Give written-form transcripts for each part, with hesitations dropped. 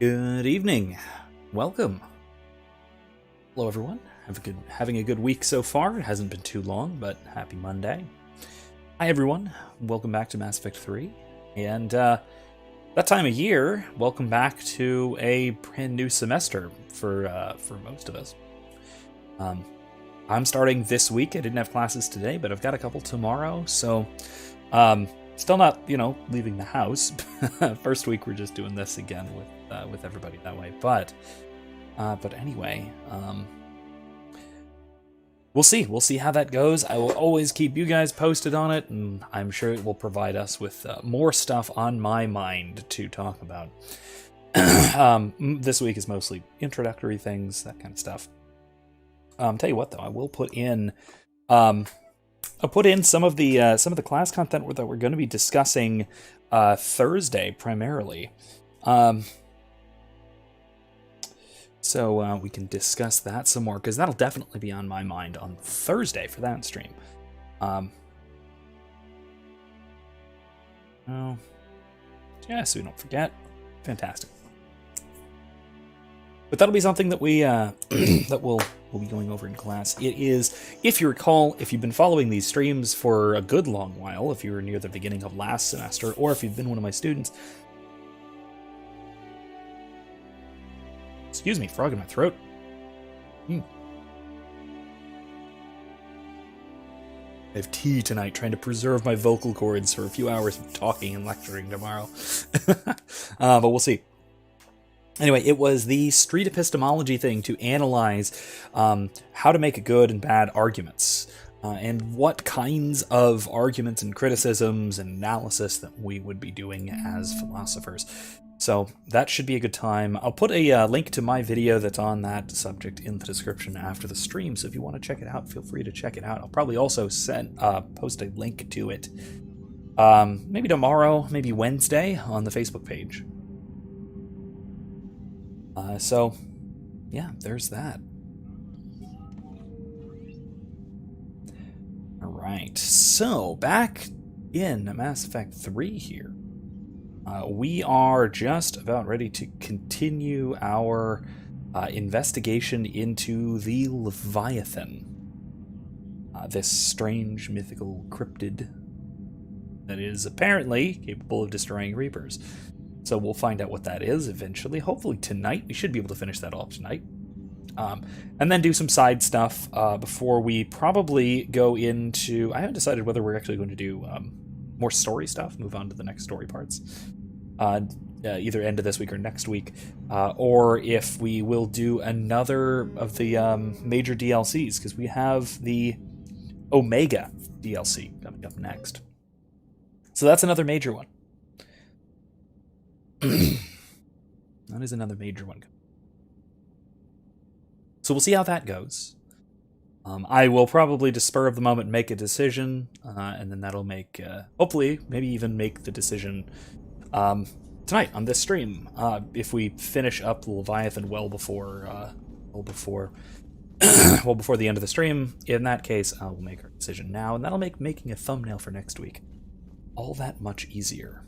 Good evening. Welcome. Hello, everyone. Having a good week so far. It hasn't been too long, but happy Monday. Hi, everyone. Welcome back to Mass Effect 3. And that time of year, welcome back to a brand new semester for most of us. I'm starting this week. I didn't have classes today, but I've got a couple tomorrow. So, still not, leaving the house. First week, we're just doing this again with everybody that way. But anyway, we'll see. We'll see how that goes. I will always keep you guys posted on it, and I'm sure it will provide us with more stuff on my mind to talk about. This week is mostly introductory things, that kind of stuff. Tell you what, though, I will put in. I'll put in some of the class content that we're going to be discussing Thursday primarily. So we can discuss that some more, because that'll definitely be on my mind on Thursday for that stream. Oh, yeah, so we don't forget. Fantastic. But that'll be something that we that we'll be going over in class. It is, if you recall, if you've been following these streams for a good long while, if you were near the beginning of last semester, or if you've been one of my students. Excuse me, frog in my throat. I have tea tonight, trying to preserve my vocal cords for a few hours of talking and lecturing tomorrow. But we'll see. Anyway, it was the street epistemology thing to analyze how to make good and bad arguments, and what kinds of arguments and criticisms and analysis that we would be doing as philosophers. So that should be a good time. I'll put a link to my video that's on that subject in the description after the stream, so if you want to check it out, feel free to check it out. I'll probably also post a link to it maybe tomorrow, maybe Wednesday on the Facebook page. So, yeah, there's that. Alright, so back in Mass Effect 3 here. We are just about ready to continue our investigation into the Leviathan. This strange mythical cryptid that is apparently capable of destroying Reapers. So we'll find out what that is eventually. Hopefully tonight. We should be able to finish that off tonight. And then do some side stuff before we probably go into... I haven't decided whether we're actually going to do more story stuff, move on to the next story parts. Either end of this week or next week. Or if we will do another of the major DLCs, because we have the Omega DLC coming up next. So that's another major one. That is another major one. So we'll see how that goes. I will probably just spur of the moment make a decision, and then that'll make, hopefully, maybe even make the decision tonight on this stream. If we finish up the Leviathan well before the end of the stream, in that case, I will make our decision now, and that'll make making a thumbnail for next week all that much easier.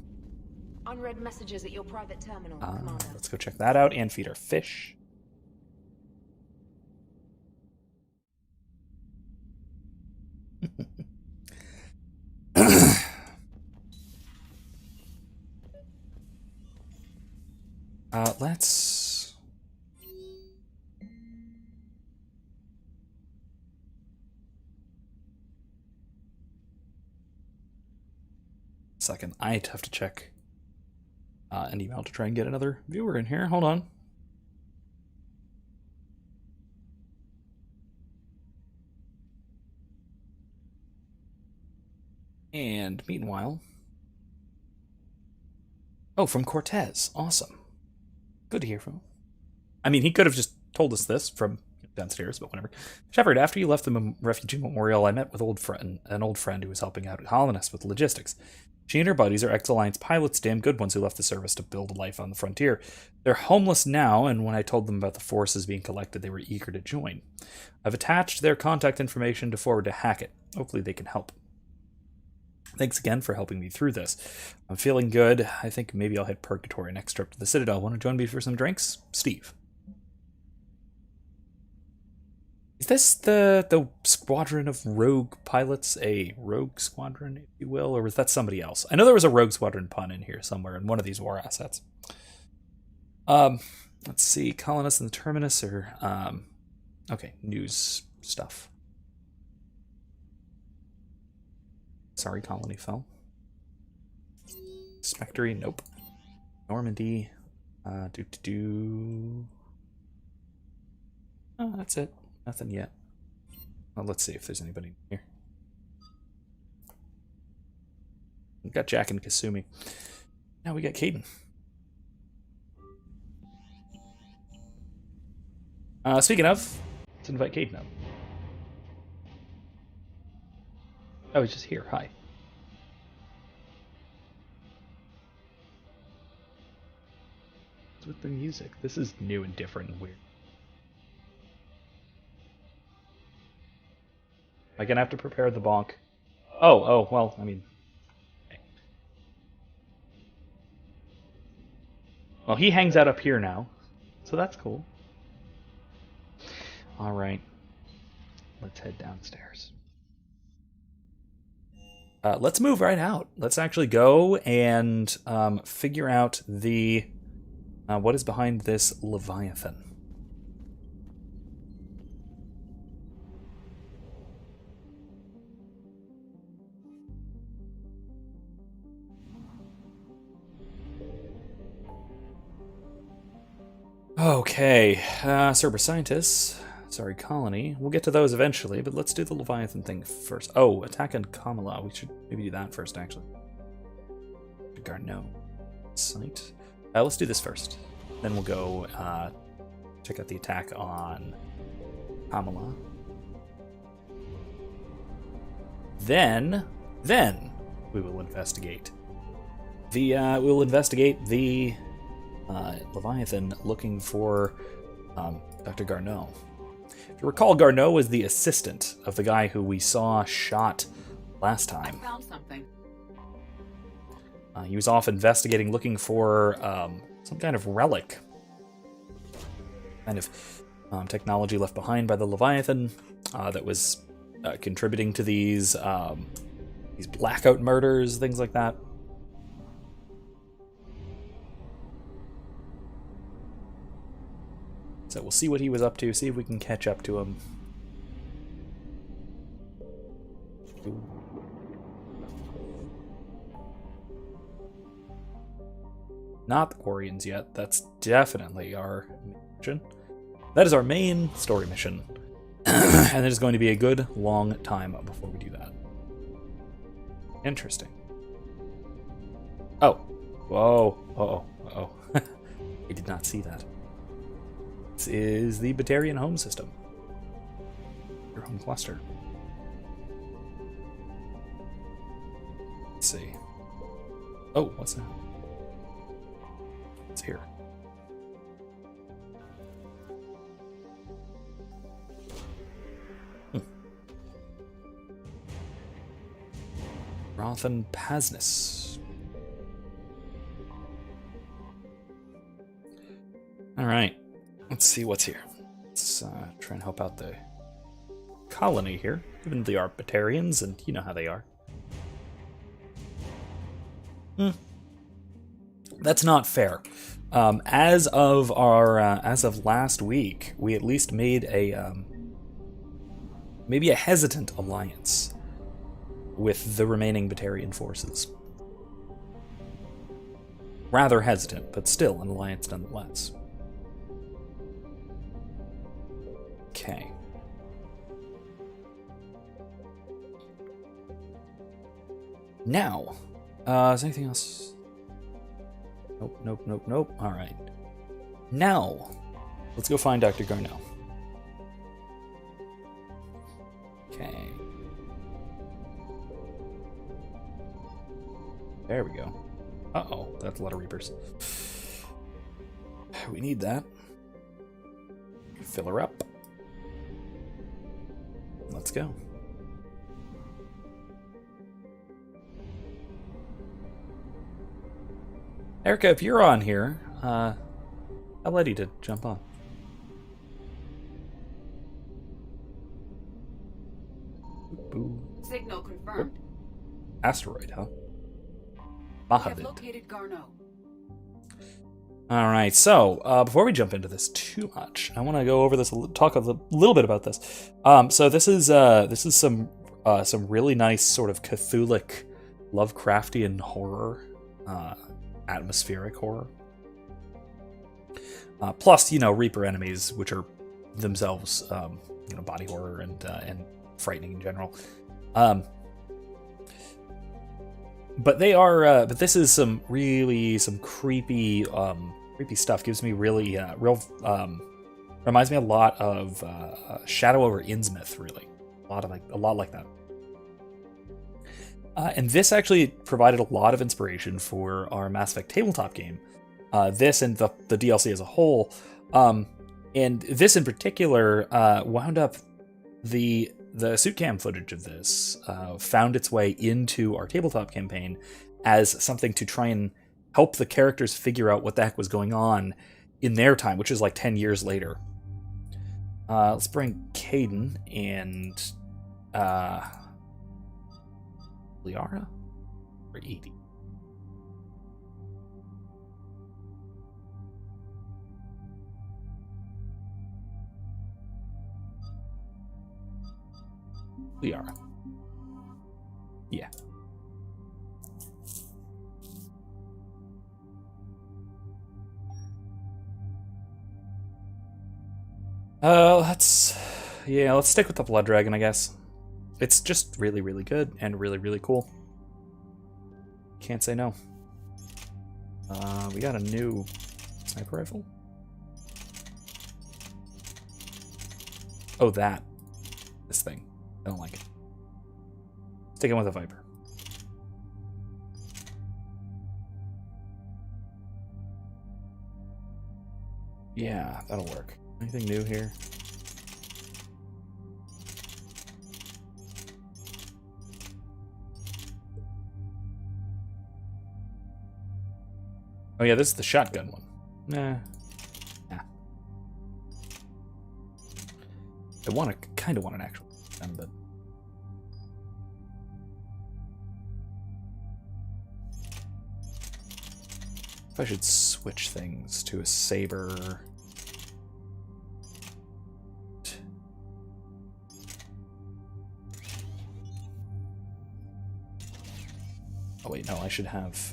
Unread messages at your private terminal, Commander. Let's go check that out and feed our fish. Let's... Second, I'd have to check an email to try and get another viewer in here. Hold on. And meanwhile... Oh, from Cortez. Awesome. Good to hear from him. I mean, he could have just told us this from downstairs, but whatever. Shepard, after you left the refugee memorial, I met with an old friend who was helping out colonists with logistics. She and her buddies are ex-Alliance pilots, damn good ones who left the service to build a life on the frontier. They're homeless now, and when I told them about the forces being collected, they were eager to join. I've attached their contact information to forward to Hackett. Hopefully they can help. Thanks again for helping me through this. I'm feeling good. I think maybe I'll hit Purgatory next trip to the Citadel. Want to join me for some drinks? Steve. Is this the squadron of rogue pilots? A rogue squadron, if you will? Or was that somebody else? I know there was a rogue squadron pun in here somewhere in one of these war assets. Let's see. Colonists in the Terminus or... okay, news stuff. Sorry, Colony fell. Spectre, nope. Normandy, Oh, that's it. Nothing yet. Well, let's see if there's anybody here. We got Jack and Kasumi. Now we got Caden. Speaking of, let's invite Caden up. Oh, he's just here. Hi. What's with the music? This is new and different and weird. Am I gonna have to prepare the bonk? Oh, well, I mean... Okay. Well, he hangs out up here now, so that's cool. Alright. Let's head downstairs. Let's move right out. Let's actually go and figure out the what is behind this Leviathan. Okay, Cerber Scientists. Sorry, Colony. We'll get to those eventually, but let's do the Leviathan thing first. Oh, attack on Kamala. We should maybe do that first, actually. Garneau. Site. Let's do this first. Then we'll go check out the attack on Kamala. Then we will investigate. We'll investigate the Leviathan looking for Dr. Garneau. If you recall, Garneau was the assistant of the guy who we saw shot last time. I found something. He was off investigating, looking for some kind of relic. Kind of technology left behind by the Leviathan that was contributing to these blackout murders, things like that. So we'll see what he was up to, see if we can catch up to him. Ooh. Not the Quarians yet. That's definitely our mission. That is our main story mission. And it is going to be a good long time before we do that. Interesting. Oh. Whoa. Uh-oh. I did not see that. This is the Batarian home system. Your home cluster. Let's see. Oh, what's that? It's here. Rothan Pasness. Alright. Let's see what's here. Let's try and help out the colony here. Even the Batarians, and you know how they are. That's not fair. As of last week, we at least made a maybe a hesitant alliance with the remaining Batarian forces. Rather hesitant, but still an alliance nonetheless. Okay. Now, is there anything else? Nope. All right. Now, let's go find Dr. Garneau. Okay. There we go. Uh-oh, that's a lot of Reapers. We need that. Fill her up. Let's go. Erica, if you're on here, tell Eddie to jump on. Boo. Signal confirmed. Asteroid, huh? We have located Garneau. All right, so before we jump into this too much, I want to go over this, talk a little bit about this. So this is some really nice sort of Cthulhic, Lovecraftian horror, atmospheric horror. Plus, Reaper enemies, which are themselves, body horror and frightening in general. But they are. But this is some creepy stuff. Gives me really reminds me a lot of Shadow over Innsmouth. Really, a lot like that. And this actually provided a lot of inspiration for our Mass Effect tabletop game. This and the DLC as a whole, and this in particular wound up the suit cam footage of this found its way into our tabletop campaign as something to try and help the characters figure out what the heck was going on in their time, which is like 10 years later. Let's bring Caden and Liara or Edie. Liara. Yeah. Let's stick with the Blood Dragon, I guess. It's just really, really good and really, really cool. Can't say no. We got a new sniper rifle. Oh, this thing. I don't like it. Sticking with a Viper. Yeah, that'll work. Anything new here? Oh yeah, this is the shotgun one. Nah. I kind of want an actual gun, but if I should switch things to a saber. Oh wait, no, I should have.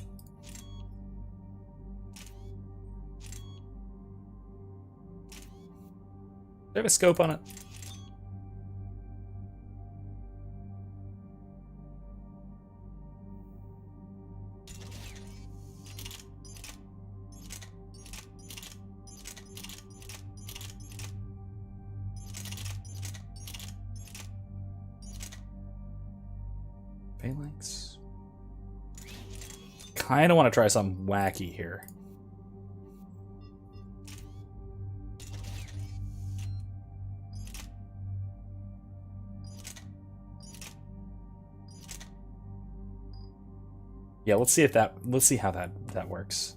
Do I have a scope on it? Phalanx. Kind of want to try something wacky here. Yeah, let's see how that works.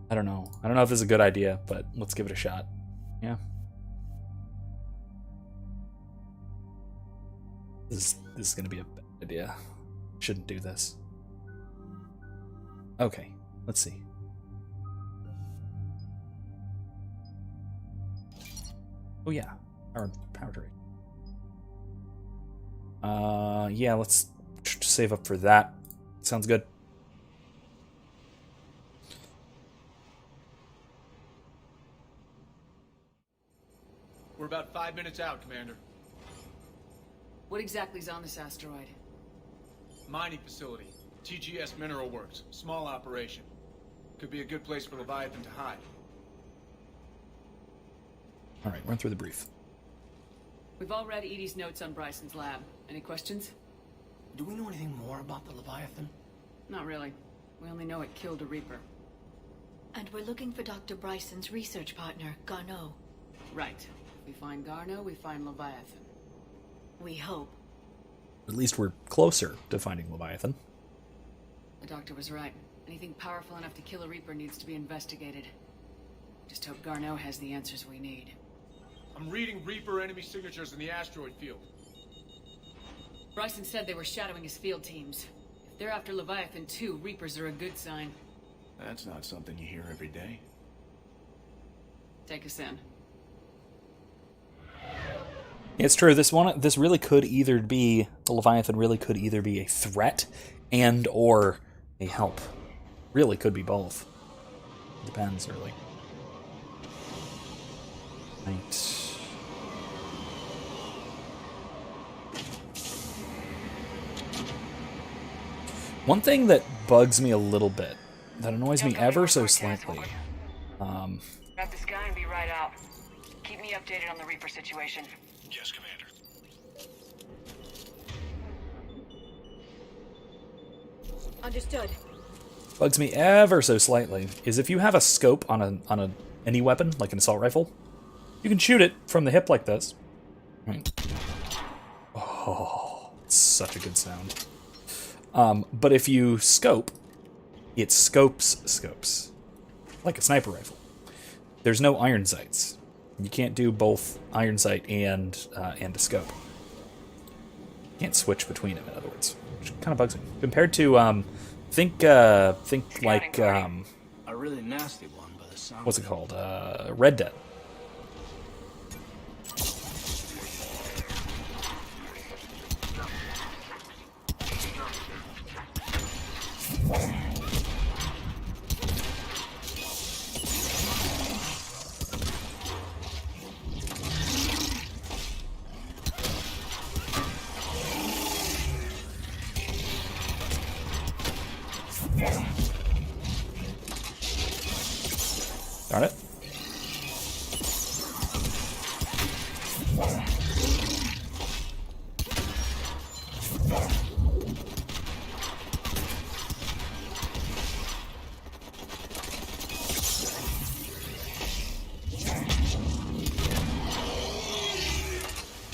I don't know. I don't know if this is a good idea, but let's give it a shot. Yeah. This is gonna be a bad idea. Shouldn't do this. Okay, let's see. Oh yeah, our power trade. Yeah, let's save up for that. Sounds good. We're about 5 minutes out, Commander. What exactly is on this asteroid? Mining facility. TGS Mineral Works. Small operation. Could be a good place for Leviathan to hide. Alright, run through the brief. We've all read Edie's notes on Bryson's lab. Any questions? Do we know anything more about the Leviathan? Not really. We only know it killed a Reaper. And we're looking for Dr. Bryson's research partner, Garneau. Right. If we find Garneau, we find Leviathan. We hope. At least we're closer to finding Leviathan. The doctor was right. Anything powerful enough to kill a Reaper needs to be investigated. Just hope Garneau has the answers we need. I'm reading Reaper enemy signatures in the asteroid field. Bryson said they were shadowing his field teams. If they're after Leviathan 2, Reapers are a good sign. That's not something you hear every day. Take us in. It's true. This really could either be the Leviathan. Really could either be a threat and or a help. Really could be both. Depends, really. Right. One thing that bugs me a little bit, that annoys me ever so slightly. Grab this guy and be right out. Keep me updated on the Reaper situation. Yes, Commander. Understood. Bugs me ever so slightly is if you have a scope on any weapon, like an assault rifle, you can shoot it from the hip like this. Right. Oh, it's such a good sound. But if you scope, it scopes like a sniper rifle. There's no iron sights. You can't do both iron sight and a scope. You can't switch between them, in other words, which kind of bugs me. Compared to think like A really nasty one, by the sound. what's it called? Red Dead. Darn it.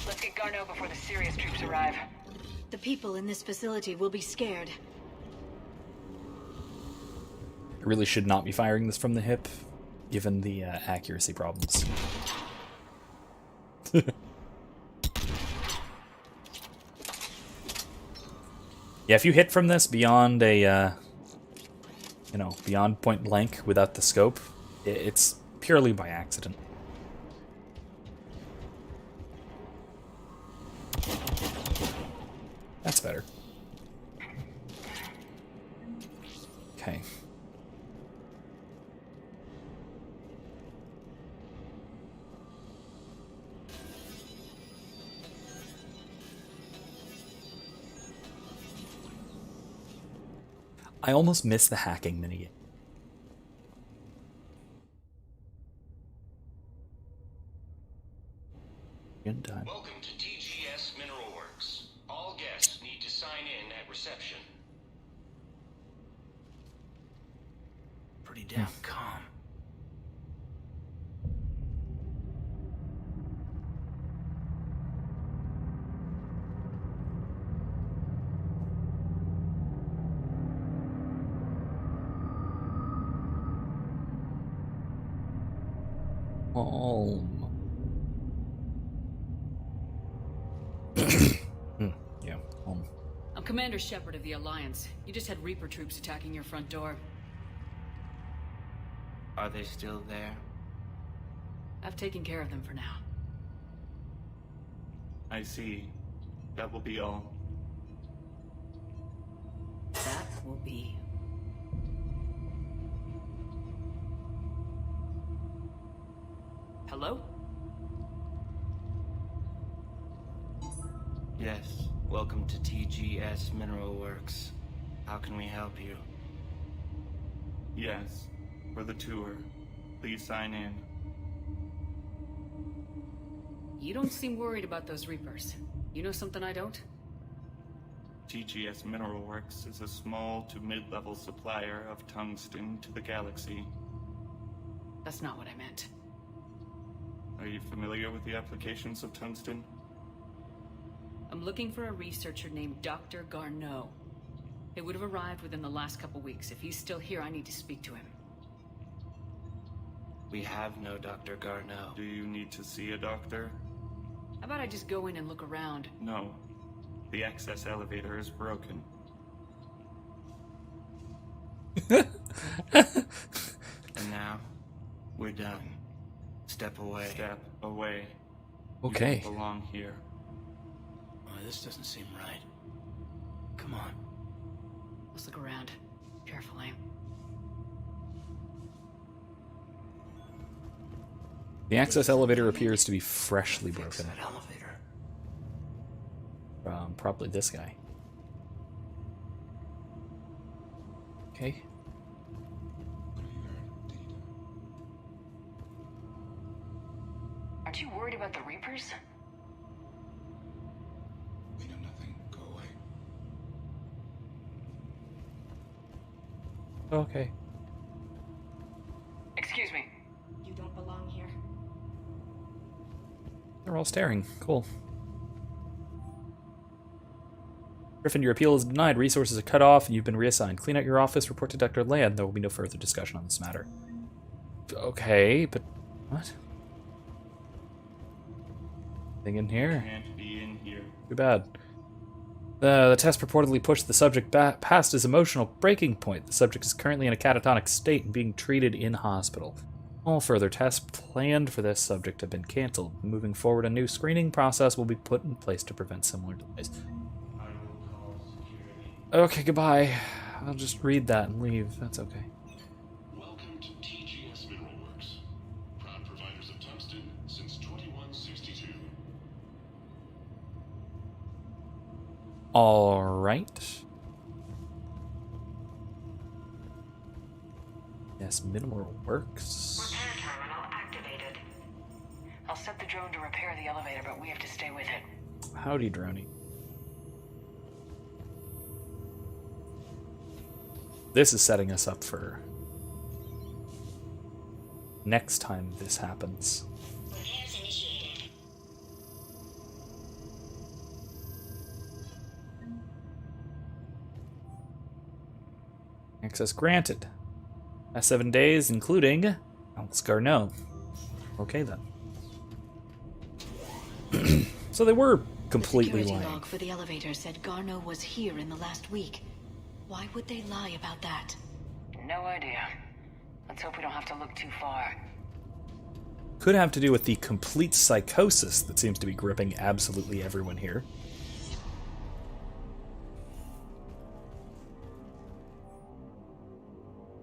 Let's get Garneau before the serious troops arrive. The people in this facility will be scared. I really should not be firing this from the hip, given the accuracy problems. Yeah, if you hit from this beyond a, beyond point blank without the scope, it's purely by accident. That's better. Okay. I almost miss the hacking minigame. Good time. Welcome to TGS Mineral Works. All guests need to sign in at reception. Pretty damn calm. Home. Yeah, home. I'm Commander Shepard of the Alliance. You just had Reaper troops attacking your front door. Are they still there? I've taken care of them for now. I see. That will be all. That will be. Hello? Yes. Welcome to TGS Mineral Works. How can we help you? Yes. For the tour. Please sign in. You don't seem worried about those Reapers. You know something I don't? TGS Mineral Works is a small to mid-level supplier of tungsten to the galaxy. That's not what I meant. Are you familiar with the applications of tungsten? I'm looking for a researcher named Dr. Garneau. It would have arrived within the last couple weeks. If he's still here, I need to speak to him. We have no Dr. Garneau. Do you need to see a doctor? How about I just go in and look around? No. The access elevator is broken. And now, we're done. Step away. Step away. Okay. You don't belong here. Oh, this doesn't seem right. Come on. Let's look around. Carefully. The access elevator appears to be freshly Fix broken. that elevator. Probably this guy. Okay. Aren't you worried about the Reapers? We know nothing. Go away. Okay. Excuse me. You don't belong here. They're all staring. Cool. Griffin, your appeal is denied. Resources are cut off, and you've been reassigned. Clean out your office. Report to Dr. Land. There will be no further discussion on this matter. Okay, but what? Thing in here? Can't be in here. Too bad. The test purportedly pushed the subject past his emotional breaking point. The subject is currently in a catatonic state and being treated in hospital. All further tests planned for this subject have been cancelled. Moving forward, a new screening process will be put in place to prevent similar delays. I will call security. Okay, goodbye. I'll just read that and leave. That's okay. Welcome to TGS Mineral Works. Proud providers of tungsten since 2162. Alright. Yes, Mineral Works. Repair terminal activated. I'll set the drone to repair the elevator, but we have to stay with it. Howdy, Droney. This is setting us up for next time this happens. Repairs initiated. Access granted. 7 days, including Alex Garneau. Okay, then. So they were completely The lying. security log for the elevator said Garneau was here in the last week. Why would they lie about that? No idea. Let's hope we don't have to look too far. Could have to do with the complete psychosis that seems to be gripping absolutely everyone here.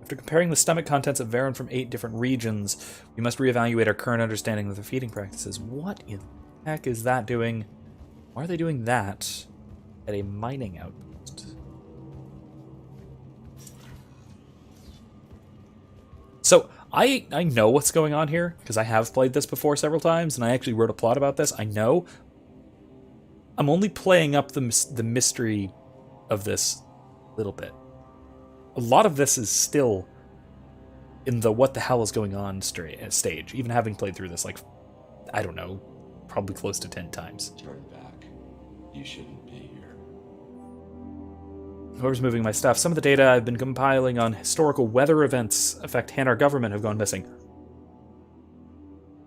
After comparing the stomach contents of Varen from 8 different regions, we must reevaluate our current understanding of their feeding practices. What in the heck is that doing? Why are they doing that at a mining outpost? So, I know what's going on here, because I have played this before several times, and I actually wrote a plot about this. I know. I'm only playing up the mystery of this a little bit. A lot of this is still in the what the hell is going on stage, even having played through this, like, I don't know, probably close to 10 times. Turn back. You shouldn't be here. Whoever's moving my stuff, some of the data I've been compiling on historical weather events affect Hanar government have gone missing.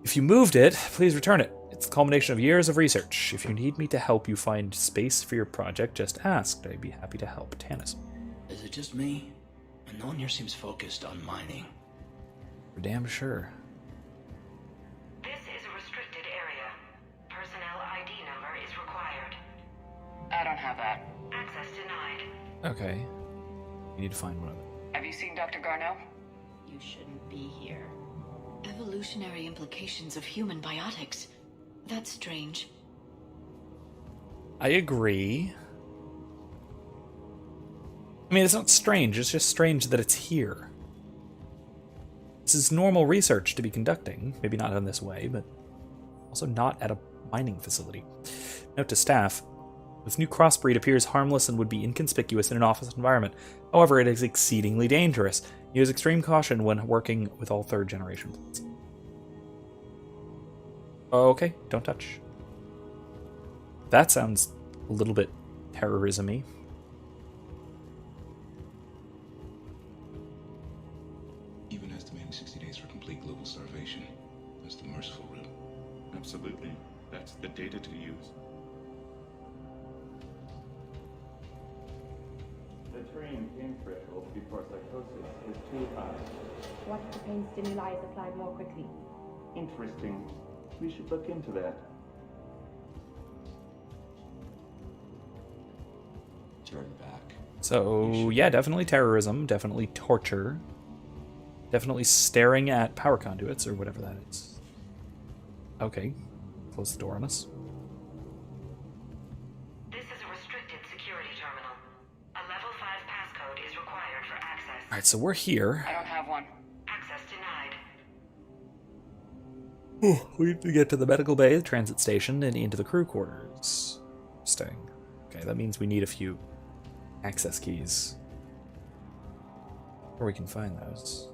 If you moved it, please return it. It's the culmination of years of research. If you need me to help you find space for your project, just ask. I'd be happy to help. Tanis. Is it just me? And no one here seems focused on mining. For damn sure. This is a restricted area. Personnel ID number is required. I don't have that. Access denied. Okay. You need to find one of them. Have you seen Dr. Garneau? You shouldn't be here. Evolutionary implications of human biotics. That's strange. I agree. I mean, it's not strange, it's just strange that it's here. This is normal research to be conducting. Maybe not in this way, but also not at a mining facility. Note to staff. This new crossbreed appears harmless and would be inconspicuous in an office environment. However, it is exceedingly dangerous. Use extreme caution when working with all third-generation plants. Okay, don't touch. That sounds a little bit terrorism-y. estimating 60 days for complete global starvation. That's the merciful route. Absolutely. That's the data to use. The trained pain threshold before psychosis is too high. What if the pain stimuli is applied more quickly? Interesting. We should look into that. Turn back. So, yeah, definitely terrorism, definitely torture, definitely staring at power conduits, or whatever that is. Okay. Close the door on us. This is a restricted security terminal. A level 5 passcode is required for access. Alright, so we're here. I don't have one. Access denied. We need to get to the medical bay, the transit station, and into the crew quarters. Interesting. Okay, that means we need a few access keys. Where we can find those.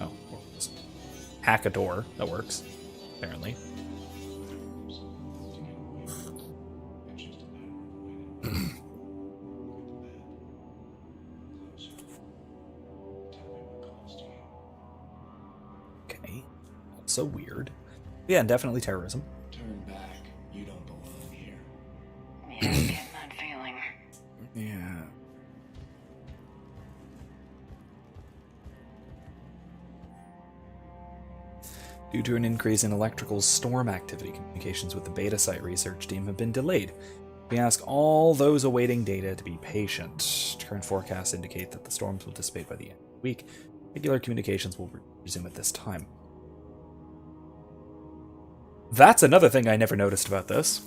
Oh, well, just hack a door. That works, apparently. Okay. Also weird. Yeah, definitely terrorism. Turn back. You don't belong here. Yeah, I'm getting that feeling. Yeah. Due to an increase in electrical storm activity, communications with the beta site research team have been delayed. We ask all those awaiting data to be patient. Current forecasts indicate that the storms will dissipate by the end of the week. Regular communications will resume at this time. That's another thing I never noticed about this.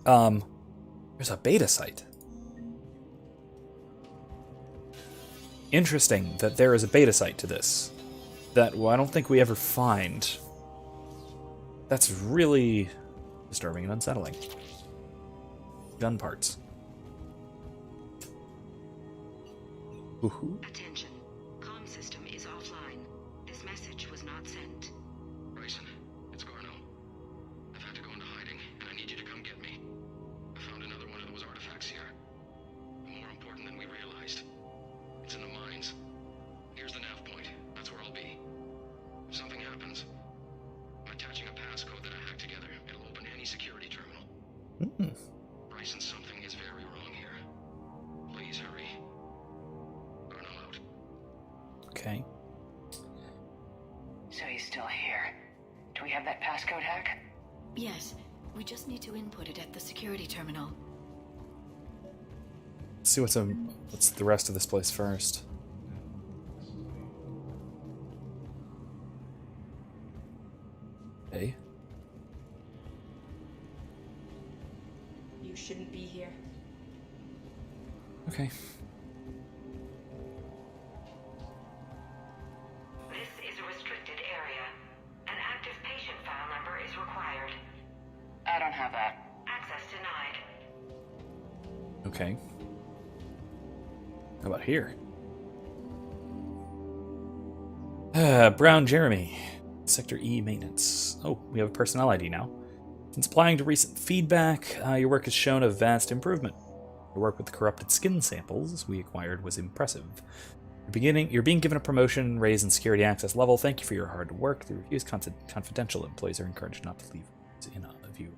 There's a beta site. Interesting that there is a beta site to this. That I don't think we ever find. That's really disturbing and unsettling. Gun parts. Woohoo. Attention. Comm system is offline. This message was not sent. Bryson, it's Garno. I've had to go into hiding, and I need you to come get me. I found another one of those artifacts here. More important than we realized. It's in the mines. Here's the nav point. That's where I'll be. If something happens, I'm attaching a passcode that I hacked together. It'll open any security terminal. Bryson, something is very wrong here. Please hurry. Garno out. Okay. So he's still here. Do we have that passcode hack? Yes, we just need to input it at the security terminal. Let's see what's the rest of this place first. Okay. You shouldn't be here. Okay. This is a restricted area. An active patient file number is required. I don't have that. Access denied. Okay. How about here? Brown Jeremy. Sector E maintenance. Oh, we have a personnel ID now. Since applying to recent feedback, your work has shown a vast improvement. Your work with the corrupted skin samples we acquired was impressive. You're being given a promotion, raise in security access level. Thank you for your hard work. The review is confidential. Employees are encouraged not to leave in a view.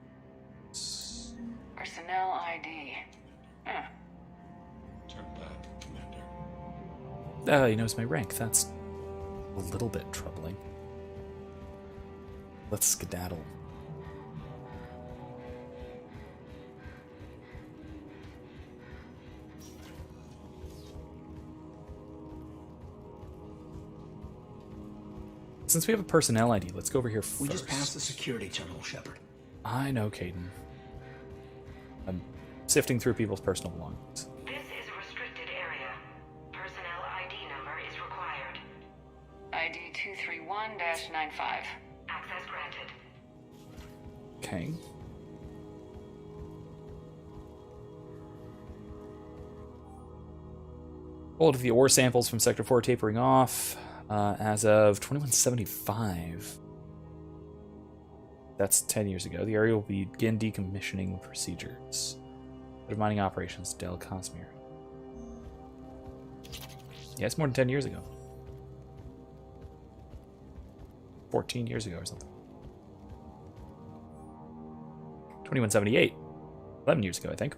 Personnel ID. Huh. Turn back, Commander. He knows my rank. That's a little bit troubling. Let's skedaddle. Since we have a personnel ID, let's go over here first. We just passed the security terminal, Shepard. I know, Caden. I'm sifting through people's personal belongings. This is a restricted area. Personnel ID number is required. ID 231-95. Access granted. Okay. All of the ore samples from Sector 4 tapering off as of 2175. That's 10 years ago. The area will begin decommissioning procedures. Head of mining operations, Del Cosmere. Yeah, it's more than 10 years ago. 14 years ago or something. 2178. 11 years ago, I think.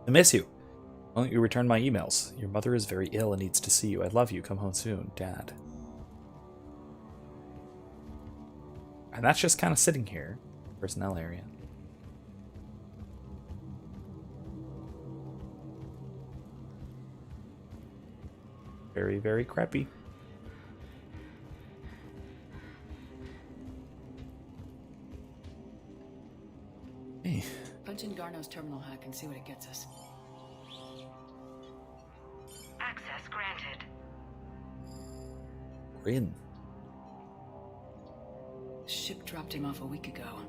I miss you. Why don't you return my emails? Your mother is very ill and needs to see you. I love you. Come home soon, Dad. And that's just kind of sitting here. Personnel area. Very, very crappy. Hey. Punch in Garno's terminal hack and see what it gets us. Access granted. We're in. Ship dropped him off a week ago.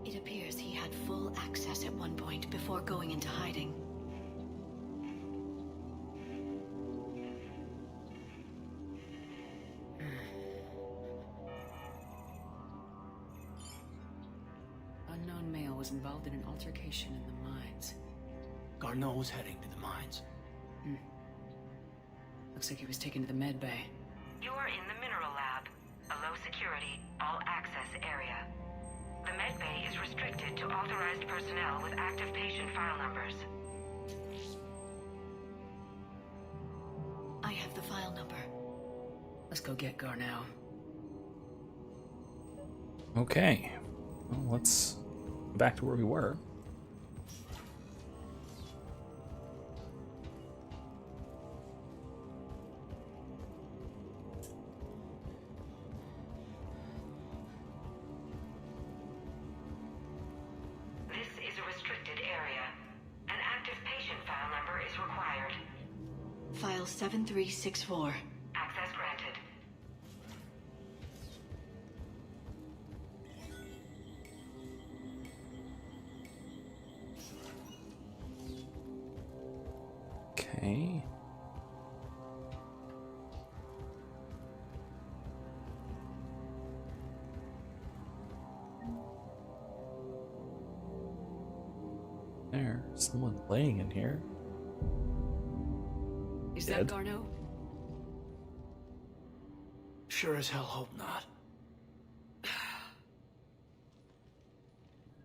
It appears he had full access at one point before going into hiding. Unknown male was involved in an altercation in the mines. Garneau was heading to the mines. Looks like he was taken to the med bay. You are in the mineral lab, a low security, all access area. The med bay is restricted to authorized personnel with active patient file numbers. I have the file number. Let's go get Garneau. Okay. Well, let's go back to where we were. This is a restricted area. An active patient file number is required. File 7364. Access granted. Okay. There's someone laying in here. Is Dead? that Garneau? Sure as hell hope not.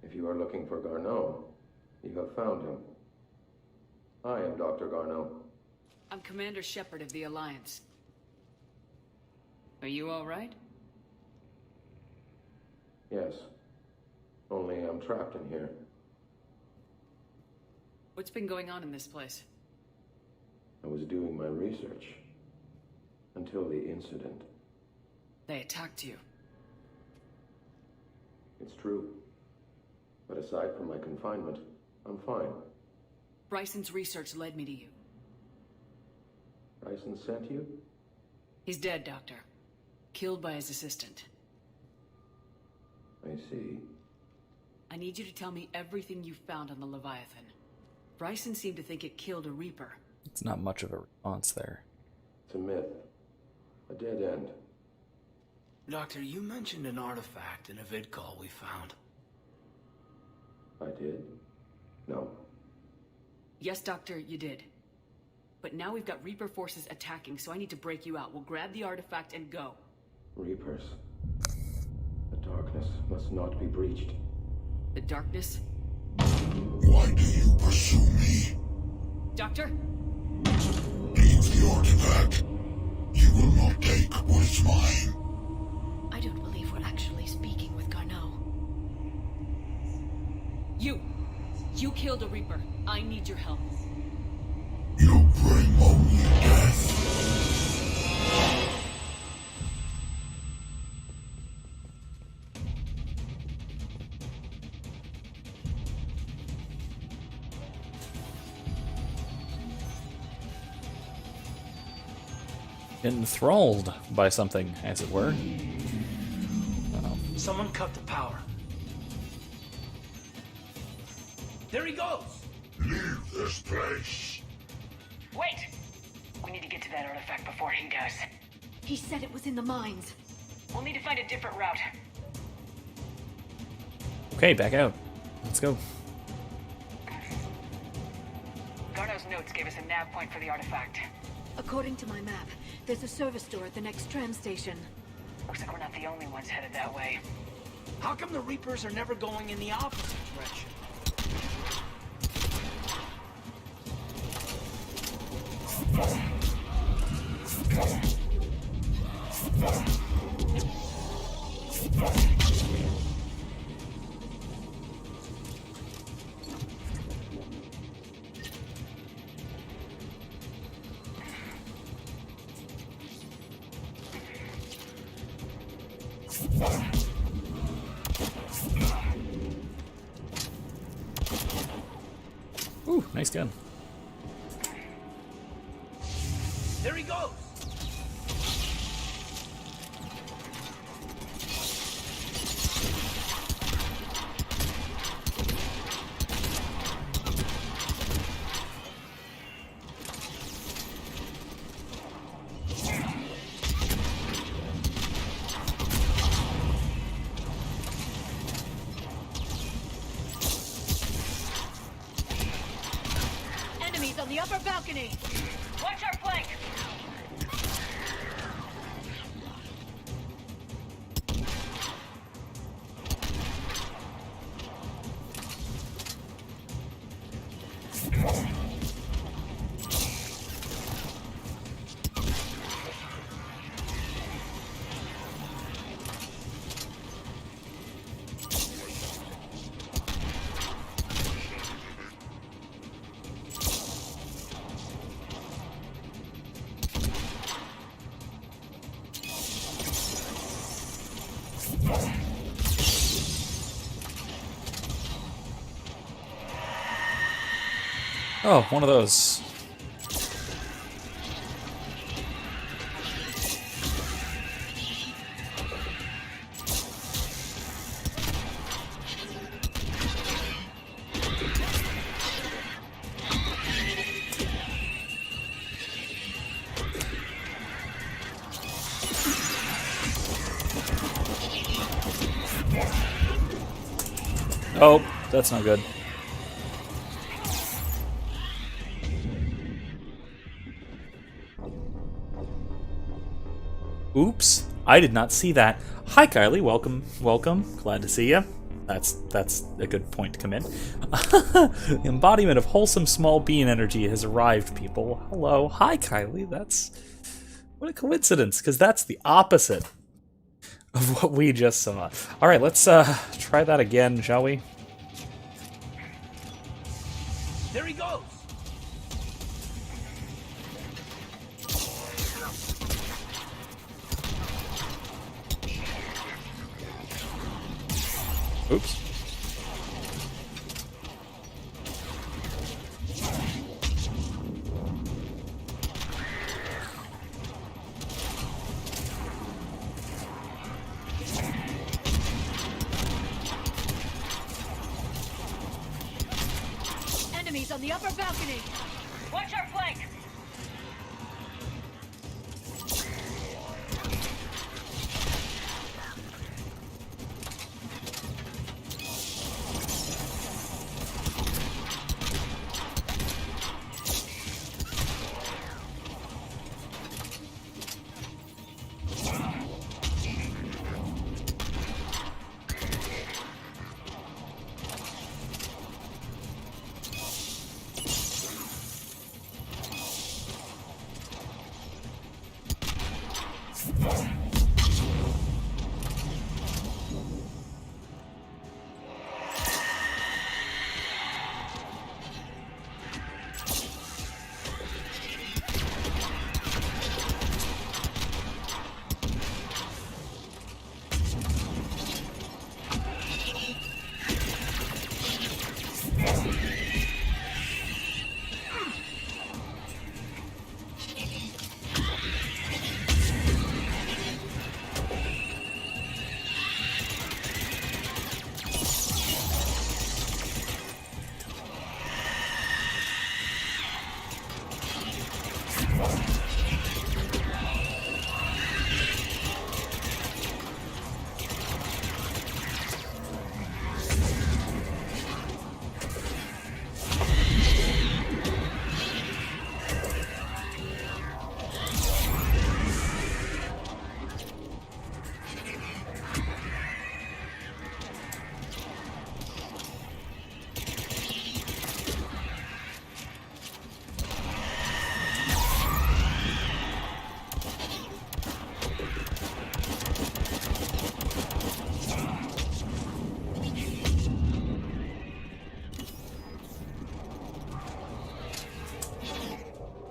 If you are looking for Garneau, you have found him. I am Dr. Garneau. I'm Commander Shepard of the Alliance. Are you all right? Yes. Only I'm trapped in here. What's been going on in this place? I was doing my research. Until the incident. They attacked you. It's true. But aside from my confinement, I'm fine. Bryson's research led me to you. Bryson sent you? He's dead, Doctor. Killed by his assistant. I see. I need you to tell me everything you found on the Leviathan. Bryson seemed to think it killed a Reaper. It's not much of a response there. It's a myth. A dead end. Doctor, you mentioned an artifact in a vid call we found. I did? No. Yes, Doctor, you did. But now we've got Reaper forces attacking, so I need to break you out. We'll grab the artifact and go. Reapers. The darkness must not be breached. The darkness? Why do you pursue me? Doctor? Leave the artifact. You will not take what is mine. I don't believe we're actually speaking with Garneau. You killed a Reaper. I need your help. You bring only death. Enthralled by something, as it were. Someone cut the power. There he goes! Leave this place. Wait! We need to get to that artifact before he does. He said it was in the mines. We'll need to find a different route. Okay, back out. Let's go. Garneau's notes gave us a nav point for the artifact. According to my map, there's a service door at the next tram station. Looks like we're not the only ones headed that way. How come the Reapers are never going in the opposite direction? Ooh, nice gun. There he goes! Enemies on the upper balcony! Watch our flank! Oh, one of those. Oh, that's not good. Oops, I did not see that. Hi Kylie, welcome, welcome. Glad to see you. That's a good point to come in. The embodiment of wholesome small being energy has arrived, people. Hello. Hi Kylie, that's... What a coincidence, because that's the opposite of what we just saw. Alright, let's try that again, shall we? There he goes! Oops. Enemies on the upper balcony! Watch our flank!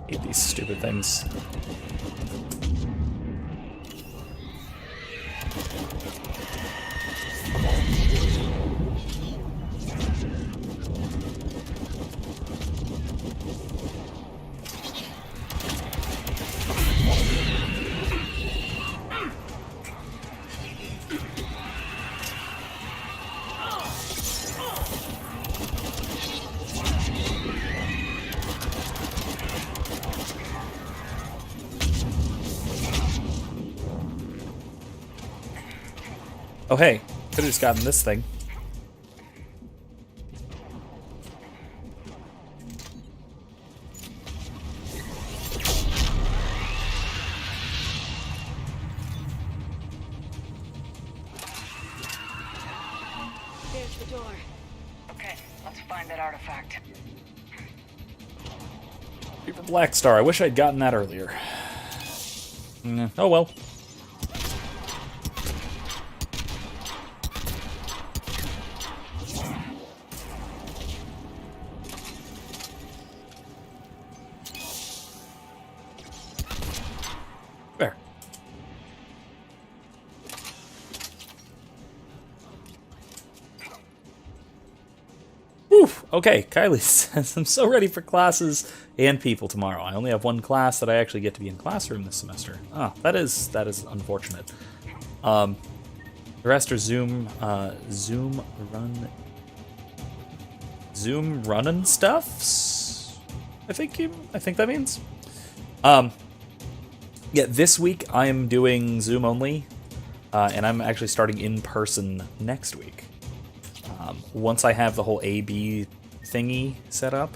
Hate these stupid things. Oh hey, could've just gotten this thing. There's the door. Okay, let's find that artifact. Paper Black Star, I wish I'd gotten that earlier. Oh well. There. Whew. Okay, Kylie says, I'm so ready for classes and people tomorrow. I only have one class that I actually get to be in classroom this semester. Ah, that is unfortunate. The rest are Zoom running stuffs. I think that means. Yeah, this week I am doing Zoom only, and I'm actually starting in person next week. Once I have the whole A/B thingy set up,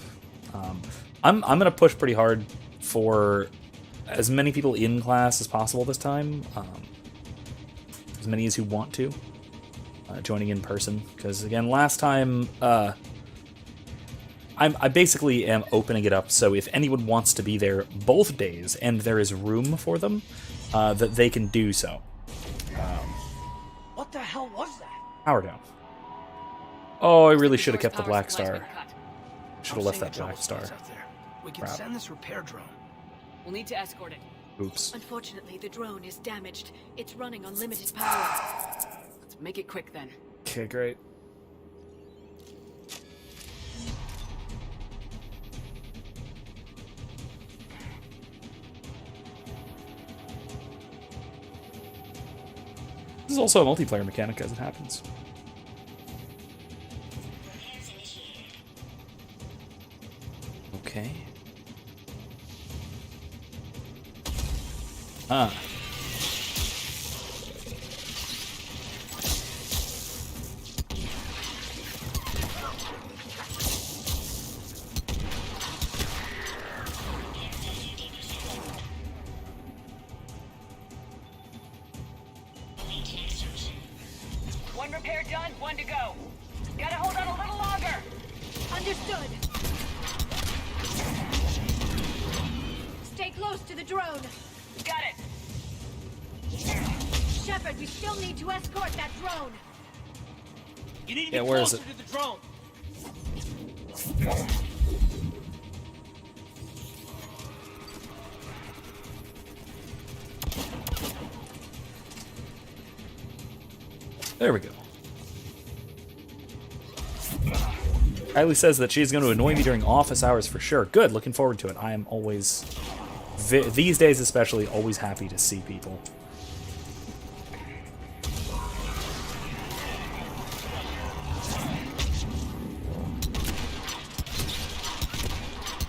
I'm gonna push pretty hard for as many people in class as possible this time. As many as who want to joining in person, because again, last time I basically am opening it up so if anyone wants to be there both days and there is room for them, that they can do so. What the hell was that? Power down. Oh, I really should have kept the Black Star. Should have left that Black Star. We can Crap. send this repair drone. We'll need to escort it. Oops. Unfortunately, the drone is damaged. It's running on limited power. Let's make it quick then. Okay, great. This is also a multiplayer mechanic as it happens. Okay. Ah. One repair done, one to go. Gotta hold on a little longer. Understood. Stay close to the drone. Got it. Shepard, we still need to escort that drone. You need to Yeah, be where is closer it? to the drone. There we go. Kylie says that she's going to annoy me during office hours for sure. Good, looking forward to it. I am always, these days especially, always happy to see people.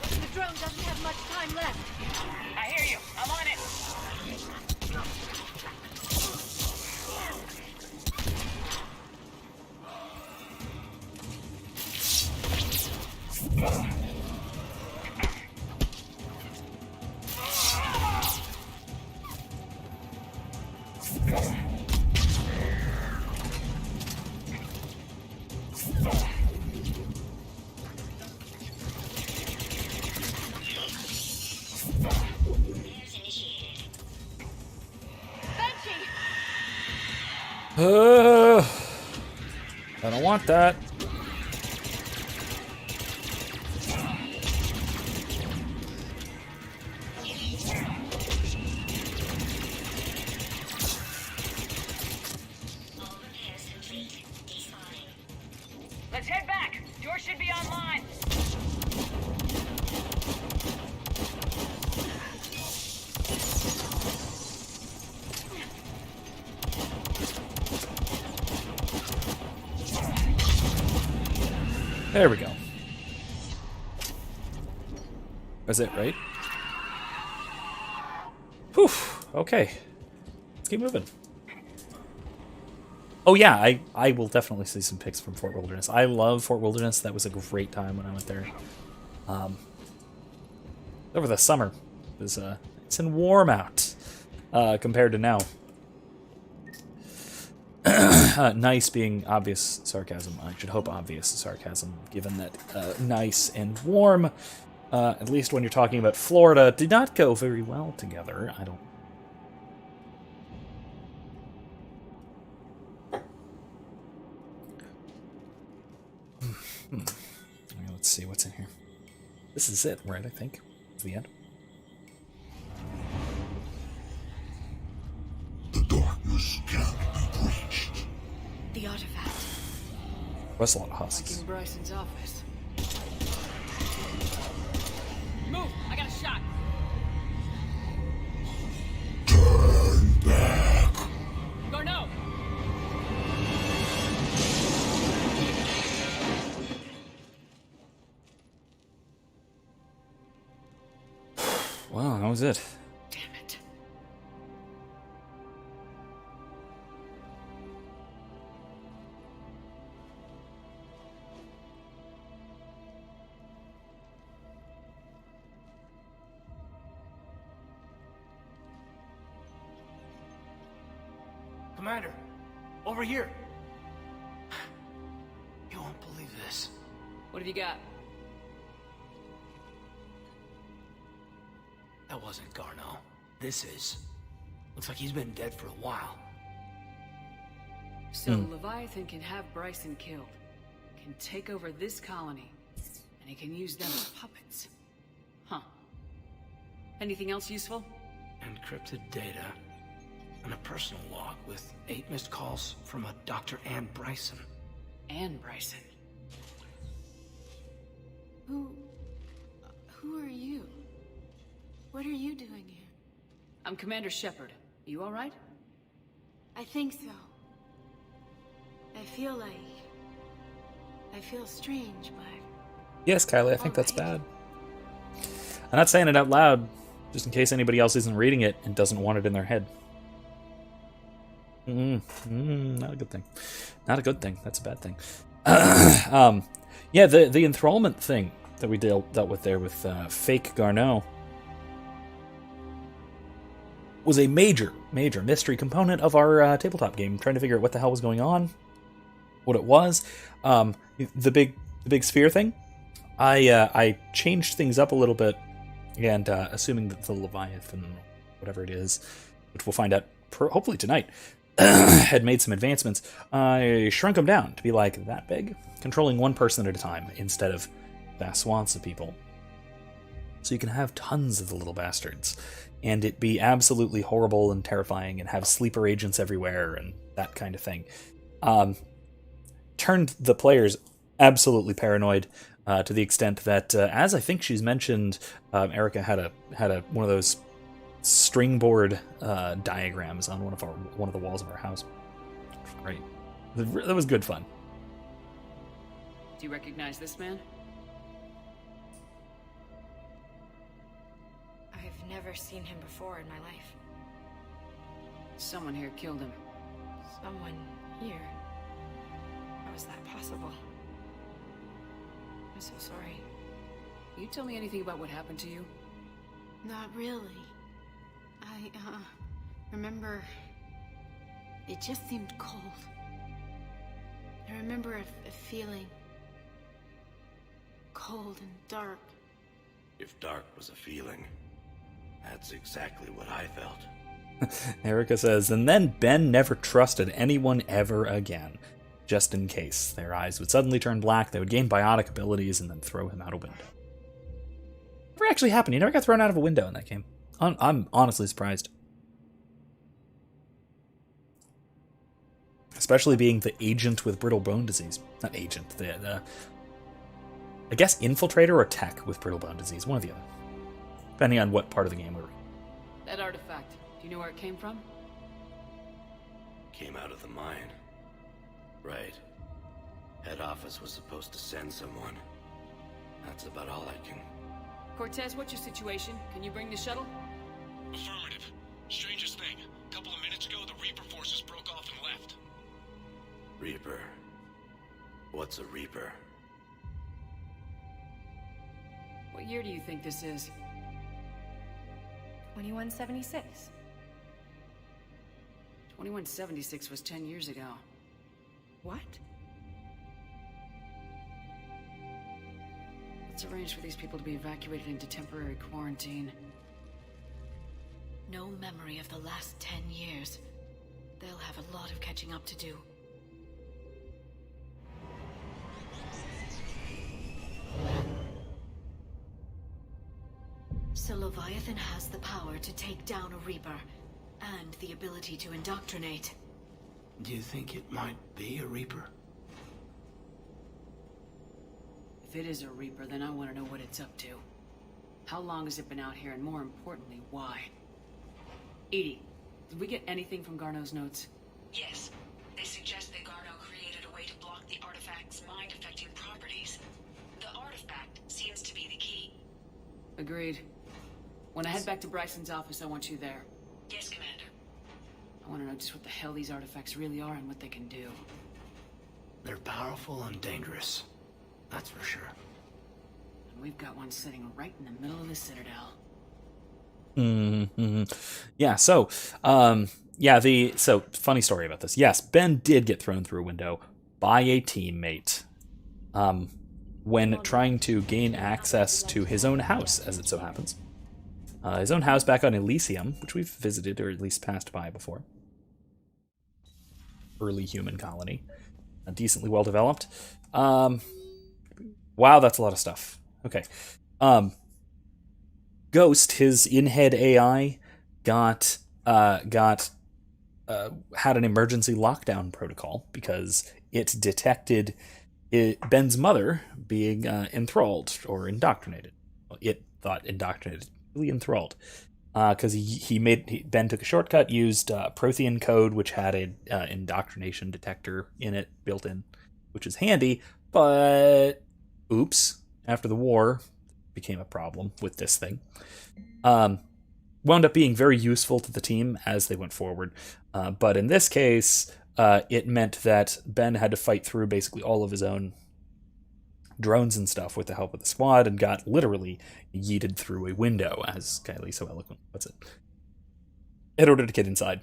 The drone doesn't have much time left. I hear you. I'm on it. I don't want that. There we go. That's it, right? Whew. Okay. Let's keep moving. Oh yeah, I will definitely see some pics from Fort Wilderness. I love Fort Wilderness. That was a great time when I went there. Over the summer. It was, it's been warm out compared to now. Nice being obvious sarcasm. I should hope obvious sarcasm, given that nice and warm, at least when you're talking about Florida, did not go very well together. I don't. Okay, let's see what's in here. This is it, right? I think it's the end. The darkness can't be breached. The artifact. That's a lot of husks. Like in Bryson's office. Move! I got a shot! Turn back. Garneau! Wow, that was it. Damn it. Commander, over here. You won't believe this. What have you got? That wasn't Garneau. This is. Looks like he's been dead for a while. So Leviathan can have Bryson killed, can take over this colony, and he can use them as puppets. Huh. Anything else useful? Encrypted data. And a personal log with 8 missed calls from a Dr. Ann Bryson. Ann Bryson. Who are you? What are you doing here? I'm Commander Shepard. You alright? I think so. I feel strange, but... Yes, Kylie, I think that's bad. I'm not saying it out loud, just in case anybody else isn't reading it and doesn't want it in their head. Not a good thing. Not a good thing. That's a bad thing. Yeah, the enthrallment thing that we dealt with there with fake Garneau was a major mystery component of our tabletop game, trying to figure out what the hell was going on, what it was. The big sphere thing, I changed things up a little bit, and assuming that the Leviathan, whatever it is, which we'll find out hopefully tonight, had made some advancements, I shrunk them down to be like that big, controlling one person at a time instead of vast swaths of people. So you can have tons of the little bastards, and it be absolutely horrible and terrifying, and have sleeper agents everywhere, and that kind of thing. Turned the players absolutely paranoid, to the extent that, as I think she's mentioned, Erica had a one of those stringboard diagrams on one of the walls of our house. Great. That was good fun. Do you recognize this man? I've never seen him before in my life. Someone here killed him. Someone here? How is that possible? I'm so sorry. Can you tell me anything about what happened to you? Not really. I, remember... It just seemed cold. I remember a feeling... cold and dark. If dark was a feeling, that's exactly what I felt. Erica says, and then Ben never trusted anyone ever again. Just in case. Their eyes would suddenly turn black, they would gain biotic abilities, and then throw him out a window. Never actually happened. He never got thrown out of a window in that game. I'm honestly surprised. Especially being the agent with brittle bone disease. Not agent, the I guess infiltrator or tech with brittle bone disease. One or the other. Depending on what part of the game we're in. That artifact, do you know where it came from? Came out of the mine. Right. Head office was supposed to send someone. That's about all I can... Cortez, what's your situation? Can you bring the shuttle? Affirmative. Strangest thing. A couple of minutes ago, the Reaper forces broke off and left. Reaper. What's a Reaper? What year do you think this is? 2176. 2176 was 10 years ago. What? Let's arrange for these people to be evacuated into temporary quarantine. No memory of the last 10 years. They'll have a lot of catching up to do. So Leviathan has the power to take down a Reaper, and the ability to indoctrinate. Do you think it might be a Reaper? If it is a Reaper, then I want to know what it's up to. How long has it been out here, and more importantly, why? Edie, did we get anything from Garneau's notes? Yes. They suggest that Garneau created a way to block the artifact's mind-affecting properties. The artifact seems to be the key. Agreed. When I head back to Bryson's office, I want you there. Yes, Commander. I want to know just what the hell these artifacts really are and what they can do. They're powerful and dangerous. That's for sure. And we've got one sitting right in the middle of the Citadel. Yeah, so, so, funny story about this. Yes, Ben did get thrown through a window by a teammate when trying to gain access to his own house, as it so happens. His own house back on Elysium, which we've visited, or at least passed by before. Early human colony. Decently well developed. Wow, that's a lot of stuff. Okay. Ghost, his in-head AI, had an emergency lockdown protocol because it detected Ben's mother being enthralled or indoctrinated. Well, it thought indoctrinated, really enthralled, because Ben took a shortcut, used Prothean code, which had an indoctrination detector in it built in, which is handy. But oops, after the war, became a problem with this thing. Wound up being very useful to the team as they went forward. But in this case, it meant that Ben had to fight through basically all of his own drones and stuff with the help of the squad and got literally yeeted through a window, as Kylie so eloquently puts it, in order to get inside.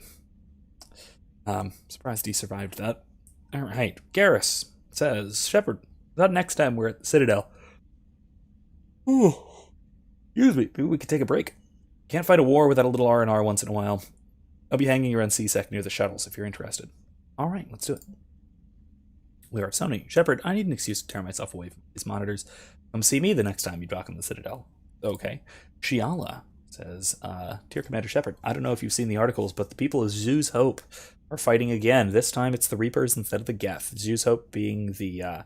Surprised he survived that. All right. Garrus says, Shepard, that next time we're at the Citadel. Ooh. Excuse me, maybe we could take a break. Can't fight a war without a little R&R once in a while. I'll be hanging around C-Sec near the shuttles if you're interested. All right, let's do it. We are Sony. Shepard, I need an excuse to tear myself away from these monitors. Come see me the next time you dock on the Citadel. Okay. Shiala says, Dear Commander Shepard, I don't know if you've seen the articles, but the people of Zhu's Hope are fighting again. This time it's the Reapers instead of the Geth. Zhu's Hope being the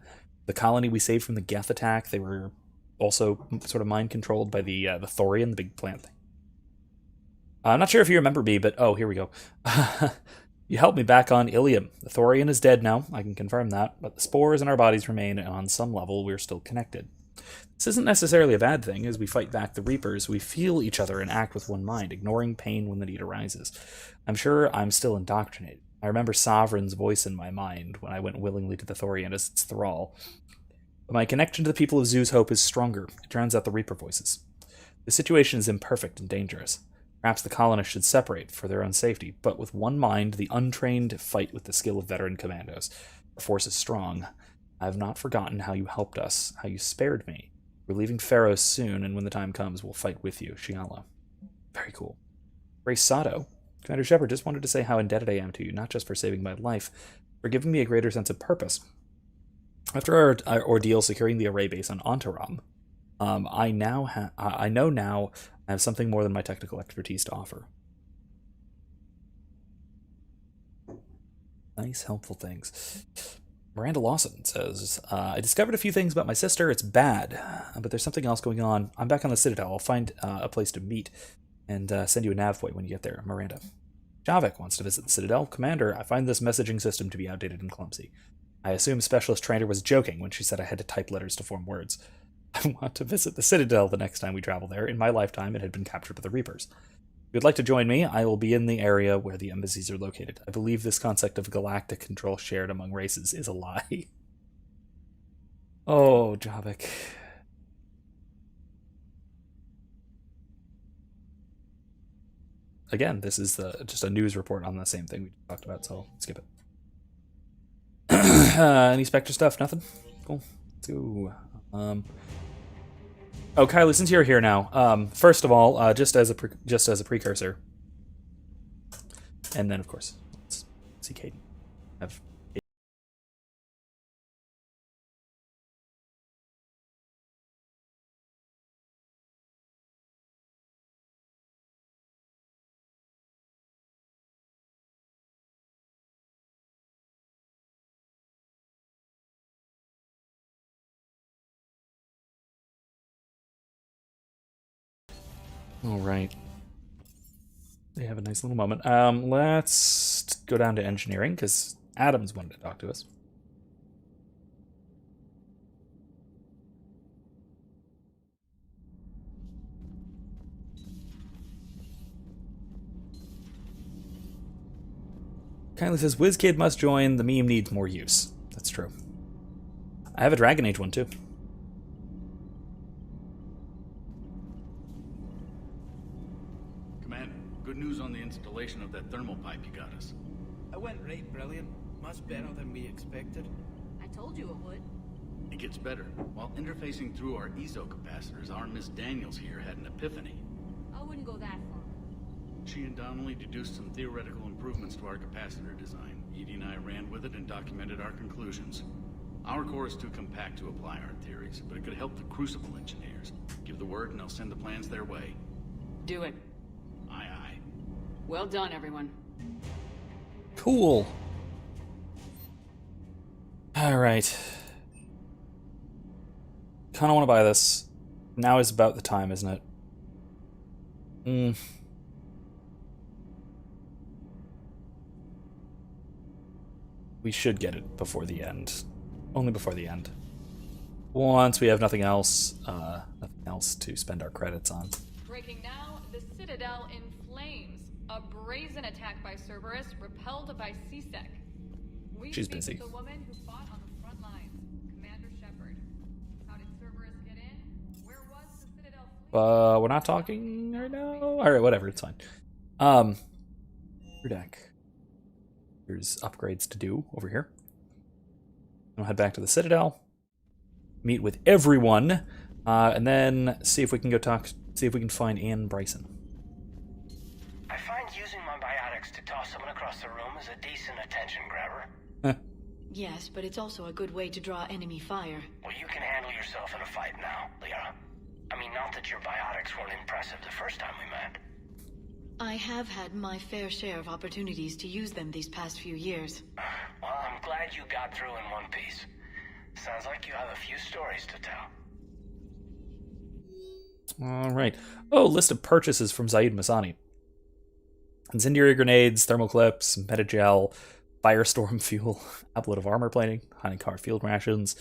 colony we saved from the Geth attack. They were also sort of mind-controlled by the Thorian, the big plant thing. I'm not sure if you remember me, but oh, here we go. You helped me back on Ilium. The Thorian is dead now, I can confirm that, but the spores in our bodies remain, and on some level we're still connected. This isn't necessarily a bad thing. As we fight back the Reapers, we feel each other and act with one mind, ignoring pain when the need arises. I'm sure I'm still indoctrinated. I remember Sovereign's voice in my mind when I went willingly to the Thorian as its thrall. But my connection to the people of Zhu's Hope is stronger. It drowns out the Reaper voices. The situation is imperfect and dangerous. Perhaps the colonists should separate for their own safety, but with one mind, the untrained fight with the skill of veteran commandos. Our force is strong. I have not forgotten how you helped us, how you spared me. We're leaving Pharos soon, and when the time comes, we'll fight with you. Shiala. Very cool. Grace Sato. Commander Shepard, just wanted to say how indebted I am to you, not just for saving my life, for giving me a greater sense of purpose. After our ordeal securing the array base on Antaram, I know now I have something more than my technical expertise to offer. Nice, helpful things. Miranda Lawson says, I discovered a few things about my sister. It's bad, but there's something else going on. I'm back on the Citadel. I'll find a place to meet and send you a nav point when you get there. Miranda. Javik wants to visit the Citadel. Commander, I find this messaging system to be outdated and clumsy. I assume Specialist Trainer was joking when she said I had to type letters to form words. I want to visit the Citadel the next time we travel there. In my lifetime, it had been captured by the Reapers. If you'd like to join me, I will be in the area where the embassies are located. I believe this concept of galactic control shared among races is a lie. Oh, Javik. Again, this is just a news report on the same thing we talked about, so I'll skip it. Any Spectre stuff? Nothing? Cool. Let's go. Oh, Kylie, since you're here now, first of all, just as a precursor, and then of course, let's see Caden. All right. They have a nice little moment. Let's go down to engineering, because Adam's wanted to talk to us. Kylie says, WizKid must join. The meme needs more use. That's true. I have a Dragon Age one, too. Good news on the installation of that thermal pipe you got us. It went right brilliant. Much better than we expected. I told you it would. It gets better. While interfacing through our ESO capacitors, our Miss Daniels here had an epiphany. I wouldn't go that far. She and Donnelly deduced some theoretical improvements to our capacitor design. Edie and I ran with it and documented our conclusions. Our core is too compact to apply our theories, but it could help the Crucible engineers. Give the word and I'll send the plans their way. Do it. Aye, aye. Well done, everyone. Cool. Alright. Kinda want to buy this. Now is about the time, isn't it? We should get it before the end. Only before the end. Once we have nothing else to spend our credits on. Breaking now, the Citadel in flames. A brazen attack by Cerberus, repelled by C-Sec. She's busy. The woman who fought on the front lines, Commander Shepard. How did Cerberus get in? Where was the Citadel? We're not talking right now. All right, whatever, it's fine. Deck. There's upgrades to do over here. I'll head back to the Citadel, meet with everyone, and then see if we can see if we can find Anne Bryson. I find using my biotics to toss someone across the room is a decent attention grabber. Yes, but it's also a good way to draw enemy fire. Well, you can handle yourself in a fight now, Liara. I mean, not that your biotics weren't impressive the first time we met. I have had my fair share of opportunities to use them these past few years. Well, I'm glad you got through in one piece. Sounds like you have a few stories to tell. All right. Oh, list of purchases from Zaid Masani. Incendiary grenades, thermal clips, metagel, firestorm fuel, applet of armor plating, honeycar field rations,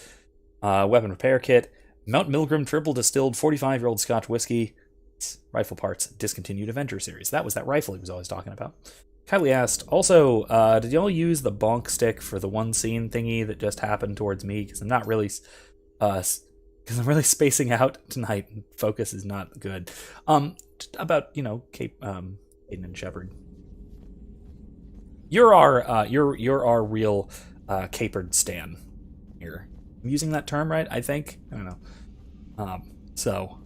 weapon repair kit, Mount Milgram triple distilled 45-year-old Scotch whiskey, rifle parts, discontinued Avenger series. That was that rifle he was always talking about. Kylie asked, also, did y'all use the bonk stick for the one scene thingy that just happened towards me? Because I'm not really, because I'm really spacing out tonight and focus is not good. About, Aiden and Shepard. You're our real capered stan here. I'm using that term right, I think? I don't know. So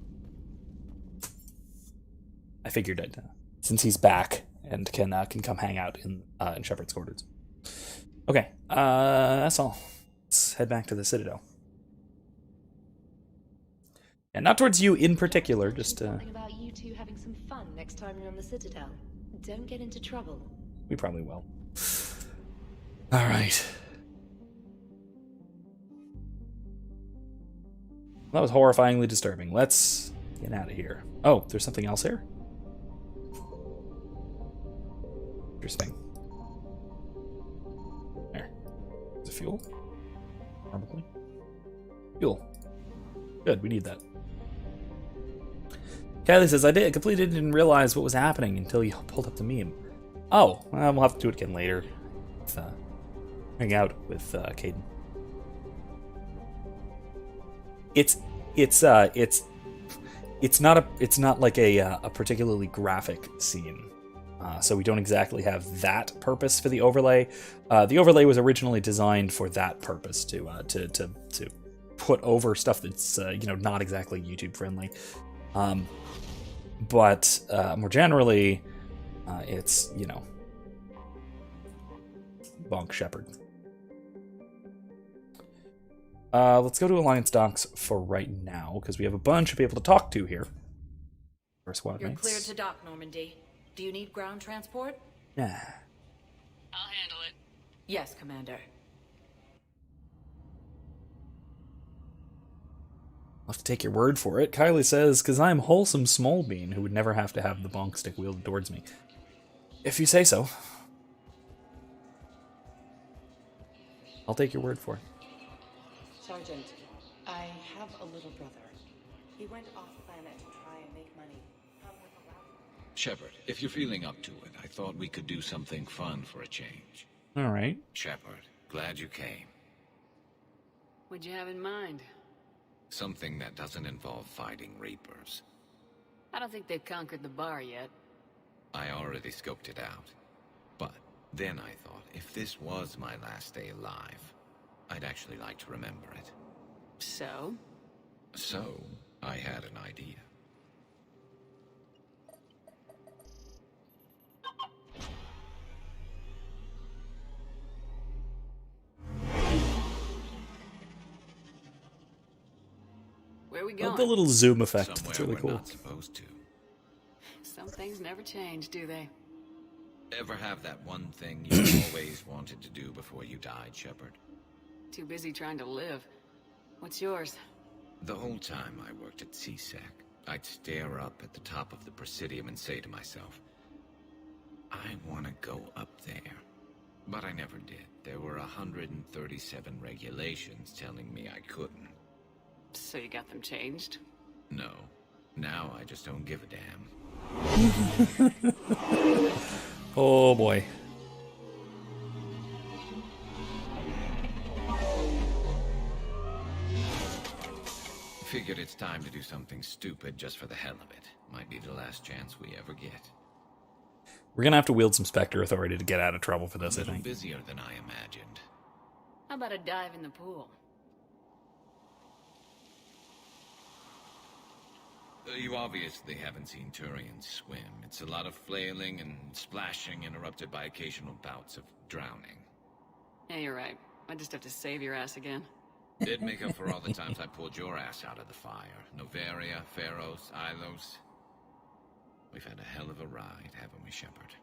I figured it, since he's back and can come hang out in Shepard's quarters. Okay, that's all. Let's head back to the Citadel. And not towards you in particular, just something about you two having some fun next time you're on the Citadel. Don't get into trouble. We probably will. All right. That was horrifyingly disturbing. Let's get out of here. Oh, there's something else here? Interesting. There. Is it fuel? Probably. Fuel. Good, we need that. Kylie says, I completely didn't realize what was happening until you pulled up the meme. Oh, we'll have to do it again later. Hang out with Caden. It's not like a particularly graphic scene, so we don't exactly have that purpose for the overlay. The overlay was originally designed for that purpose, to put over stuff that's not exactly YouTube friendly. But more generally, it's bonk Shepard. Let's go to Alliance docks for right now, because we have a bunch of people to talk to here. Our squad You're mates. cleared to dock, Normandy. Do you need ground transport? Nah. I'll handle it. Yes, Commander. I'll have to take your word for it. Kylie says, because I'm wholesome Smallbean who would never have to have the bonk stick wheeled towards me. If you say so. I'll take your word for it. Sergeant, I have a little brother. He went off planet to try and make money. Shepard, if you're feeling up to it, I thought we could do something fun for a change. All right. Shepard, glad you came. What'd you have in mind? Something that doesn't involve fighting Reapers. I don't think they've conquered the bar yet. I already scoped it out. But then I thought, if this was my last day alive, I'd actually like to remember it. So? So, I had an idea. Where are we I going? love the little zoom effect. Somewhere It's really we're cool. not supposed to. Some things never change, do they? Ever have that one thing you always wanted to do before you died, Shepard? Too busy trying to live. What's yours? The whole time I worked at CSEC, I'd stare up at the top of the Presidium and say to myself, I want to go up there. But I never did. There were 137 regulations telling me I couldn't. So you got them changed? No. Now I just don't give a damn. Oh boy. Figured it's time to do something stupid just for the hell of it. Might be the last chance we ever get. We're gonna have to wield some Spectre authority to get out of trouble for this, I A little think. busier than I imagined. How about a dive in the pool? You obviously haven't seen Turians swim. It's a lot of flailing and splashing interrupted by occasional bouts of drowning. Yeah, you're right. I just have to save your ass again. It'd make up for all the times I pulled your ass out of the fire. Novaria, Pharos, Ilos. We've had a hell of a ride, haven't we, Shepard?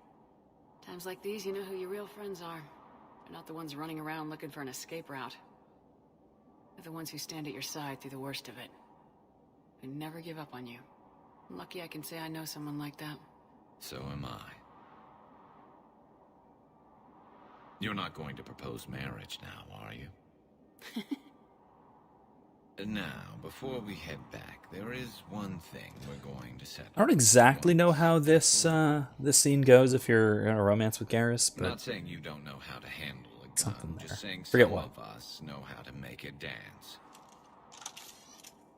Times like these, you know who your real friends are. They're not the ones running around looking for an escape route. They're the ones who stand at your side through the worst of it. Who never give up on you. I'm lucky I can say I know someone like that. So am I. You're not going to propose marriage now, are you? Now, before we head back, there is one thing we're going to set. I don't exactly know how this this scene goes if you're in a romance with Garrus, I'm not but saying you don't know how to handle a gun. something there. Just saying Forget some what. of us know how to make it dance.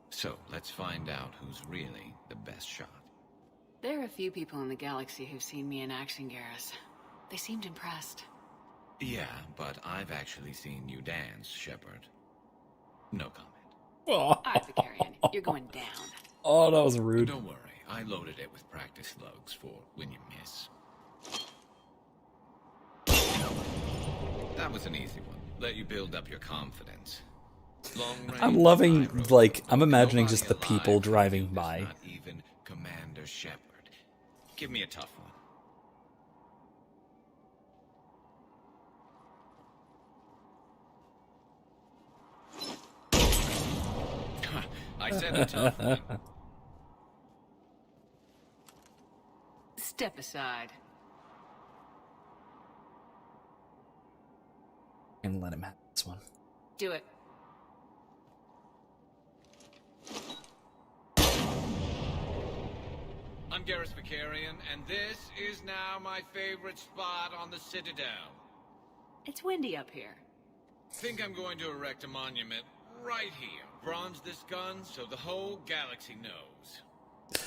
So, let's find out who's really the best shot. There are a few people in the galaxy who've seen me in action, Garrus. They seemed impressed. Yeah, but I've actually seen you dance, Shepard. No comment. Alright, Vicarian, you're going down. Oh, that was rude. Don't worry, I loaded it with practice slugs for when you miss. That was an easy one. Let you build up your confidence. I'm loving, like, I'm imagining just the people driving by. Not even Commander Shepard. Give me a tough one. I said a tough one. Step aside. And let him have this one. Do it. I'm Garrus Vicarian, and this is now my favorite spot on the Citadel. It's windy up here. Think I'm going to erect a monument right here. Bronze this gun so the whole galaxy knows.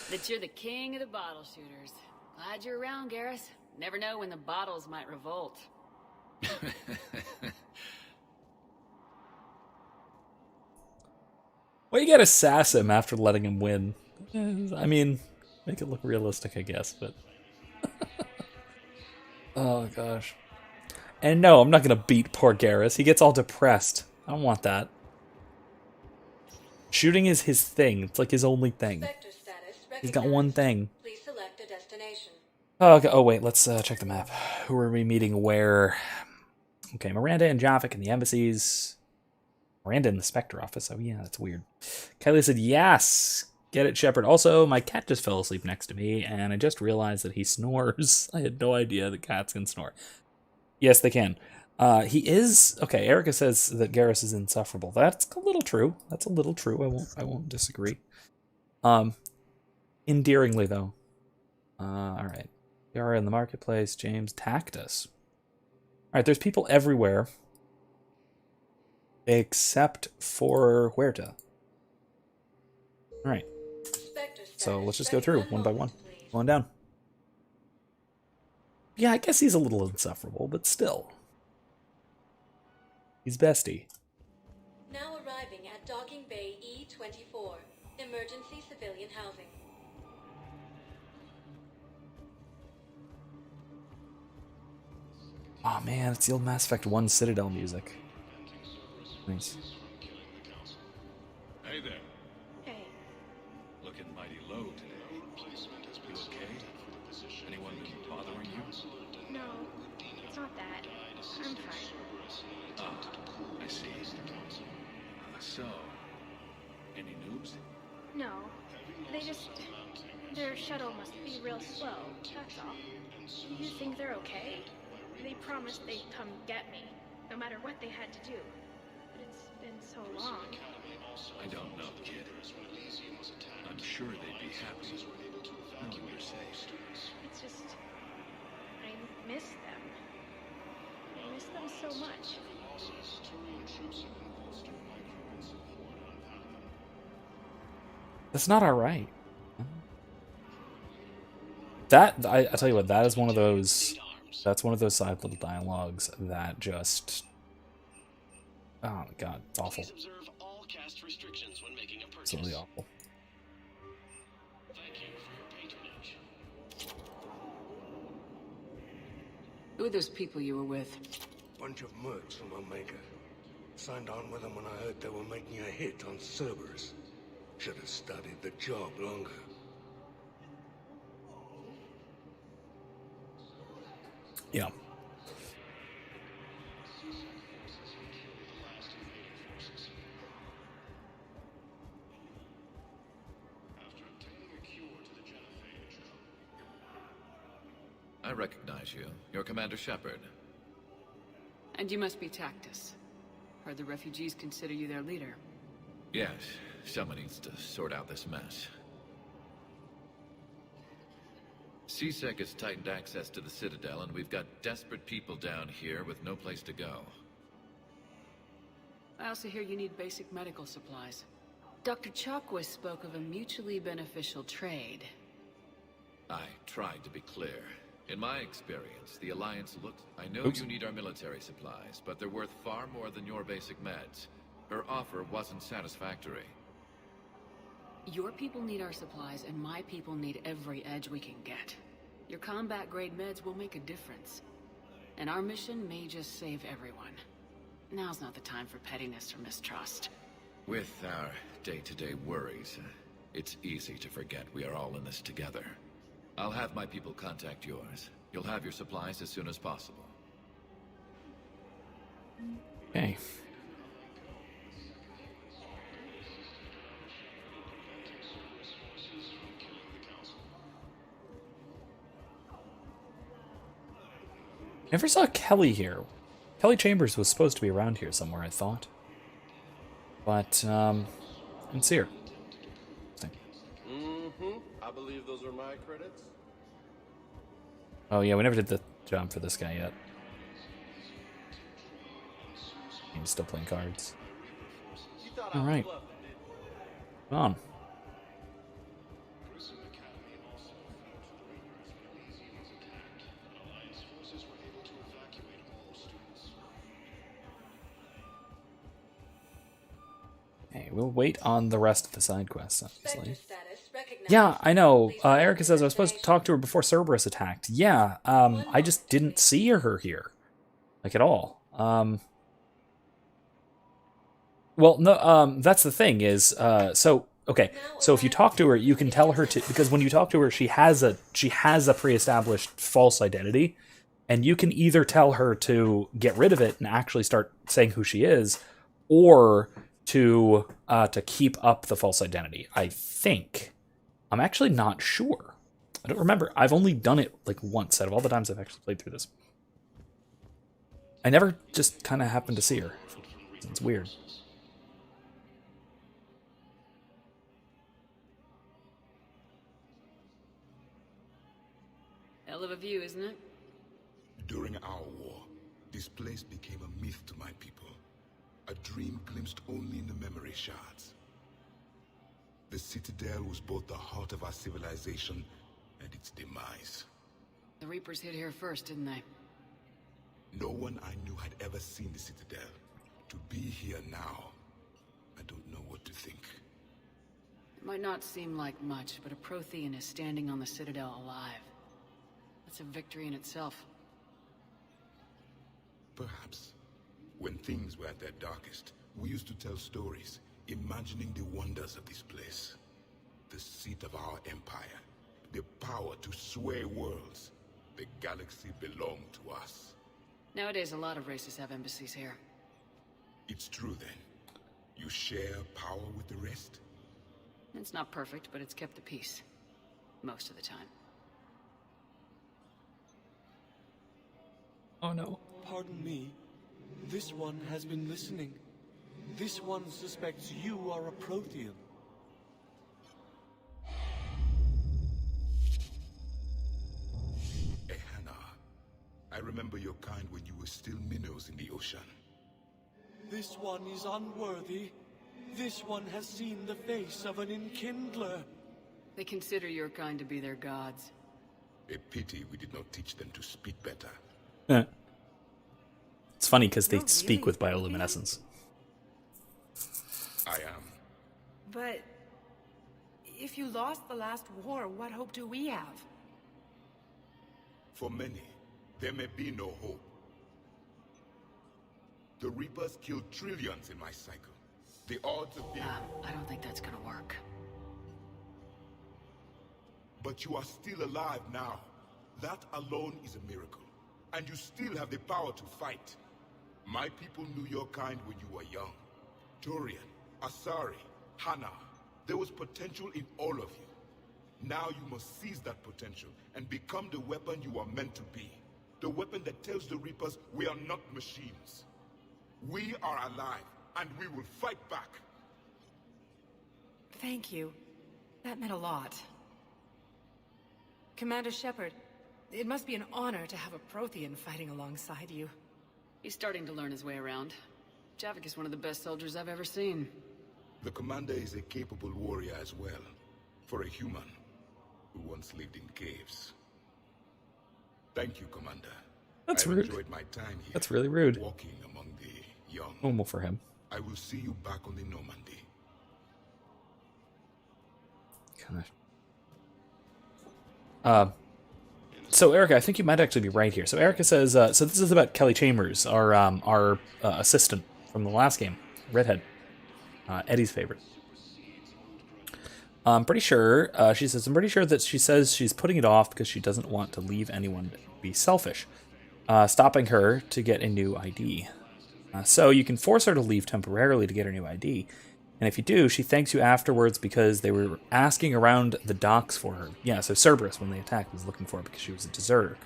That you're the king of the bottle shooters. Glad you're around, Garrus. Never know when the bottles might revolt. Well, you gotta sass him after letting him win. I mean, make it look realistic, I guess, but... Oh, gosh. And no, I'm not gonna beat poor Garrus. He gets all depressed. I don't want that. Shooting is his thing. It's like his only thing. He's got one thing. Please select a destination. Oh, okay. Oh, wait, let's check the map. Who are we meeting where? Okay, Miranda and Javik in the embassies. Miranda in the Spectre office. Oh, yeah, that's weird. Kylie said, yes. Get it, Shepard. Also, my cat just fell asleep next to me, and I just realized that he snores. I had no idea that cats can snore. Yes, they can. He is... Okay, Erica says that Garrus is insufferable. That's a little true. That's a little true. I won't disagree. Endearingly, though. Alright. We are in the marketplace. James attacked us. Alright, there's people everywhere. Except for Huerta. Alright. So let's just go through one by one. Going down. Yeah, I guess he's a little insufferable, but still. He's bestie. Now arriving at Docking Bay E-24. Emergency civilian housing. Oh man, it's the old Mass Effect 1 Citadel music. Nice. Hey there. Hey. Looking mighty low today. You okay? Anyone been bothering you? No, it's not that. I'm fine. Ah, I see. So, any news? No, their shuttle must be real slow, that's all. You think they're okay? They promised they'd come get me, no matter what they had to do. But it's been so long. I don't know, kid. I'm sure they'd be happy. No, you're safe. It's just... I miss them. I miss them so much. That's not alright. That, I tell you what, that is one of those... That's one of those side little dialogues that just... Oh my god, it's awful. It's really awful. Who are those people you were with? Bunch of mercs from Omega. Signed on with them when I heard they were making a hit on Cerberus. Should have studied the job longer. Yeah. I recognize you. You're Commander Shepard. And you must be Tactus. Heard the refugees consider you their leader. Yes, someone needs to sort out this mess. CSEC has tightened access to the Citadel, and we've got desperate people down here with no place to go. I also hear you need basic medical supplies. Dr. Chakwas spoke of a mutually beneficial trade. I tried to be clear. In my experience, the Alliance looks... I know Oops. you need our military supplies, but they're worth far more than your basic meds. Her offer wasn't satisfactory. Your people need our supplies, and my people need every edge we can get. Your combat-grade meds will make a difference. And our mission may just save everyone. Now's not the time for pettiness or mistrust. With our day-to-day worries, it's easy to forget we are all in this together. I'll have my people contact yours. You'll have your supplies as soon as possible. Okay. Never saw Kelly here. Kelly Chambers was supposed to be around here somewhere, I thought. But, I didn't see her. I believe those are my credits. Oh yeah, we never did the job for this guy yet. He's still playing cards. Alright. Come on. Okay, we'll wait on the rest of the side quests, obviously. Yeah, I know. Erica says I was supposed to talk to her before Cerberus attacked. Yeah, I just didn't see her here. Like, at all. Well, no, that's the thing is, okay, so if you talk to her, you can tell her to, because when you talk to her, she has a pre-established false identity, and you can either tell her to get rid of it and actually start saying who she is, or to keep up the false identity. I think. I'm actually not sure. I don't remember. I've only done it like once out of all the times I've actually played through this. I never just kind of happened to see her. It's weird. Hell of a view, isn't it? During our war, this place became a myth to my people. A dream glimpsed only in the memory shards. The Citadel was both the heart of our civilization and its demise. The Reapers hit here first, didn't they? No one I knew had ever seen the Citadel. To be here now, I don't know what to think. It might not seem like much, but a Prothean is standing on the Citadel alive. That's a victory in itself. Perhaps. When things were at their darkest, we used to tell stories, imagining the wonders of this place. The seat of our empire. The power to sway worlds. The galaxy belonged to us. Nowadays, a lot of races have embassies here. It's true then. You share power with the rest? It's not perfect, but it's kept the peace. Most of the time. Oh no. Pardon me. This one has been listening. This one suspects you are a Prothean. Ehana, I remember your kind when you were still minnows in the ocean. This one is unworthy. This one has seen the face of an enkindler. They consider your kind to be their gods. A pity we did not teach them to speak better. It's funny because they speak with bioluminescence. I am. But if you lost the last war, what hope do we have? For many, there may be no hope. The Reapers killed trillions in my cycle. The odds of being... I don't think that's gonna work. But you are still alive now. That alone is a miracle. And you still have the power to fight. My people knew your kind when you were young. Turian, Asari, Hana. There was potential in all of you. Now you must seize that potential and become the weapon you are meant to be. The weapon that tells the Reapers we are not machines. We are alive, and we will fight back. Thank you. That meant a lot. Commander Shepard, it must be an honor to have a Prothean fighting alongside you. He's starting to learn his way around. Javik is one of the best soldiers I've ever seen. The commander is a capable warrior as well. For a human who once lived in caves. Thank you, Commander. That's I've rude. enjoyed my time here. That's really rude. Walking among the young. Normal for him. I will see you back on the Normandy. Gosh. So Erica, I think you might actually be right here. So Erica says, so this is about Kelly Chambers, our assistant from the last game, redhead, Eddie's favorite. I'm pretty sure, she says, I'm pretty sure that she says she's putting it off because she doesn't want to leave anyone be selfish, stopping her to get a new ID. So you can force her to leave temporarily to get her new ID. And if you do, she thanks you afterwards because they were asking around the docks for her. Yeah, so Cerberus, when they attacked, was looking for her because she was a deserter.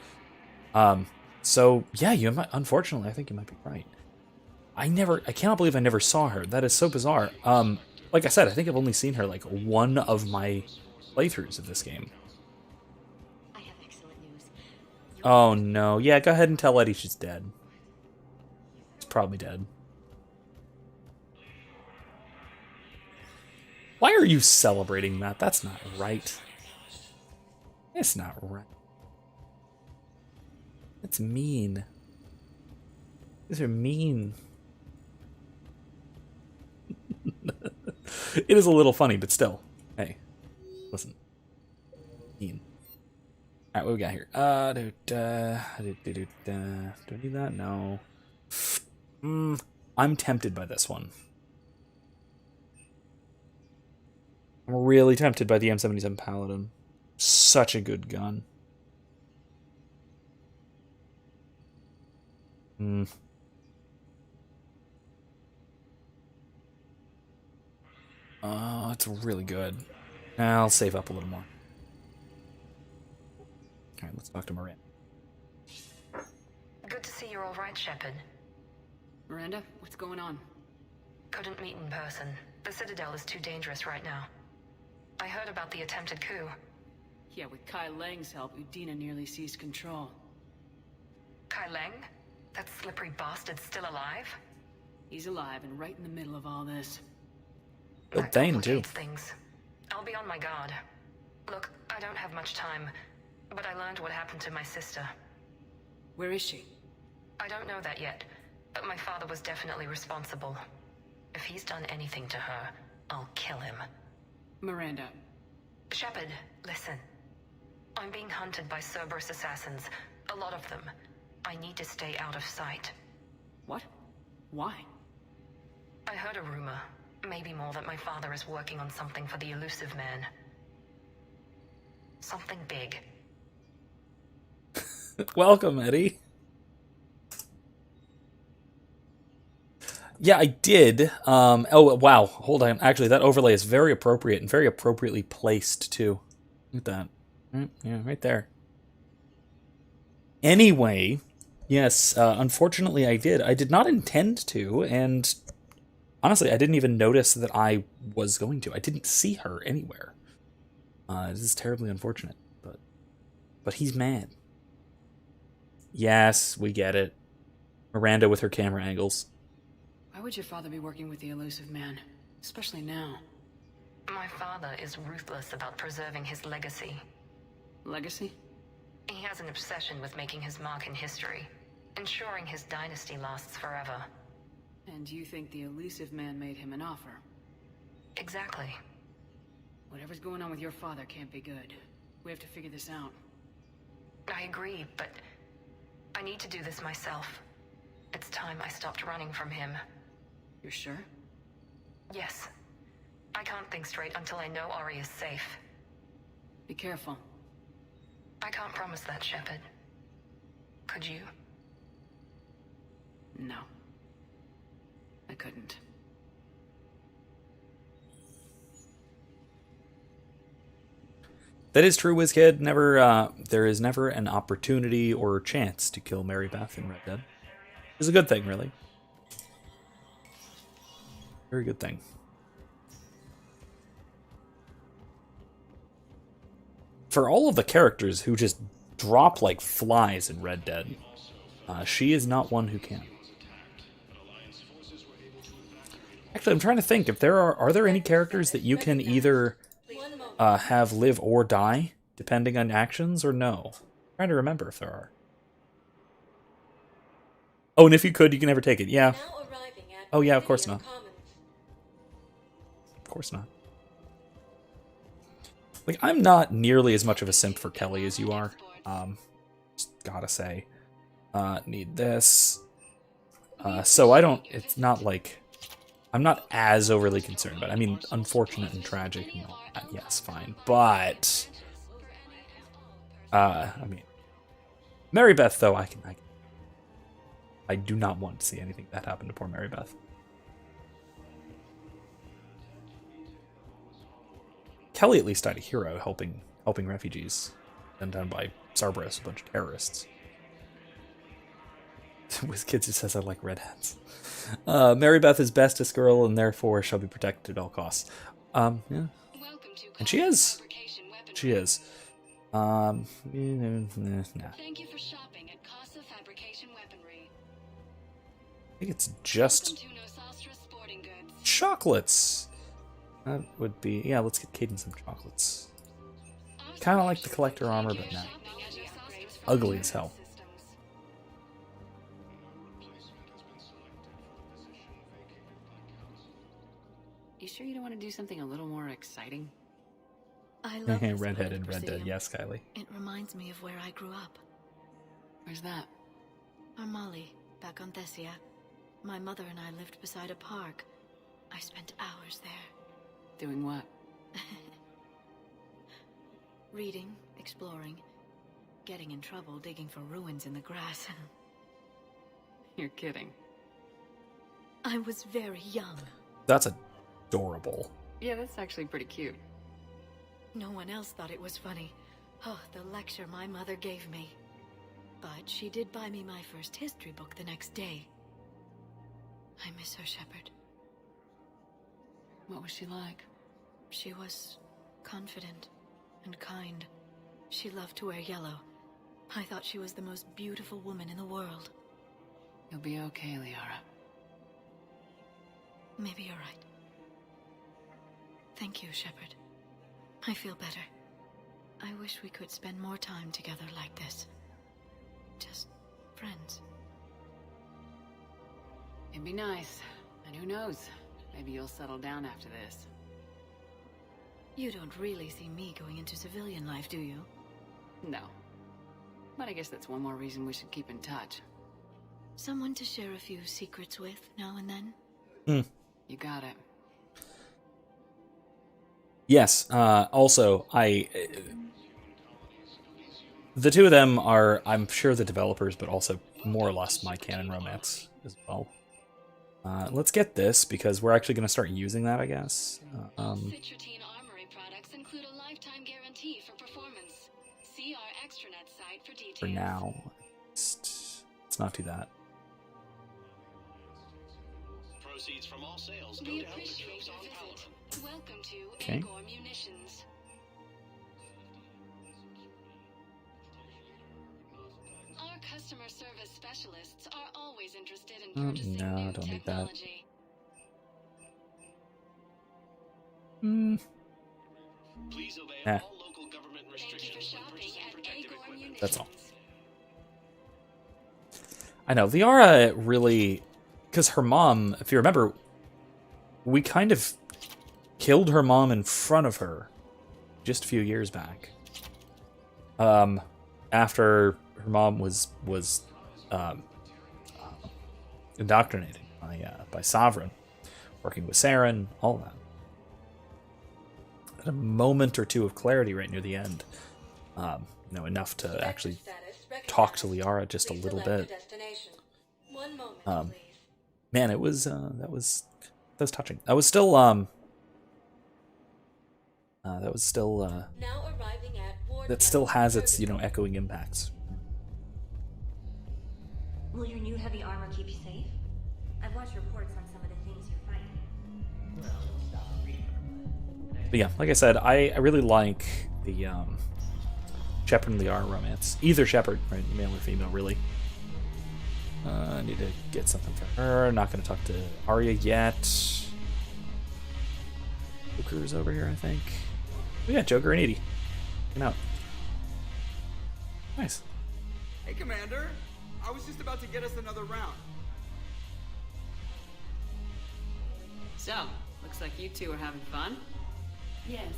So, yeah, you might, unfortunately, I think you might be right. I cannot believe I never saw her. That is so bizarre. Like I said, I think I've only seen her like one of my playthroughs of this game. Oh no. Yeah, go ahead and tell Eddie she's dead. She's probably dead. Why are you celebrating that? That's not right. It's not right. That's mean. These are mean. It is a little funny, but still. Hey, listen. Mean. Alright, what we got here? Do I need that? No. I'm tempted by this one. I'm really tempted by the M77 Paladin. Such a good gun. Oh, it's really good. I'll save up a little more. Alright, let's talk to Miranda. Good to see you're all right, Shepard. Miranda, what's going on? Couldn't meet in person. The Citadel is too dangerous right now. I heard about the attempted coup. Yeah, with Kai Lang's help, Udina nearly seized control. Kai Lang? That slippery bastard's still alive? He's alive and right in the middle of all this. Good Thane, too. Things. I'll be on my guard. Look, I don't have much time, but I learned what happened to my sister. Where is she? I don't know that yet, but my father was definitely responsible. If he's done anything to her, I'll kill him. Miranda. Shepard, listen. I'm being hunted by Cerberus assassins. A lot of them. I need to stay out of sight. What? Why? I heard a rumor. Maybe more, that my father is working on something for the elusive man. Something big. Welcome, Eddie. Yeah, I did. Oh, wow. Hold on. Actually, that overlay is very appropriate and very appropriately placed, too. Look at that. Yeah, right there. Anyway, yes, unfortunately I did. I did not intend to, and honestly, I didn't even notice that I was going to. I didn't see her anywhere. This is terribly unfortunate, but he's mad. Yes, we get it. Miranda with her camera angles. Why would your father be working with the elusive man? Especially now. My father is ruthless about preserving his legacy. Legacy? He has an obsession with making his mark in history, ensuring his dynasty lasts forever. And you think the elusive man made him an offer? Exactly. Whatever's going on with your father can't be good. We have to figure this out. I agree, but I need to do this myself. It's time I stopped running from him. You're sure? Yes. I can't think straight until I know Ori is safe. Be careful. I can't promise that, Shepard. Could you? No. I couldn't. That is true, WizKid. Never, there is never an opportunity or chance to kill Mary Beth in Red Dead. It's a good thing, really. Very good thing. For all of the characters who just drop like flies in Red Dead, she is not one who can. Actually, I'm trying to think if there are there any characters that you can either have live or die, depending on actions, or no? I'm trying to remember if there are. Oh, and if you could, you can never take it. Yeah. Oh, yeah, of course not. Of course not. Like, I'm not nearly as much of a simp for Kelly as you are. Just gotta say. Need this. So I don't, it's not like, I'm not as overly concerned about it. I mean, unfortunate and tragic and all that, yes, fine. But, I mean, Mary Beth, though, I do not want to see anything that happen to poor Mary Beth. Kelly at least died a hero helping refugees, then done by Cerberus, a bunch of terrorists. WizKids who says I like redheads. Mary Beth is bestest girl and therefore shall be protected at all costs. Yeah. And she is. She is. Nah. Thank you for shopping at Casa Fabrication Weaponry. I think it's just chocolates. That would be, yeah, let's get Caden some chocolates. Kind of like the collector armor, but not. Ugly as hell. You sure you don't want to do something a little more exciting? I love this Redhead part and of Red Dead. Presidium. Yes, Kylie. It reminds me of where I grew up. Where's that? Armali, back on Thessia. My mother and I lived beside a park. I spent hours there. Doing what? Reading, exploring, getting in trouble digging for ruins in the grass. You're kidding. I was very young. That's adorable. Yeah, that's actually pretty cute. No one else thought it was funny. Oh, the lecture my mother gave me. But she did buy me my first history book the next day. I miss her, Shepard. What was she like? She was confident and kind. She loved to wear yellow. I thought she was the most beautiful woman in the world. You'll be okay, Liara. Maybe you're right. Thank you, Shepard. I feel better. I wish we could spend more time together like this. Just friends. It'd be nice. And who knows? Maybe you'll settle down after this. You don't really see me going into civilian life, do you? No. But I guess that's one more reason we should keep in touch. Someone to share a few secrets with now and then? You got it. Yes, also, the two of them are, I'm sure, the developers, but also more or less my canon romance as well. Let's get this, because we're actually going to start using that, I guess. Citratine Armory products include a lifetime guarantee for performance. See our extranet site for details. For now, let's not do that. Proceeds from all sales go We to help the appreciate troops your on Paladin. visit. Welcome to Okay. Angor Munitions. Our customer service specialists are always interested in purchasing No, new don't need that. technology. Please obey Eh. all local government restrictions when purchasing protective equipment. That's all. I know, Liara really... Because her mom, if you remember, we kind of killed her mom in front of her just a few years back. After her mom was indoctrinated by Sovereign, working with Saren, all that. At a moment or two of clarity right near the end. Enough to actually talk to Liara just a little bit. One moment, please. Man, it was that was touching. That was still Now arriving at Ward that still has its echoing impacts. Will your new heavy armor keep you safe? I've watched reports on some of the things you're fighting. But yeah, like I said, I really like the Shepard and Liara romance. Either Shepard, right, male or female, really. I need to get something for her. Not going to talk to Arya yet. Joker's over here, I think. We got Joker and Edie. Hanging out. Nice. Hey, Commander. I was just about to get us another round. So, looks like you two are having fun. Yes.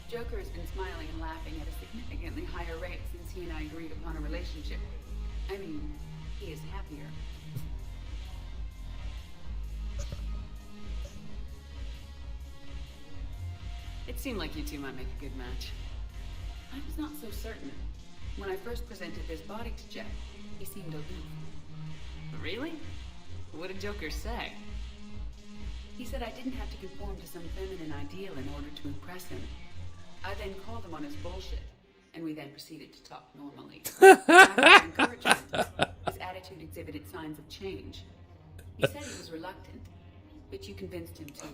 Joker has been smiling and laughing at a significantly higher rate since he and I agreed upon a relationship. I mean, he is happier. It seemed like you two might make a good match. I was not so certain. When I first presented this body to Jeff, he seemed aloof. Really? What did Joker say? He said I didn't have to conform to some feminine ideal in order to impress him. I then called him on his bullshit, and we then proceeded to talk normally. After encouragement, his attitude exhibited signs of change. He said he was reluctant, but you convinced him to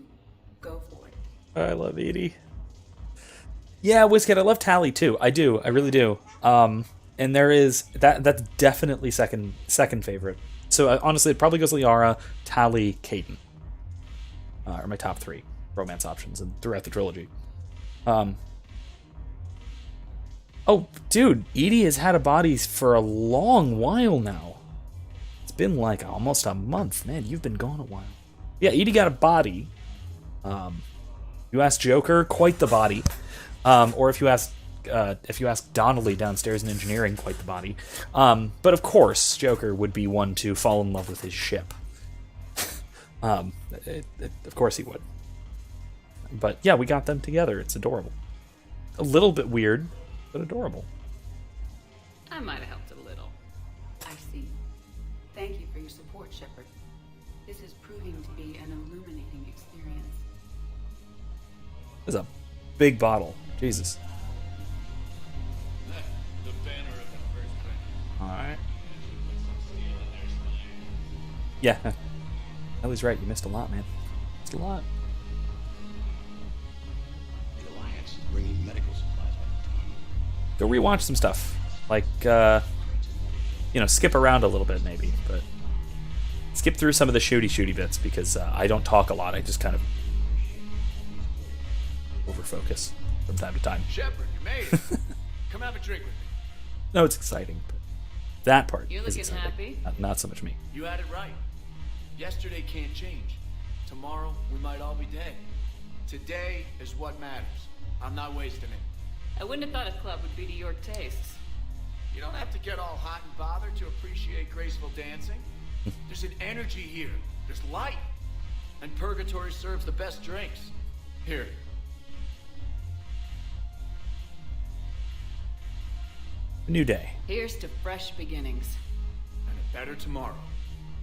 go for it. I love Edie. Yeah, Wizkid, I love Tally too. I do. I really do. And there is that's definitely second favorite. So honestly, it probably goes Liara, Tally, Caden. Are my top 3 romance options and throughout the trilogy. Oh, dude, Edie has had a body for a long while now. It's been like almost a month. Man, you've been gone a while. Yeah, Edie got a body. You ask Joker, quite the body. Or if you ask Donnelly downstairs in engineering, quite the body. But of course, Joker would be one to fall in love with his ship. Of course he would. But yeah, we got them together. It's adorable. A little bit weird, but adorable. I might have helped a little. I see. Thank you for your support, Shepard. This is proving to be an illuminating experience. It's a big bottle. Jesus. Alright. Yeah. Ellie's right. You missed a lot, man. Missed a lot. The Alliance is bringing medical supplies back to town. Go rewatch some stuff. Like, skip around a little bit maybe, but skip through some of the shooty bits because I don't talk a lot. I just kind of overfocus from time to time. Shepard, you made it. Come have a drink with me. No, it's exciting, but that part You're is looking exciting. happy. Not so much me. You had it right. Yesterday can't change. Tomorrow, we might all be dead. Today is what matters. I'm not wasting it. I wouldn't have thought a club would be to your tastes. You don't have to get all hot and bothered to appreciate graceful dancing. There's an energy here. There's light. And Purgatory serves the best drinks. Here. A new day. Here's to fresh beginnings. And a better tomorrow.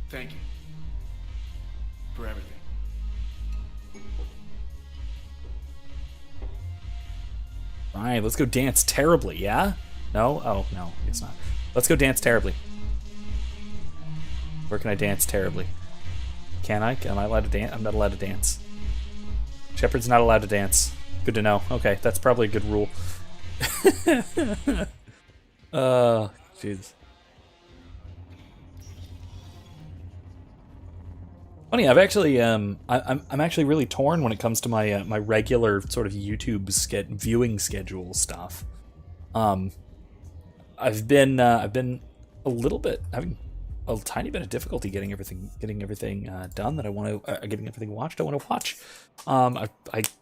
Thank you. For everything. Alright, let's go dance terribly, yeah? No? Oh, no, it's not. Let's go dance terribly. Where can I dance terribly? Can I? Am I allowed to dance? I'm not allowed to dance. Shepard's not allowed to dance. Good to know. Okay, that's probably a good rule. Oh, jeez. Funny, I've actually, I'm actually really torn when it comes to my my regular sort of YouTube viewing schedule stuff. I've been a little bit having a tiny bit of difficulty getting everything done that I want to, getting everything watched I want to watch. I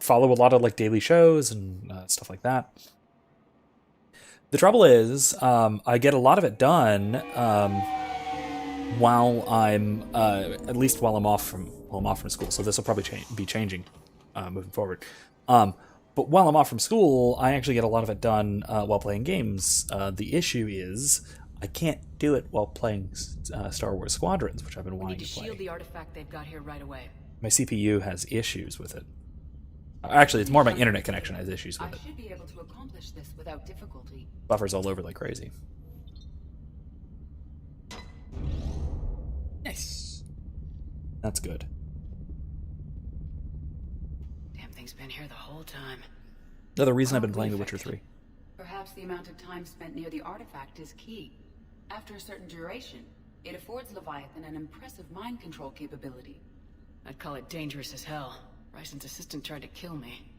follow a lot of like daily shows and stuff like that. The trouble is, I get a lot of it done while I'm at least while I'm off from school. So this will probably be changing moving forward. But while I'm off from school, I actually get a lot of it done while playing games. The issue is I can't do it while playing Star Wars Squadrons, which I've been wanting to play. Shield the artifact they've got here right away. My CPU has issues with it. Actually, it's more my internet connection has issues with it. I should be able to accomplish this without difficulty. Buffers all over like crazy. Nice. That's good. Damn thing's been here the whole time. Another reason I've been playing The Witcher 3. Perhaps the amount of time spent near the artifact is key. After a certain duration, it affords Leviathan an impressive mind control capability. I'd call it dangerous as hell. Bryson's assistant tried to kill me.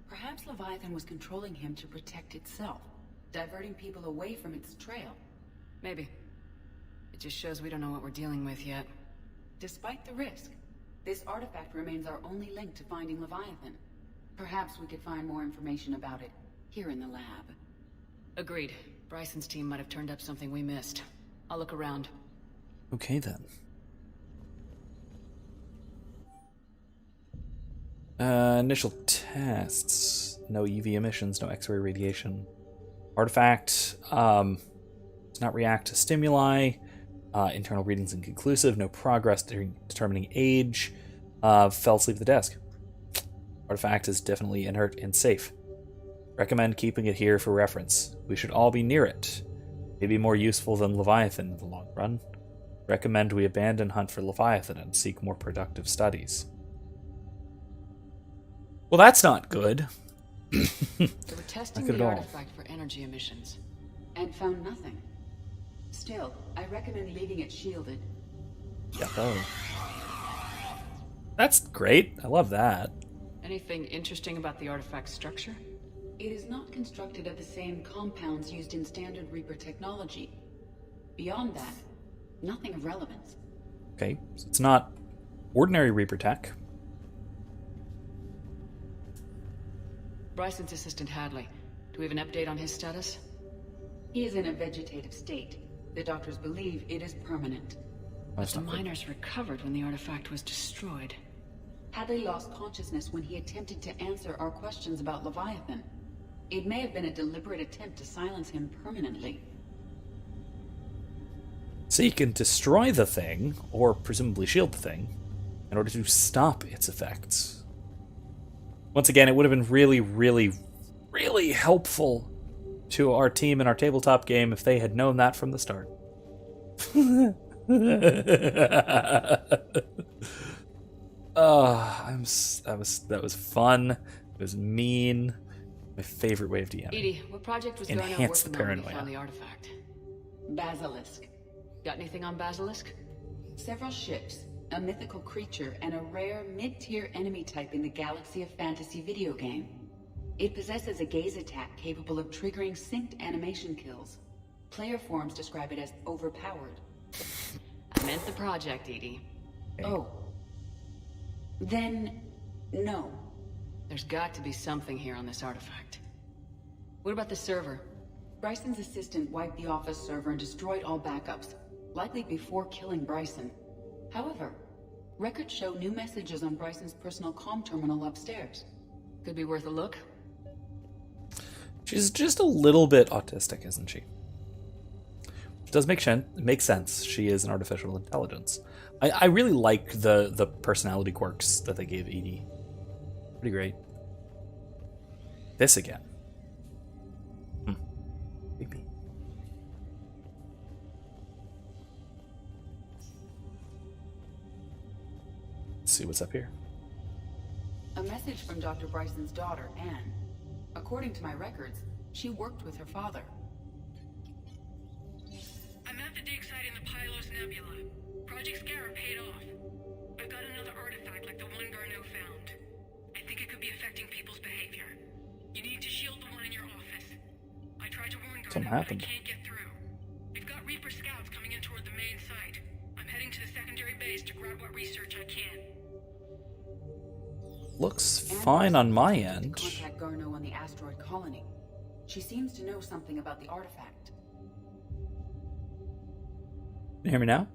Perhaps Leviathan was controlling him to protect itself, diverting people away from its trail. Maybe. It just shows we don't know what we're dealing with yet. Despite the risk, this artifact remains our only link to finding Leviathan. Perhaps we could find more information about it here in the lab. Agreed. Bryson's team might have turned up something we missed. I'll look around. Okay then. Initial tests. No UV emissions, no X-ray radiation. Artifact does not react to stimuli. Internal readings inconclusive. No progress during determining age. Fell asleep at the desk. Artifact is definitely inert and safe. Recommend keeping it here for reference. We should all be near it. Maybe more useful than Leviathan in the long run. Recommend we abandon hunt for Leviathan and seek more productive studies. Well, that's not good. They were testing Not good the at all. artifact for energy emissions. And found nothing. Still, I recommend leaving it shielded. Yeah. Oh. That's great. I love that. Anything interesting about the artifact's structure? It is not constructed of the same compounds used in standard Reaper technology. Beyond that, nothing of relevance. Okay, so it's not ordinary Reaper tech. Bryson's assistant Hadley. Do we have an update on his status? He is in a vegetative state. The doctors believe it is permanent. But the miners recovered when the artifact was destroyed. Hadley lost consciousness when he attempted to answer our questions about Leviathan. It may have been a deliberate attempt to silence him permanently. So you can destroy the thing, or presumably shield the thing, in order to stop its effects. Once again, it would have been really, really, really helpful to our team in our tabletop game if they had known that from the start. That was fun. It was mean. My favorite way of DMing. Edie, what project was going on Enhance the working on when you paranoia. found the artifact? Basilisk. Got anything on Basilisk? Several ships, a mythical creature, and a rare mid-tier enemy type in the Galaxy of Fantasy video game. It possesses a gaze attack capable of triggering synced animation kills. Player forums describe it as overpowered. I meant the project, Edie. Oh. Then, no. There's got to be something here on this artifact. What about the server? Bryson's assistant wiped the office server and destroyed all backups, likely before killing Bryson. However, records show new messages on Bryson's personal comm terminal upstairs. Could be worth a look. She's just a little bit autistic, isn't she? It does make sense. She is an artificial intelligence. I really like the personality quirks that they gave Edie. Pretty great. This again. Creepy. Let's see what's up here. A message from Dr. Bryson's daughter, Anne. According to my records, she worked with her father. I'm at the dig site in the Pylos Nebula. Project Scarab paid off. I've got another artifact like the one Garneau found. I think it could be affecting people's behavior. You need to shield the one in your office. I tried to warn Something Garneau, but I happened. can't get through. We've got Reaper scouts coming in toward the main site. I'm heading to the secondary base to grab what research I can. Looks fine on my To end. contact Garneau on the asteroid colony. She seems to know something about the artifact. Can you hear me now?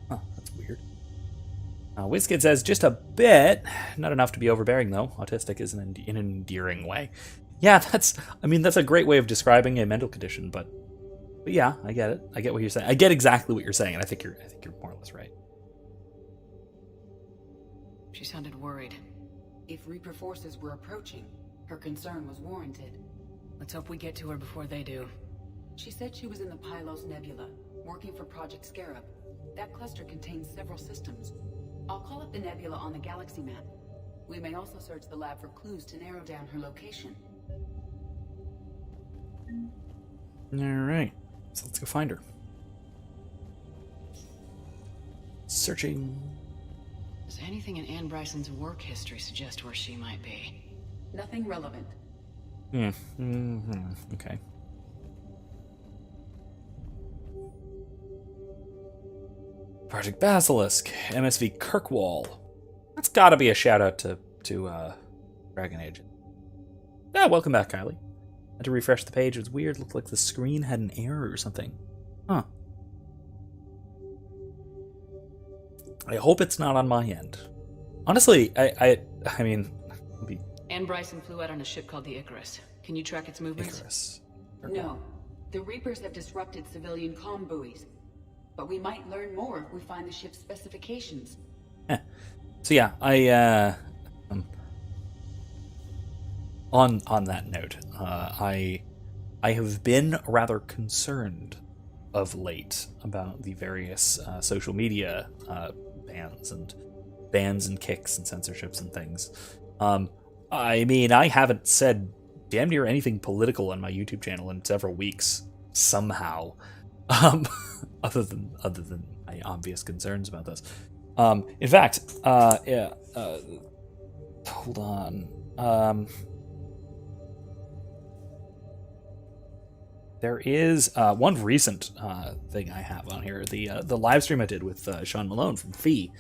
Huh, that's weird. WizKid says, just a bit. Not enough to be overbearing, though. Autistic is in an endearing way. Yeah, that's a great way of describing a mental condition, but yeah, I get it. I get what you're saying. I get exactly what you're saying, and I think you're more or less right. She sounded worried. If Reaper forces were approaching, her concern was warranted. Let's hope we get to her before they do. She said she was in the Pylos Nebula, working for Project Scarab. That cluster contains several systems. I'll call up the nebula on the galaxy map. We may also search the lab for clues to narrow down her location. Alright, so let's go find her. Searching. Does anything in Anne Bryson's work history suggest where she might be? Nothing relevant. Okay. Project Basilisk, MSV Kirkwall. That's gotta be a shout out to Dragon Agent. Yeah, welcome back, Kylie. Had to refresh the page. It was weird. Looked like the screen had an error or something. Huh. I hope it's not on my end. Honestly, I mean, Anne Bryson flew out on a ship called the Icarus. Can you track its movements? Icarus. No. The Reapers have disrupted civilian comm buoys. But we might learn more if we find the ship's specifications. So yeah, on that note, I have been rather concerned of late about the various social media bans and kicks and censorships and things. I mean, I haven't said damn near anything political on my YouTube channel in several weeks somehow, other than my obvious concerns about this. In fact, hold on. There is one recent thing I have on here, the live stream I did with Sean Malone from Fee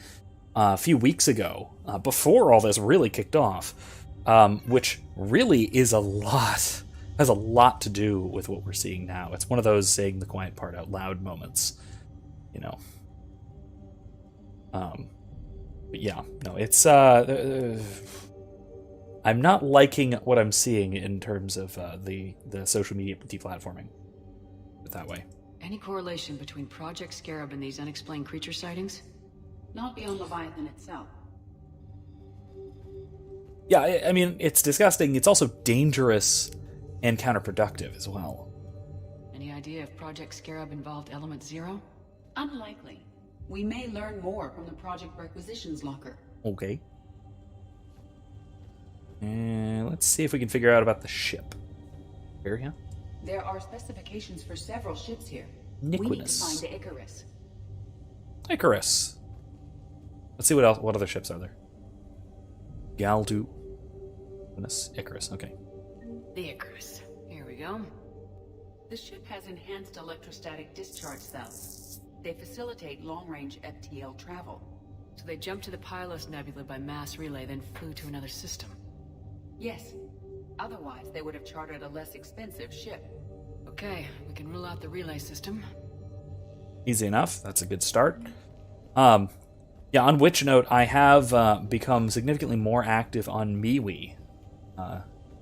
a few weeks ago, before all this really kicked off, which really has a lot to do with what we're seeing now. It's one of those saying the quiet part out loud moments, you know. But yeah, no, it's I'm not liking what I'm seeing in terms of the social media deplatforming. Put it that way. Any correlation between Project Scarab and these unexplained creature sightings? Not beyond Leviathan itself. Yeah, I mean, it's disgusting. It's also dangerous and counterproductive as well. Any idea if Project Scarab involved Element Zero? Unlikely. We may learn more from the Project Requisitions Locker. Okay. And let's see if we can figure out about the ship. Area? There are specifications for several ships here. Niquinus. We need to find the Icarus. Icarus. Let's see what other ships are there. Galdu. Icarus, okay. The Icarus. Here we go. The ship has enhanced electrostatic discharge cells. They facilitate long-range FTL travel. So they jumped to the Pylos Nebula by mass relay, then flew to another system. Yes. Otherwise, they would have chartered a less expensive ship. Okay, we can rule out the relay system. Easy enough. That's a good start. Yeah, on which note, I have become significantly more active on MeWe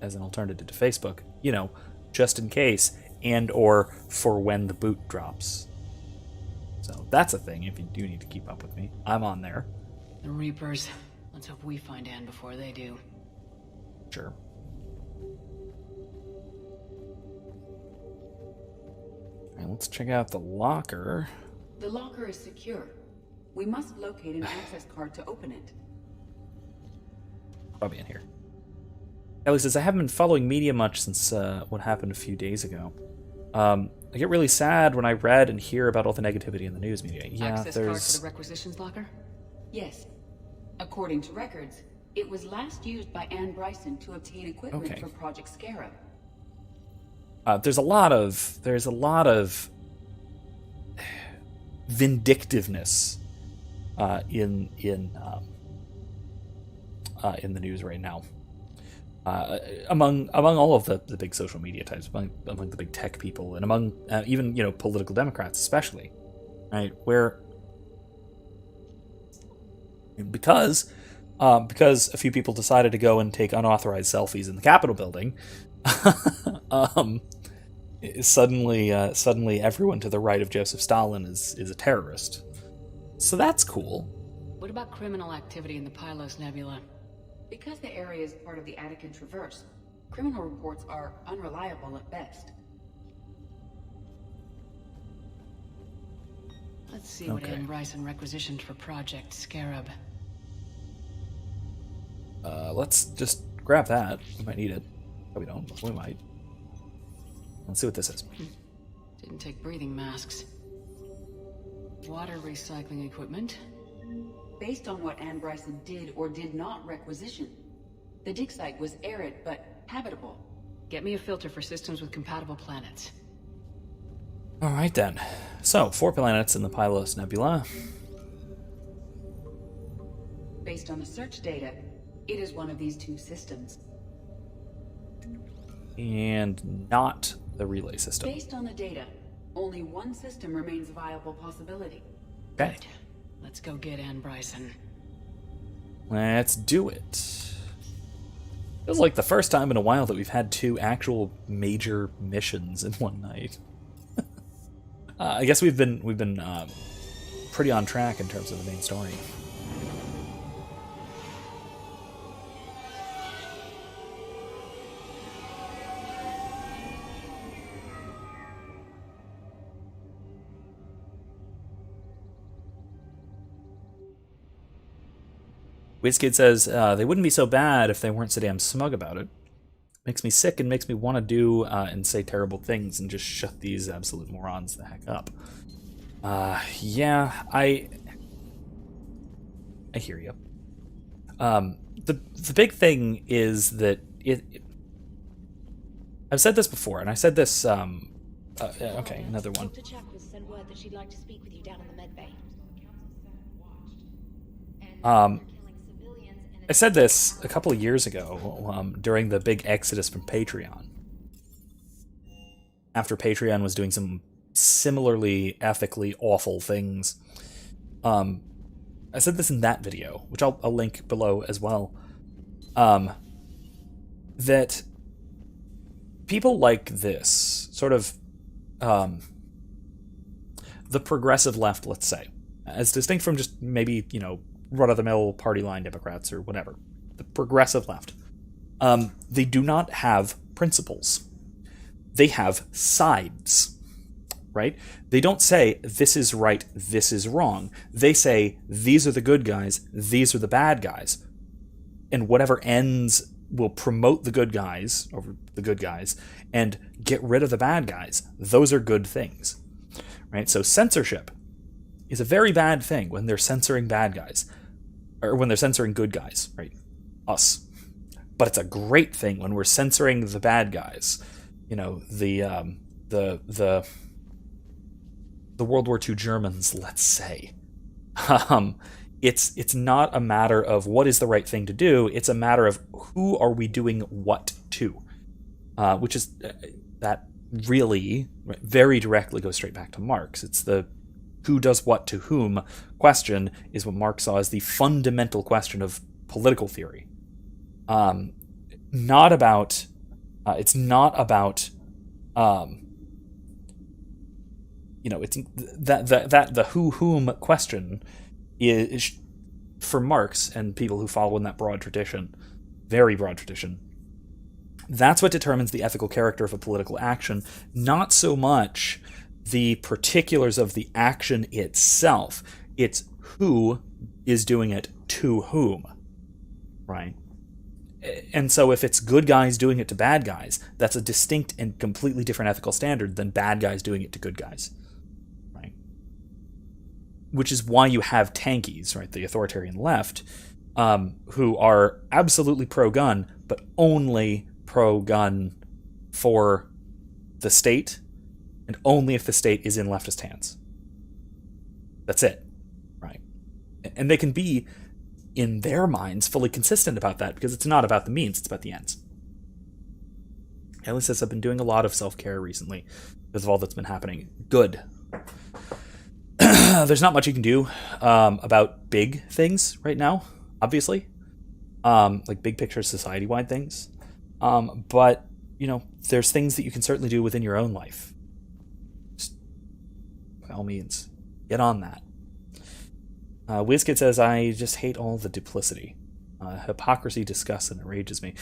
as an alternative to Facebook. You know, just in case, and or for when the boot drops. So that's a thing if you do need to keep up with me. I'm on there. The Reapers. Let's hope we find Anne before they do. Sure. Alright, let's check out the locker. The locker is secure. We must locate an access card to open it. Probably in here. Ellie says, I haven't been following media much since what happened a few days ago. I get really sad when I read and hear about all the negativity in the news media. Yeah, access card for the requisitions locker? Yes. According to records, it was last used by Anne Bryson to obtain equipment for Project Scarab. There's a lot of vindictiveness in the news right now. Among all of the big social media types, among the big tech people, and among even political Democrats especially, right? Where because a few people decided to go and take unauthorized selfies in the Capitol building, suddenly everyone to the right of Joseph Stalin is a terrorist. So that's cool. What about criminal activity in the Pylos Nebula? Because the area is part of the Attican Traverse, criminal reports are unreliable at best. Let's see what Anne Bryson requisitioned for Project Scarab. Let's just grab that. We might need it. No, we don't, but we might. Let's see what this is. Didn't take breathing masks. Water recycling equipment. Based on what Anne Bryson did or did not requisition, the dig site was arid but habitable. Get me a filter for systems with compatible planets. Alright then. So, 4 planets in the Pylos Nebula. Based on the search data, it is one of these 2 systems. And not the relay system. Based on the data, only one system remains a viable possibility. Okay. Good. Let's go get Anne Bryson. Let's do it. Feels like the first time in a while that we've had 2 actual major missions in one night. I guess we've been pretty on track in terms of the main story. WizKid says, they wouldn't be so bad if they weren't so damn smug about it. Makes me sick and makes me want to do and say terrible things and just shut these absolute morons the heck up. Yeah, I hear you. The big thing is that I've said this before, and I said this. Okay, another one. Dr. Chakras sent word that she'd like to speak with you down in the med bay. I said this a couple of years ago during the big exodus from Patreon. After Patreon was doing some similarly ethically awful things. I said this in that video, which I'll link below as well. That people like this, sort of the progressive left, let's say, as distinct from just maybe, run-of-the-mill party line Democrats or whatever. The progressive left. They do not have principles. They have sides, right? They don't say, this is right, this is wrong. They say, these are the good guys, these are the bad guys. And whatever ends will promote the good guys over the good guys and get rid of the bad guys. Those are good things, right? So censorship is a very bad thing when they're censoring bad guys, or when they're censoring good guys, right? Us. But it's a great thing when we're censoring the bad guys. The World War II Germans, let's say. It's not a matter of what is the right thing to do. It's a matter of who are we doing what to, which is that really very directly goes straight back to Marx. It's the who does what to whom question is what Marx saw as the fundamental question of political theory. It's not about it's that the who whom question is for Marx and people who follow in that broad tradition, very broad tradition. That's what determines the ethical character of a political action, not so much the particulars of the action itself. It's who is doing it to whom, right? And so if it's good guys doing it to bad guys, that's a distinct and completely different ethical standard than bad guys doing it to good guys, right? Which is why you have tankies, right, the authoritarian left, who are absolutely pro-gun, but only pro-gun for the state, and only if the state is in leftist hands. That's it, right? And they can be, in their minds, fully consistent about that, because it's not about the means, it's about the ends. Haley says, I've been doing a lot of self-care recently because of all that's been happening. Good. There's not much you can do about big things right now, obviously. Like big picture society-wide things. But, there's things that you can certainly do within your own life. Just, by all means, get on that. WizKid says, I just hate all the duplicity. Hypocrisy disgusts and enrages me.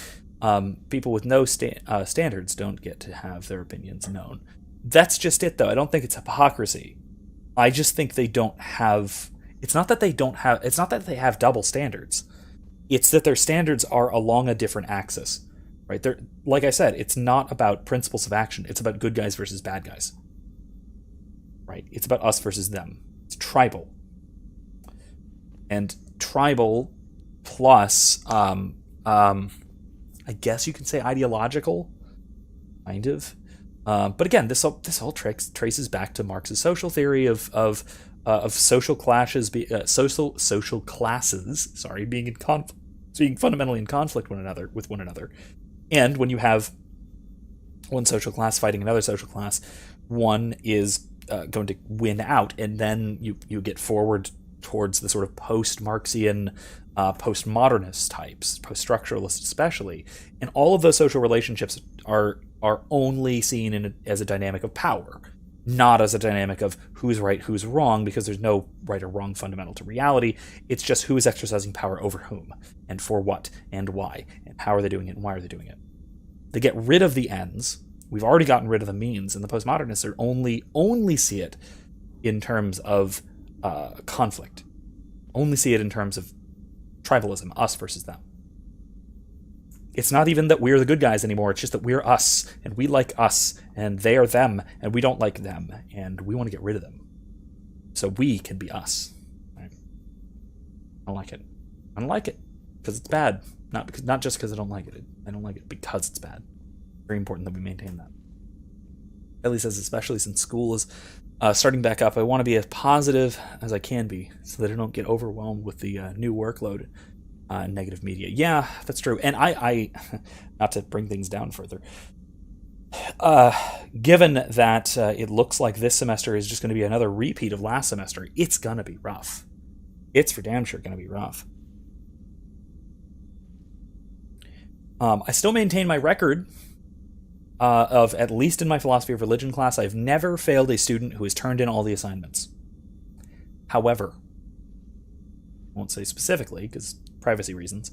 People with no standards don't get to have their opinions known. That's just it, though. I don't think it's hypocrisy. I just think they don't have... It's not that they have double standards. It's that their standards are along a different axis. Right? Like I said, it's not about principles of action. It's about good guys versus bad guys. Right? It's about us versus them. It's tribal. And tribal plus, I guess you can say ideological, kind of. But again, this all traces back to Marx's social theory of social classes, social classes. Sorry, being fundamentally in conflict with one another. And when you have one social class fighting another social class, one is going to win out, and then you get forward towards the sort of post-Marxian, post-modernist types, post-structuralist especially, and all of those social relationships are only seen as a dynamic of power, not as a dynamic of who's right, who's wrong, because there's no right or wrong fundamental to reality. It's just who is exercising power over whom, and for what, and why, and how are they doing it, and why are they doing it. They get rid of the ends. We've already gotten rid of the means, and the postmodernists are only see it in terms of conflict. Only see it in terms of tribalism, us versus them. It's not even that we're the good guys anymore, it's just that we're us, and we like us, and they are them, and we don't like them, and we want to get rid of them. So we can be us. Right? I don't like it. I don't like it, because it's bad. Not just because I don't like it. I don't like it because it's bad. Very important that we maintain that. Ellie says, especially since school is starting back up, I want to be as positive as I can be so that I don't get overwhelmed with the new workload and negative media. Yeah, that's true. And I not to bring things down further, given that it looks like this semester is just going to be another repeat of last semester, it's going to be rough. It's for damn sure going to be rough. I still maintain my record of, at least in my philosophy of religion class, I've never failed a student who has turned in all the assignments. However, I won't say specifically because privacy reasons,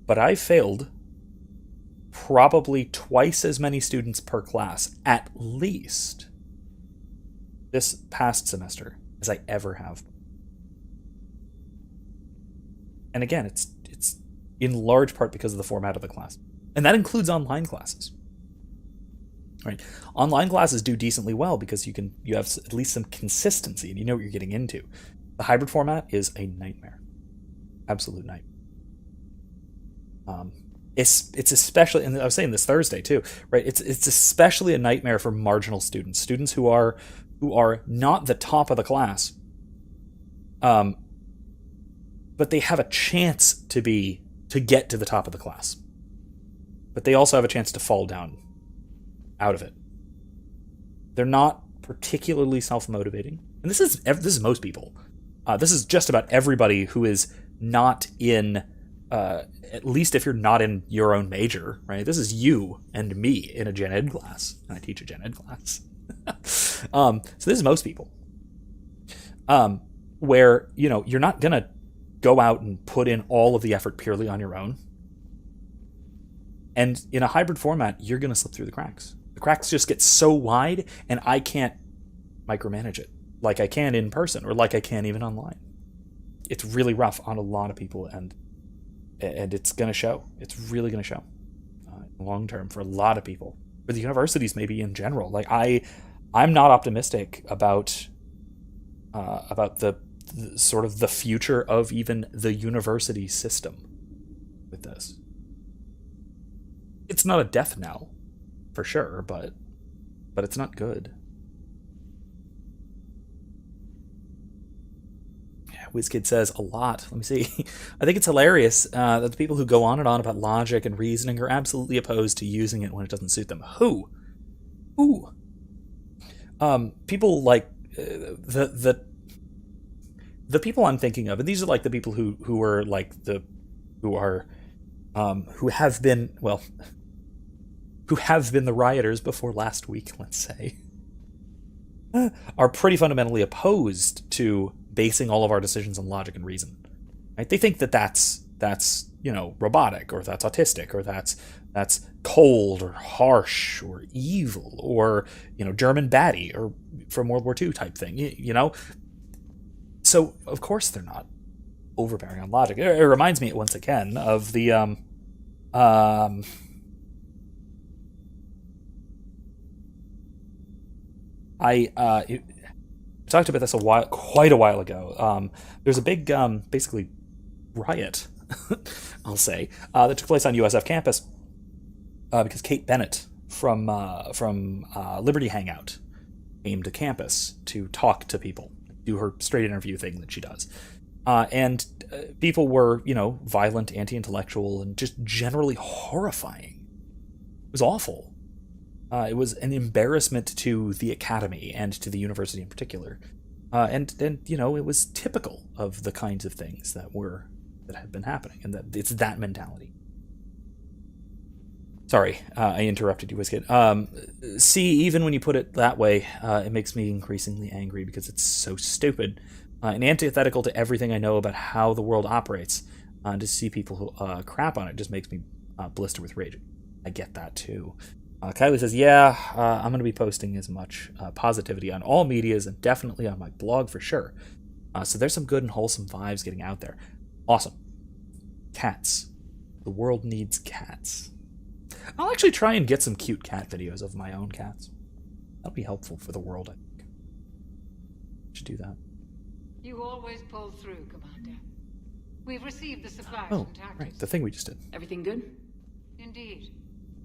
but I failed probably twice as many students per class, at least, this past semester as I ever have. And again, it's in large part because of the format of the class. And that includes online classes. Right? Online classes do decently well because you have at least some consistency and you know what you're getting into. The hybrid format is a nightmare. Absolute nightmare. It's especially, and I was saying this Thursday too, right? It's especially a nightmare for marginal students who are not the top of the class, but they have a chance to get to the top of the class, but they also have a chance to fall down out of it. They're not particularly self-motivating, and this is most people. This is just about everybody who is not in. At least if you're not in your own major, right? This is you and me in a gen ed class, and I teach a gen ed class. So this is most people, where you're not gonna go out and put in all of the effort purely on your own. And in a hybrid format, you're gonna slip through the cracks. The cracks just get so wide, and I can't micromanage it like I can in person or like I can even online. It's really rough on a lot of people, and it's going to show. It's really going to show long term for a lot of people. For the universities, maybe in general. Like I'm not optimistic about the sort of the future of even the university system with this. It's not a death knell, for sure, but it's not good. WizKid says a lot. Let me see. I think it's hilarious that the people who go on and on about logic and reasoning are absolutely opposed to using it when it doesn't suit them. Who? People like the people I'm thinking of, and these are like the people who are like who have been the rioters before last week, let's say, are pretty fundamentally opposed to basing all of our decisions on logic and reason. Right? They think that that's robotic, or that's autistic, or that's cold or harsh or evil, or German baddie, or from World War II type thing. So of course they're not overbearing on logic. It reminds me once again of the I talked about this quite a while ago. There's a big, basically, riot, I'll say, that took place on USF campus because Kate Bennett from Liberty Hangout came to campus to talk to people, do her straight interview thing that she does, and people were, violent, anti-intellectual, and just generally horrifying. It was awful. It was an embarrassment to the academy and to the university in particular. And it was typical of the kinds of things that had been happening, and that it's that mentality. Sorry, I interrupted you, WizKid. See, even when you put it that way, it makes me increasingly angry because it's so stupid and antithetical to everything I know about how the world operates. To see people crap on it just makes me blister with rage. I get that too. Kylie says, I'm going to be posting as much positivity on all medias and definitely on my blog for sure. So there's some good and wholesome vibes getting out there. Awesome. Cats. The world needs cats. I'll actually try and get some cute cat videos of my own cats. That'll be helpful for the world, I think. Should do that. You always pull through, Commander. We've received the supplies Oh, from Tactics. right. The thing we just did. Everything good? Indeed.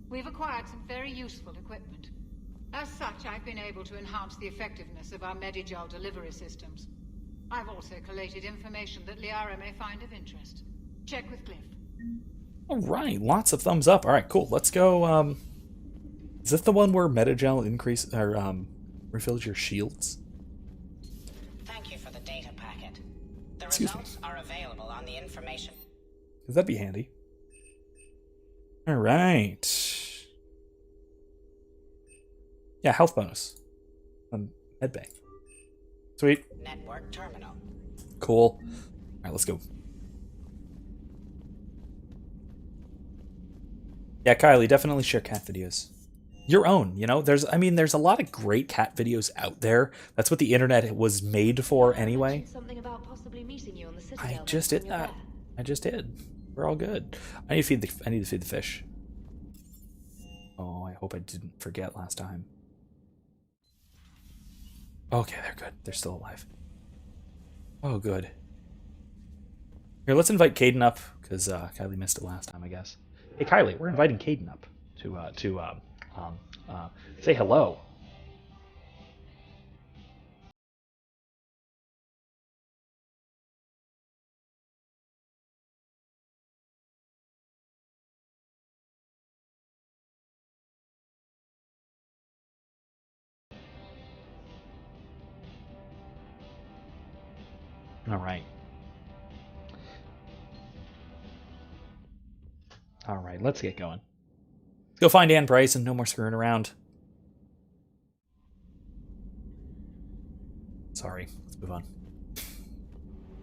We've acquired some very useful equipment. As such, I've been able to enhance the effectiveness of our Medigel delivery systems. I've also collated information that Liara may find of interest. Check with Cliff. All right, lots of thumbs up. All right, cool. Let's go. Is this the one where Medigel refills your shields? Thank you for the data packet. The Excuse results are available on the information. That'd be handy. All right. Yeah, health bonus. Medbay. Sweet. Network terminal. Cool. All right, let's go. Yeah, Kylie, definitely share cat videos. Your own, you know? There's a lot of great cat videos out there. That's what the internet was made for anyway. Something about possibly meeting you on the Citadel. I just did that. I just did. We're all good. I need to feed the fish. Oh, I hope I didn't forget last time. Okay, they're good. They're still alive. Oh, good. Here, let's invite Caden up, because Kylie missed it last time, I guess. Hey, Kylie, we're inviting Caden up to say hello. All right. All right, let's get going. Let's go find Ann Bryce and no more screwing around. Sorry, let's move on.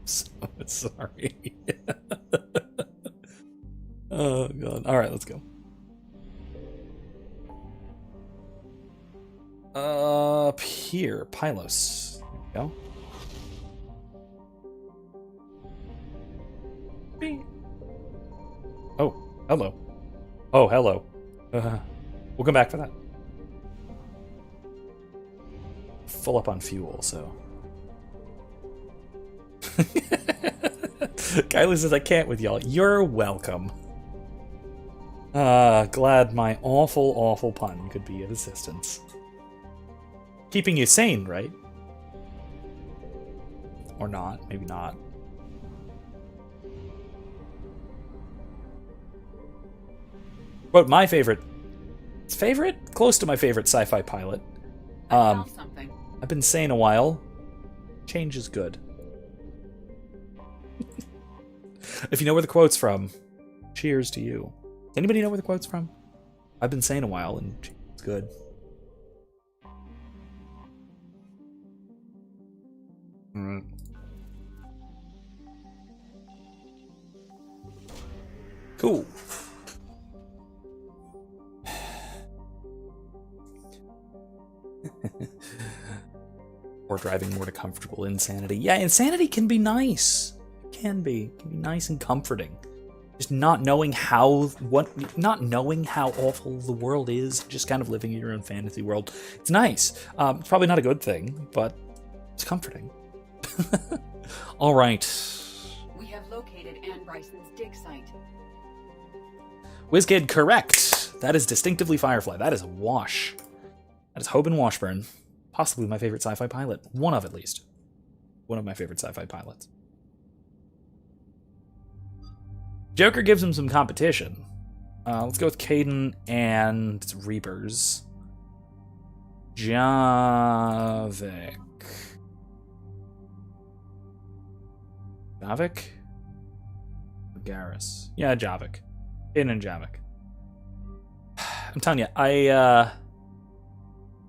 So sorry. Oh, God. All right, let's go. Up here, Pylos. There we go. Oh, hello. Oh, hello. We'll come back for that. Full up on fuel, so. Kylie says, I can't with y'all. You're welcome. Glad my awful, awful pun could be of assistance. Keeping you sane, right? Or not. Maybe not. But my favorite, close to my favorite sci-fi pilot. Something. I've been saying a while, change is good. If you know where the quote's from, cheers to you. Anybody know where the quote's from? I've been saying a while, and it's good. Alright. Cool. Or driving more to comfortable insanity. Yeah, insanity can be nice. It can be nice and comforting. Just not knowing how awful the world is, just kind of living in your own fantasy world. It's nice. It's probably not a good thing, but it's comforting. All right. We have located Ann Bryson's dig site. WizKid, correct. That is distinctively Firefly. That is a wash. That is Hoban Washburn. Possibly my favorite sci-fi pilot. One of, at least. One of my favorite sci-fi pilots. Joker gives him some competition. Let's go with Caden and Reapers. Javik. Javik? Garrus. Yeah, Javik. Caden and Javik. I'm telling you,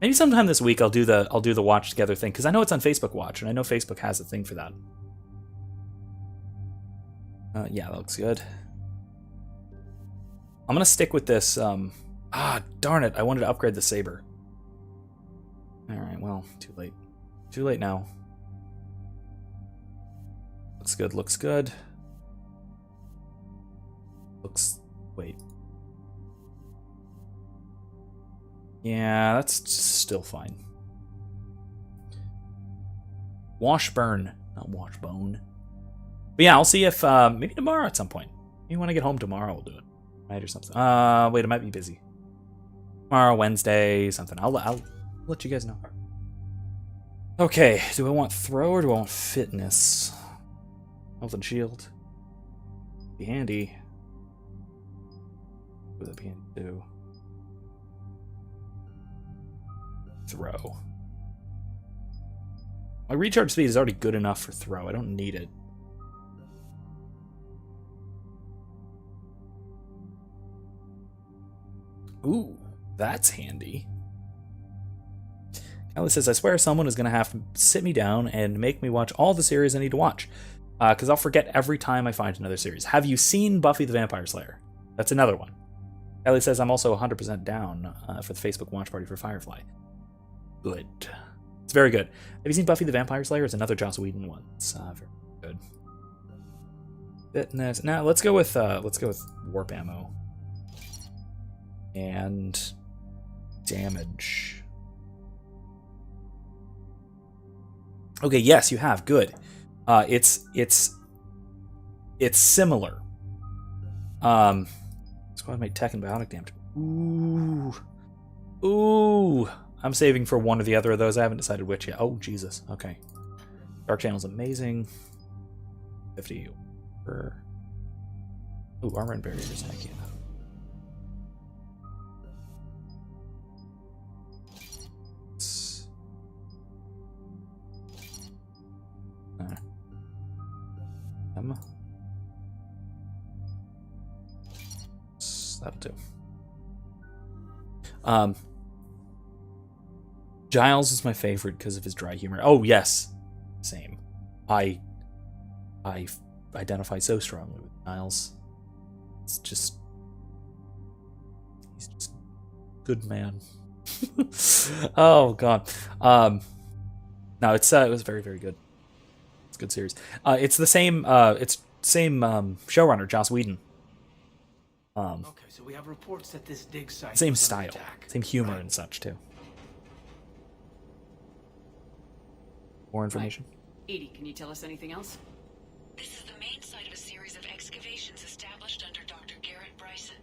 maybe sometime this week I'll do the watch together thing, because I know it's on Facebook Watch, and I know Facebook has a thing for that. Yeah, that looks good. I'm gonna stick with this. Darn it! I wanted to upgrade the saber. All right, well, too late. Too late now. Looks good. Looks good. Looks... Wait. Yeah, that's still fine. Washburn, not washbone. But yeah, I'll see if maybe tomorrow at some point. Maybe when I get home tomorrow, we'll do it, right, or something. Wait, it might be busy. Tomorrow, Wednesday, something. I'll let you guys know. Okay, do I want throw or do I want fitness? Health and shield. Be handy. Would that be handy too? Throw. My recharge speed is already good enough for throw. I don't need it. Ooh, that's handy. Kelly says, I swear someone is going to have to sit me down and make me watch all the series I need to watch. Because I'll forget every time I find another series. Have you seen Buffy the Vampire Slayer? That's another one. Kelly says, I'm also 100% down for the Facebook watch party for Firefly. Good. It's very good. Have you seen Buffy the Vampire Slayer? It's another Joss Whedon one. It's very good. Fitness. Now let's go with warp ammo. And damage. Okay, yes, you have. Good. It's similar. Squad mate tech and biotic damage. Ooh. I'm saving for one or the other of those. I haven't decided which yet. Oh, Jesus. Okay. Dark Channel's amazing. 50. Ooh, armor and barriers. Heck yeah. That'll do. Giles is my favorite because of his dry humor. Oh yes, same. I identify so strongly with Giles. He's just a good man. Oh god. No, it was very, very good. It's a good series. It's the same showrunner, Joss Whedon. Okay, so we have reports that this dig site Same was style, under attack. same humor and such too. More information? Edie, can you tell us anything else? This is the main site of a series of excavations established under Dr. Garrett Bryson.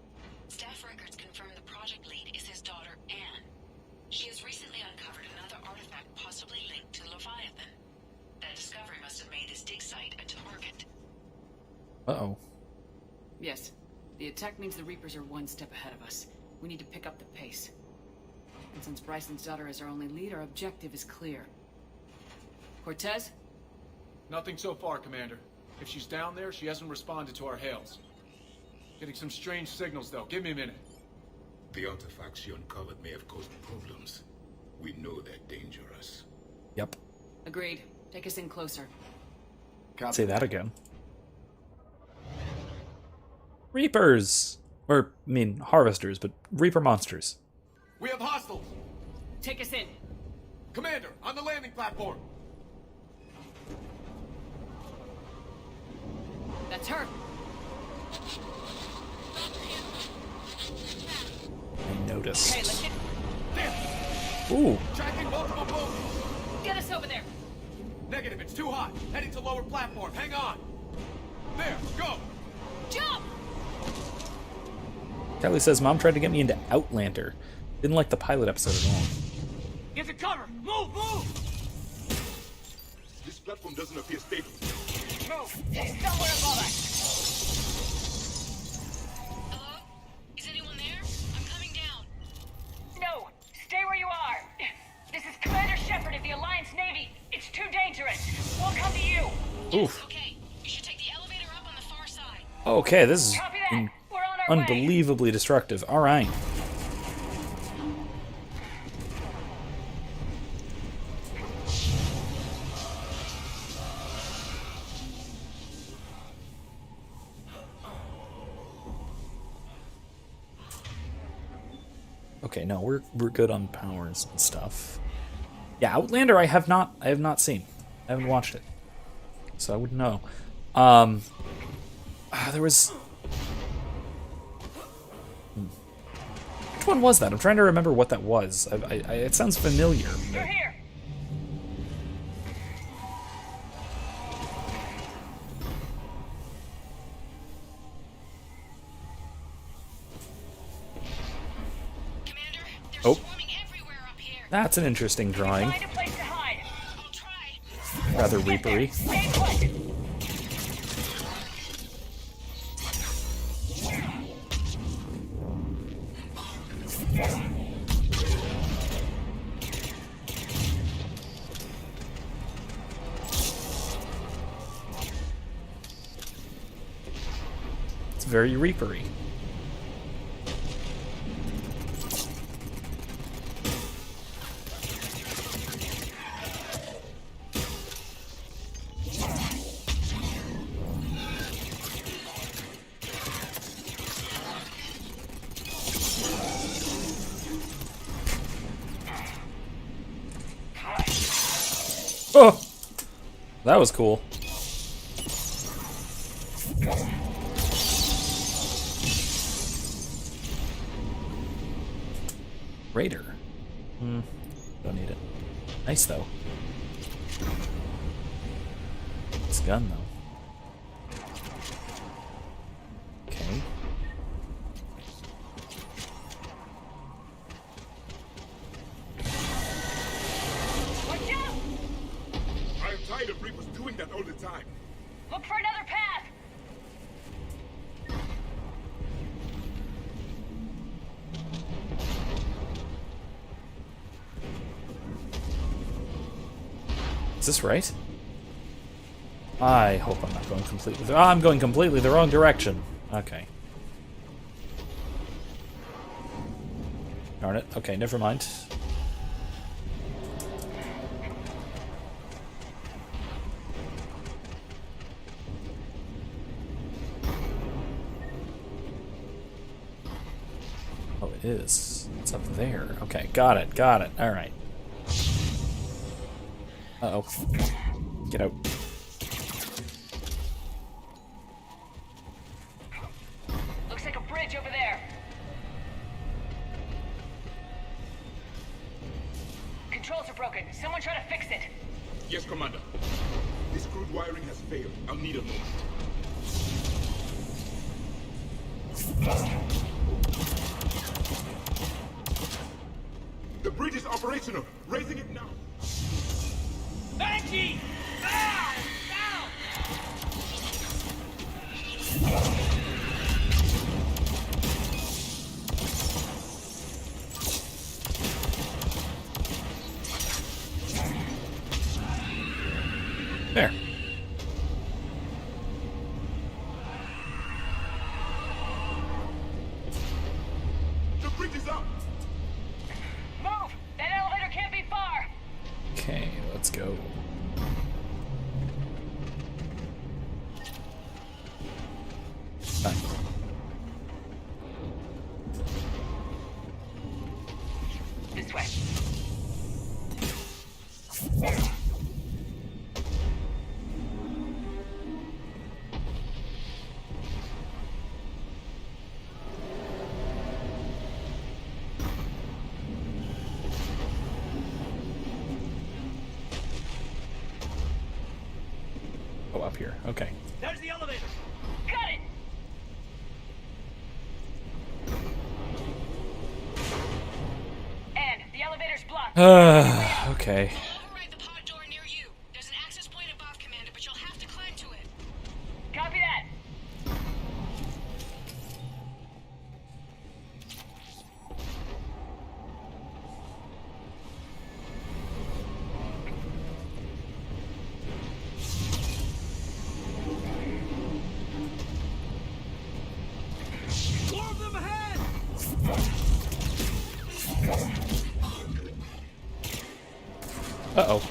Staff records confirm the project lead is his daughter, Anne. She has recently uncovered another artifact possibly linked to Leviathan. That discovery must have made this dig site a target. Uh-oh. Yes. The attack means the Reapers are one step ahead of us. We need to pick up the pace. And since Bryson's daughter is our only lead, our objective is clear. Cortez? Nothing so far, Commander. If she's down there, she hasn't responded to our hails. Getting some strange signals, though. Give me a minute. The artifacts she uncovered may have caused problems. We know they're dangerous. Yep. Agreed. Take us in closer. Say that again. Reapers! Or, I mean, harvesters, but Reaper monsters. We have hostiles! Take us in. Commander, on the landing platform! That's her. I noticed. Okay, let's get... There! Ooh. Tracking multiple boats! Get us over there! Negative, it's too hot. Heading to lower platform. Hang on. There, go! Jump! Kelly says, Mom tried to get me into Outlander. Didn't like the pilot episode at all. Get to cover! Move, move! This platform doesn't appear stable. Move! Stay somewhere above us! Hello? Is anyone there? I'm coming down. No! Stay where you are! This is Commander Shepard of the Alliance Navy. It's too dangerous. We'll come to you. Oof. Okay, you should take the elevator up on the far side. Okay, this is Copy that. We're on our way. unbelievably destructive. Alright. Okay, no, we're good on powers and stuff. Yeah, Outlander I have not seen. I haven't watched it. So I wouldn't know. There was Which one was that? I'm trying to remember what that was. It sounds familiar. You're here. Oh. That's an interesting drawing. Find a place to hide. Rather reapery. Stay put. It's very reapery. Oh! That was cool. Raider. Don't need it. Nice though. This gun though. Okay. Watch out! I'm tired of Reapers doing that all the time. Look for another path. Is this right? I hope I'm not going completely the I'm going completely the wrong direction. Okay. Darn it. Okay, never mind. Oh, it is. It's up there. Okay, got it, got it. Alright. Uh-oh. Get out. Looks like a bridge over there. Controls are broken. Someone try to fix it. Yes, Commander. This crude wiring has failed. I'll need a moment. The bridge is operational. Raising it now. Banshee! Ah! There. The bridge is up. Move! That elevator can't be far. Okay, let's go. This way. Oh, up here. Okay. There's the elevator. Got it. And the elevator's blocked. Okay. There's an access point above, Commander, but you'll have to climb to it. Copy that. Swarm them ahead! Uh-oh.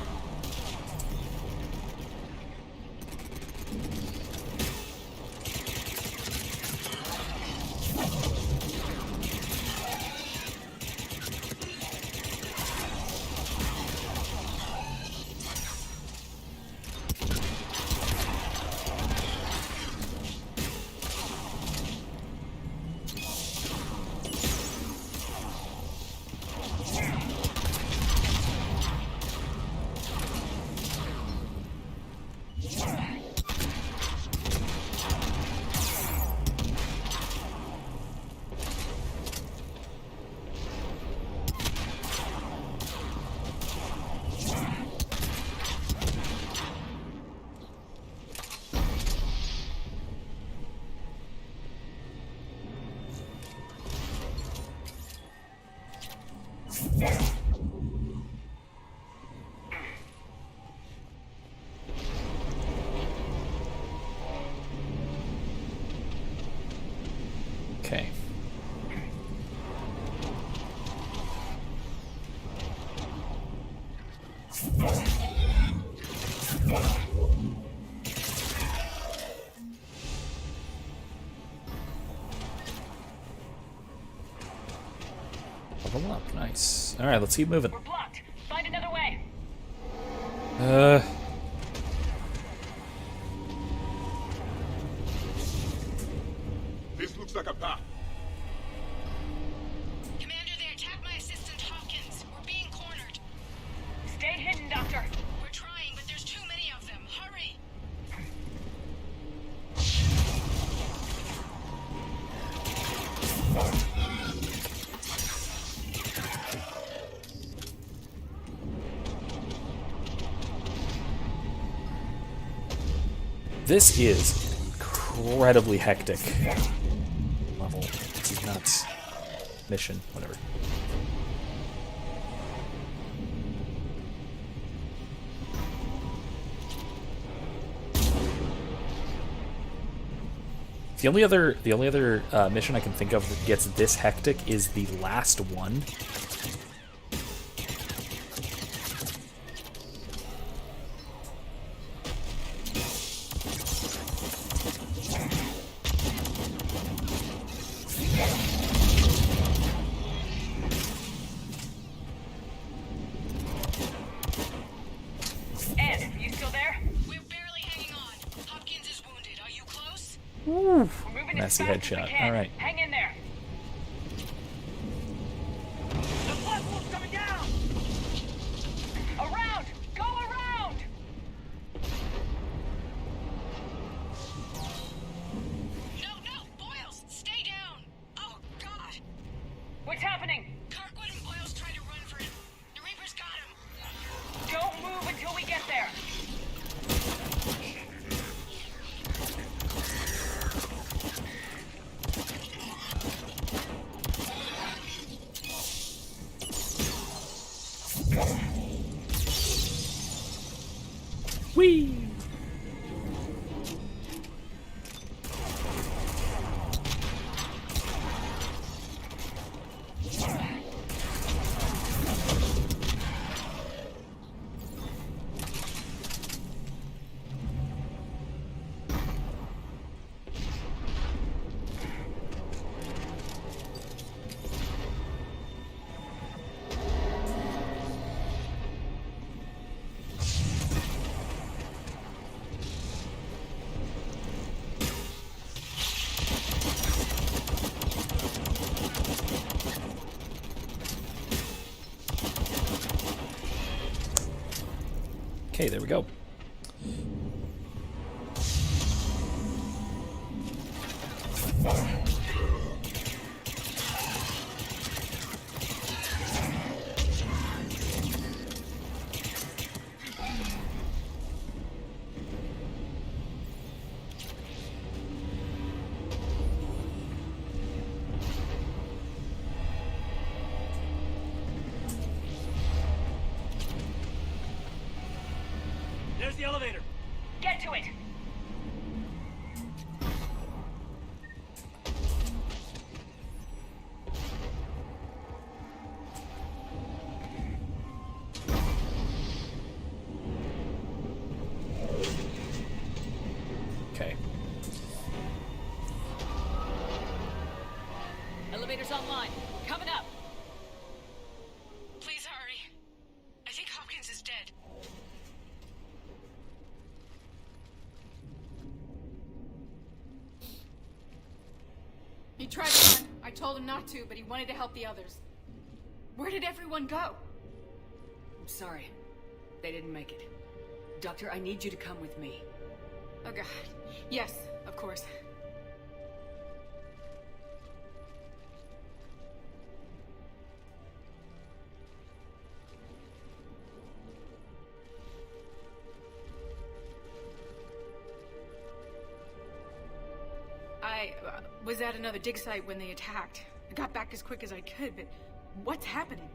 Level up, nice. Alright, let's keep moving. We're blocked. Find another way. This looks like a path. Commander, they attacked my assistant Hopkins. We're being cornered. Stay hidden, Doctor. We're trying, but there's too many of them. Hurry. This is incredibly hectic level. This is nuts. Mission, whatever. The only other mission I can think of that gets this hectic is the last one. Ed, are you still there? We're barely hanging on. Hopkins is wounded. Are you close? Woo. We're moving Messy as fast as we headshot. can. All right. Hang in there. The platform's coming down. Around. Go around. No, Boyles, stay down. Oh God. What's happening? Kirkwood and Boyles tried to run for him. The Reaper's got him. Don't move until we get there. Whee! Okay, there we go. There's the elevator. Get to it. Okay. Elevator's online. Coming up. Please hurry. I think Hopkins is dead. He tried to run. I told him not to, but he wanted to help the others. Where did everyone go? I'm sorry. They didn't make it. Doctor, I need you to come with me. Oh God. Yes, of course. I was at another dig site when they attacked. I got back as quick as I could, but what's happening?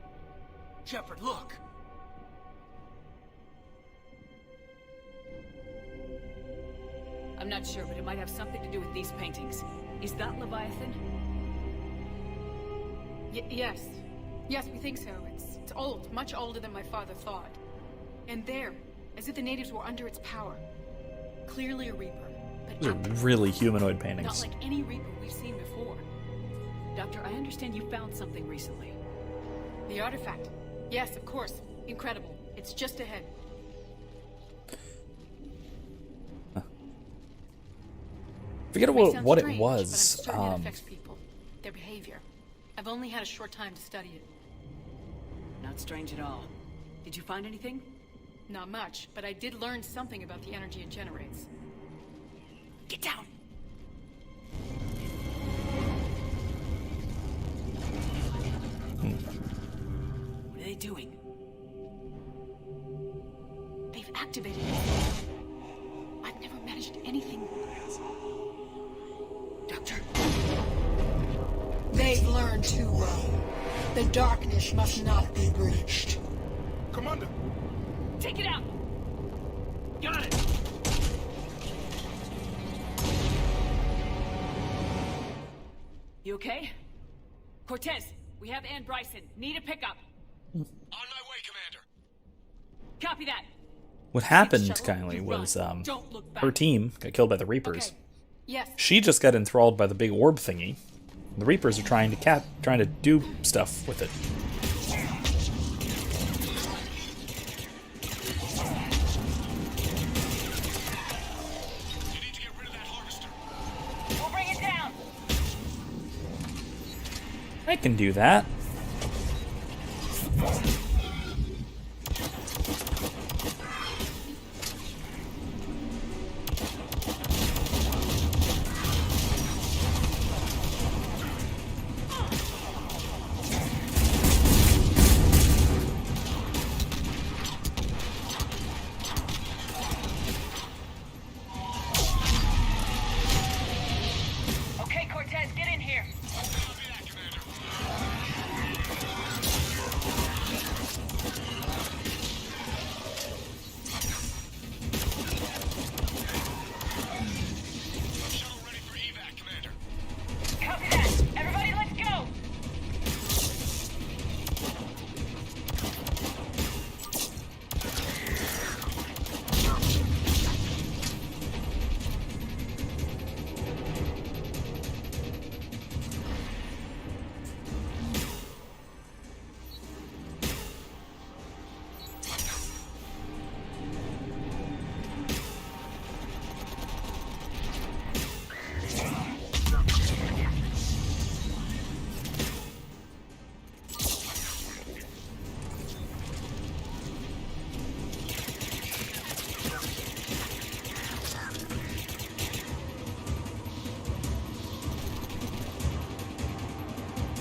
Shepard, look! I'm not sure, but it might have something to do with these paintings. Is that Leviathan? Yes. Yes, we think so. It's old, much older than my father thought. And there, as if the natives were under its power. Clearly a Reaper. These are really humanoid paintings. Not like any Reaper we've seen before. Doctor, I understand you found something recently. The artifact. Yes, of course. Incredible. It's just ahead. Forget what it But I'm was. certain it affects people. Their behavior. I've only had a short time to study it. Not strange at all. Did you find anything? Not much, but I did learn something about the energy it generates. Get down! What are they doing? They've activated it. I've never managed anything. Doctor? They've learned too well. The darkness must not be breached. Commander! Take it out! Got it! You okay? Cortez, we have Ann Bryson. Need a pickup. On my way, Commander. Copy that. What happened, kindly, was her team got killed by the Reapers. Okay. Yes. She just got enthralled by the big orb thingy. The Reapers are trying to do stuff with it. You need to get rid of that harvester. We'll bring it down. I can do that. Okay, Cortez, get in here. Copy that. Everybody, let's go.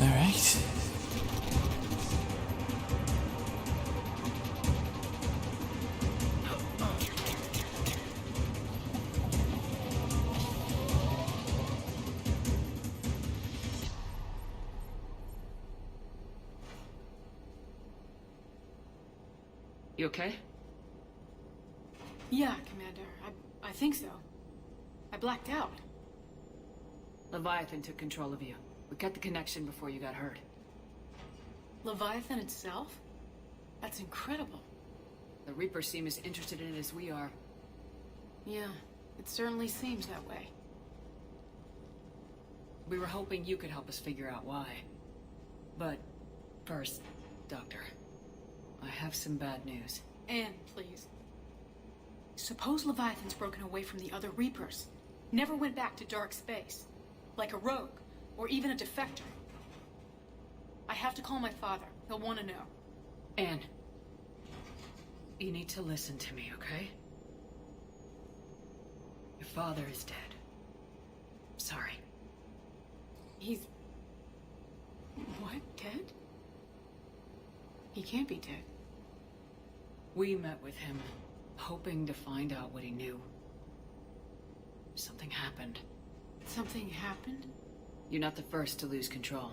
All right. You okay? Yeah, Commander. I think so. I blacked out. Leviathan took control of you. We cut the connection before you got hurt. Leviathan itself? That's incredible. The Reapers seem as interested in it as we are. Yeah, it certainly seems that way. We were hoping you could help us figure out why. But first, Doctor, I have some bad news. Anne, please. Suppose Leviathan's broken away from the other Reapers. Never went back to dark space. Like a rogue, or even a defector. I have to call my father. He'll want to know. Anne, you need to listen to me, okay? Your father is dead. Sorry. He's... what? Dead? He can't be dead. We met with him, hoping to find out what he knew. Something happened. Something happened? You're not the first to lose control.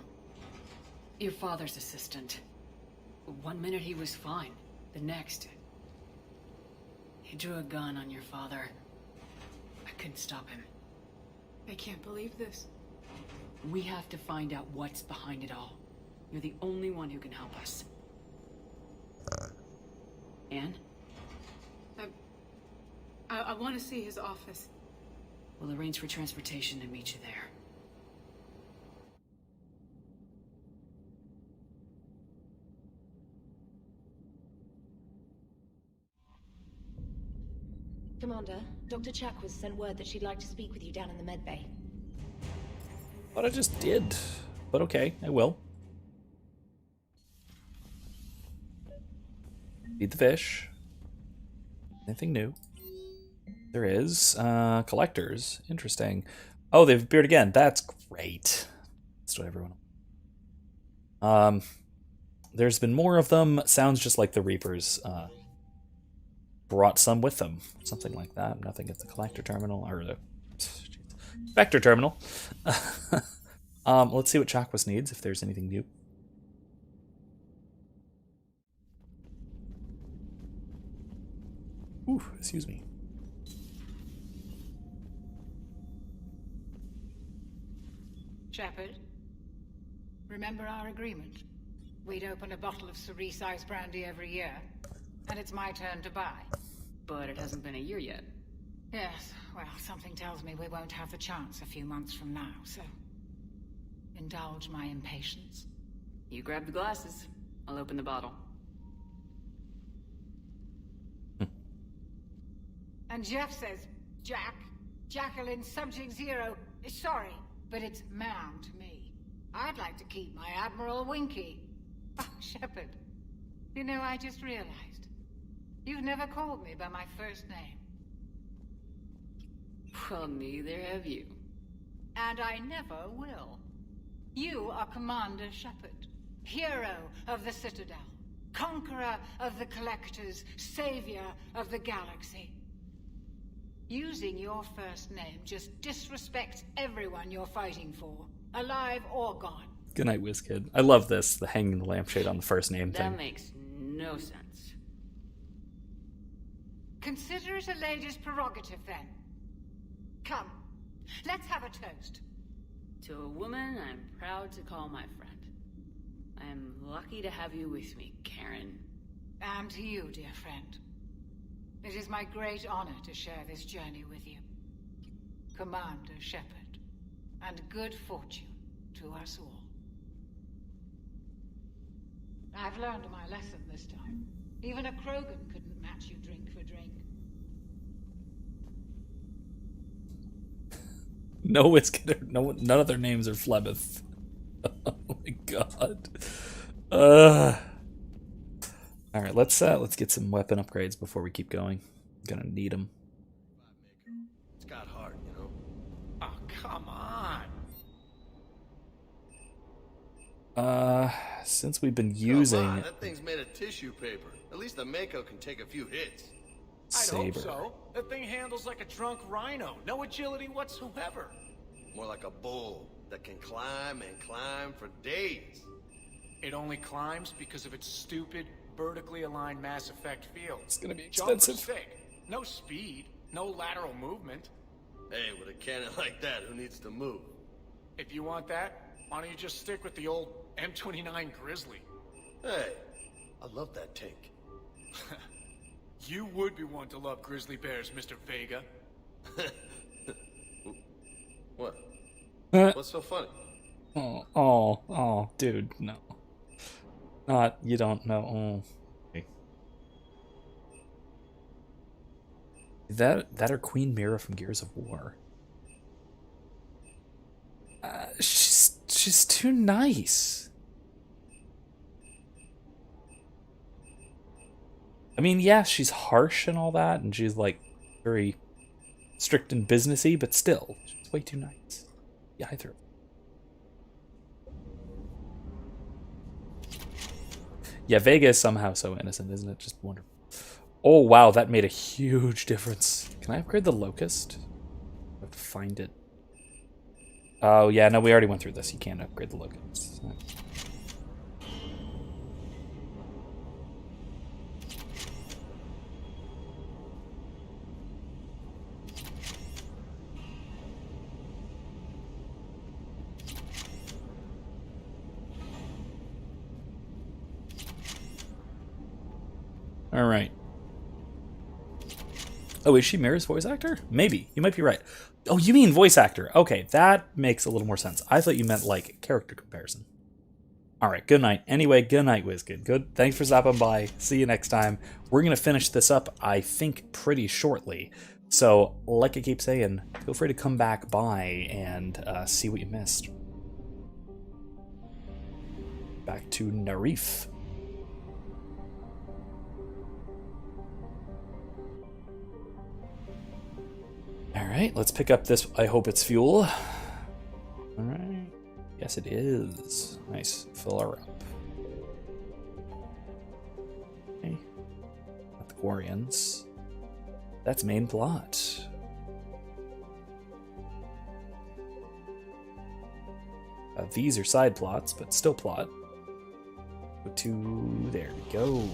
Your father's assistant. One minute he was fine. The next... he drew a gun on your father. I couldn't stop him. I can't believe this. We have to find out what's behind it all. You're the only one who can help us. Anne? I want to see his office. We'll arrange for transportation and meet you there. Commander, Dr. Chakwas sent word that she'd like to speak with you down in the med bay. Thought I just did, but okay, I will. Feed the fish. Anything new? There is. Collectors. Interesting. Oh, they've appeared again. That's great. That's what everyone... There's been more of them. Sounds just like the Reapers brought some with them. Something like that. Nothing at the collector terminal. Or the Vector terminal. Let's see what Chakwas needs, if there's anything new. Ooh, excuse me. Shepard, remember our agreement? We'd open a bottle of cerise brandy every year, and it's my turn to buy. But it hasn't been a year yet. Yes, well, something tells me we won't have the chance a few months from now, so... indulge my impatience. You grab the glasses. I'll open the bottle. And Jeff says, Jacqueline, Subject Zero, sorry, but it's ma'am to me. I'd like to keep my Admiral Winky. Oh, Shepard, you know, I just realized. You've never called me by my first name. Well, neither have you. And I never will. You are Commander Shepard, hero of the Citadel, conqueror of the Collectors, savior of the galaxy. Using your first name just disrespects everyone you're fighting for, alive or gone. Good night, WizKid. I love this, the hanging the lampshade on the first name thing. That makes no sense. Consider it a lady's prerogative, then. Come, let's have a toast. To a woman I'm proud to call my friend. I am lucky to have you with me, Karen. And to you, dear friend. It is my great honor to share this journey with you. Commander Shepard. And good fortune to us all. I've learned my lesson this time. Even a Krogan couldn't match you drink for drink. No WizKid, none of their names are Flebeth. Oh my god. All right, let's get some weapon upgrades before we keep going. Gonna need them. It's got heart, you know. Oh, come on. Since we've been using Come on, that thing's made of tissue paper. At least the Mako can take a few hits. I'd hope Saber. so. That thing handles like a drunk rhino. No agility whatsoever. More like a bull that can climb and climb for days. It only climbs because of its stupid, vertically aligned Mass Effect field. It's gonna be Jump or expensive. stick. No speed, no lateral movement. Hey, with a cannon like that, who needs to move? If you want that, why don't you just stick with the old M29 Grizzly? Hey, I love that tank. You would be one to love grizzly bears, Mr. Vega. What? Huh? What's so funny? Oh, dude, no. Not, you don't know. Oh. Okay. That or Queen Mira from Gears of War. She's too nice. I mean, yeah, she's harsh and all that, and she's like very strict and businessy, but still, she's way too nice. Yeah, either. Yeah, Vega is somehow so innocent, isn't it? Just wonderful. Oh, wow, that made a huge difference. Can I upgrade the Locust? I have to find it. Oh, yeah, no, we already went through this. You can't upgrade the Locust. All right. Oh, is she Mira's voice actor? Maybe. You might be right. Oh, you mean voice actor. Okay, that makes a little more sense. I thought you meant, like, character comparison. All right, good night. Anyway, good night, WizKid. Good. Thanks for stopping by. See you next time. We're going to finish this up, I think, pretty shortly. So, like I keep saying, feel free to come back by and see what you missed. Back to Narif. Alright, let's pick up this. I hope it's fuel. Alright. Yes, it is. Nice. Fill her up. Okay. Not the Quarians. That's main plot. These are side plots, but still plot. Go to... there we go.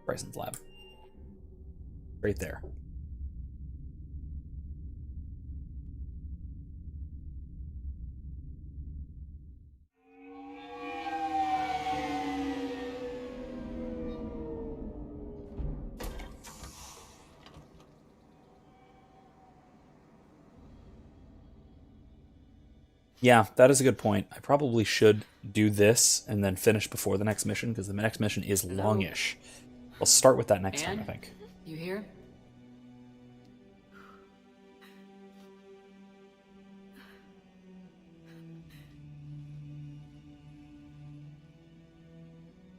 Bryson's lab. Right there. Yeah, that is a good point. I probably should do this and then finish before the next mission, because the next mission is longish. I'll start with that next time, I think. You here?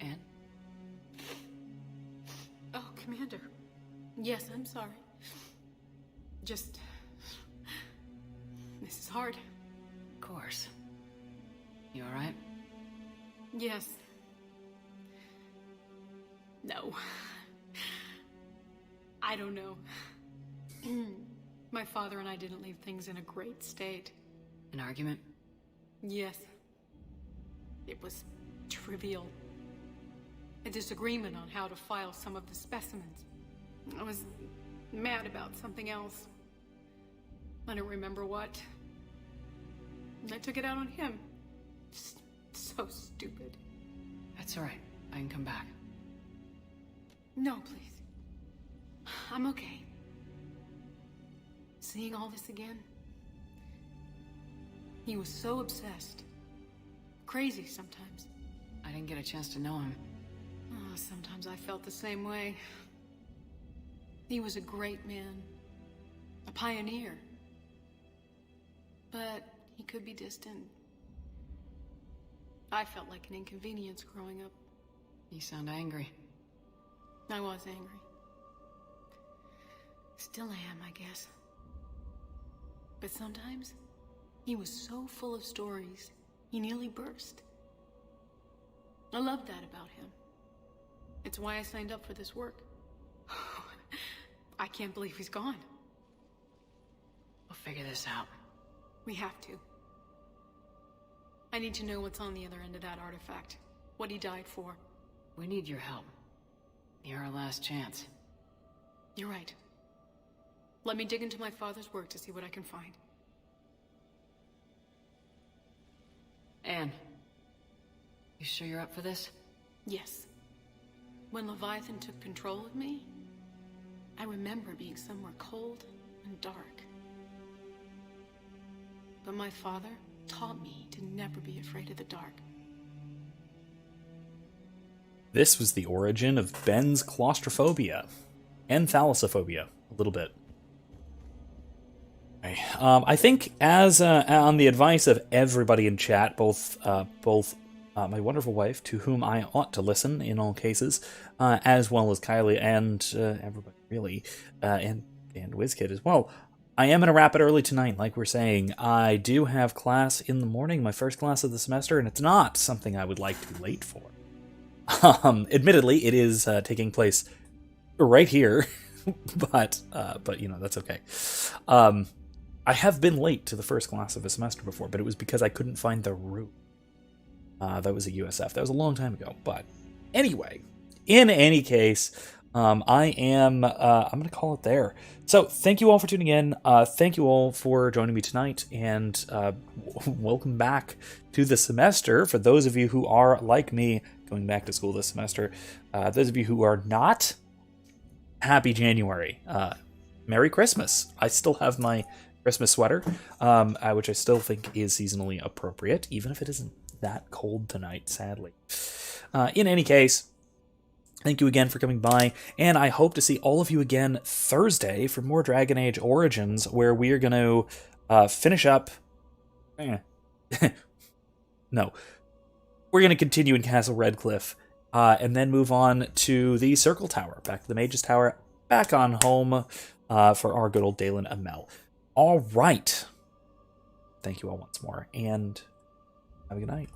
Anne? Oh, Commander. Yes, I'm sorry. Just... this is hard. Of course. You alright? Yes. No. I don't know. My father and I didn't leave things in a great state. An argument? Yes. It was trivial. A disagreement on how to file some of the specimens. I was mad about something else. I don't remember what. And I took it out on him. So stupid. That's alright. I can come back. No, please. I'm okay. Seeing all this again. He was so obsessed. Crazy sometimes. I didn't get a chance to know him. Oh, sometimes I felt the same way. He was a great man. A pioneer. But he could be distant. I felt like an inconvenience growing up. You sound angry. I was angry. Still am, I guess. But sometimes, he was so full of stories, he nearly burst. I love that about him. It's why I signed up for this work. I can't believe he's gone. We'll figure this out. We have to. I need to know what's on the other end of that artifact. What he died for. We need your help. You're our last chance. You're right. Let me dig into my father's work to see what I can find. Anne, you sure you're up for this? Yes. When Leviathan took control of me, I remember being somewhere cold and dark. But my father taught me to never be afraid of the dark. This was the origin of Ben's claustrophobia and thalassophobia, a little bit. Okay. I think, as on the advice of everybody in chat, both my wonderful wife, to whom I ought to listen in all cases, as well as Kylie and everybody really, and WizKid as well. I am going to wrap it early tonight, like we're saying. I do have class in the morning, my first class of the semester, and it's not something I would like to be late for. Admittedly, it is taking place right here, but you know, that's okay. I have been late to the first class of a semester before, but it was because I couldn't find the room. That was a USF. That was a long time ago. But anyway, in any case, I'm going to call it there. So thank you all for tuning in. Thank you all for joining me tonight, and welcome back to the semester. For those of you who are, like me, going back to school this semester, those of you who are not, happy January. Merry Christmas. I still have my Christmas sweater, which I still think is seasonally appropriate, even if it isn't that cold tonight, sadly. In any case, thank you again for coming by, and I hope to see all of you again Thursday for more Dragon Age Origins, where we are going to finish up... No. We're going to continue in Castle Redcliffe, and then move on to the Circle Tower, back to the Mage's Tower, back on home for our good old Dalen Amell. All right. Thank you all once more, and have a good night.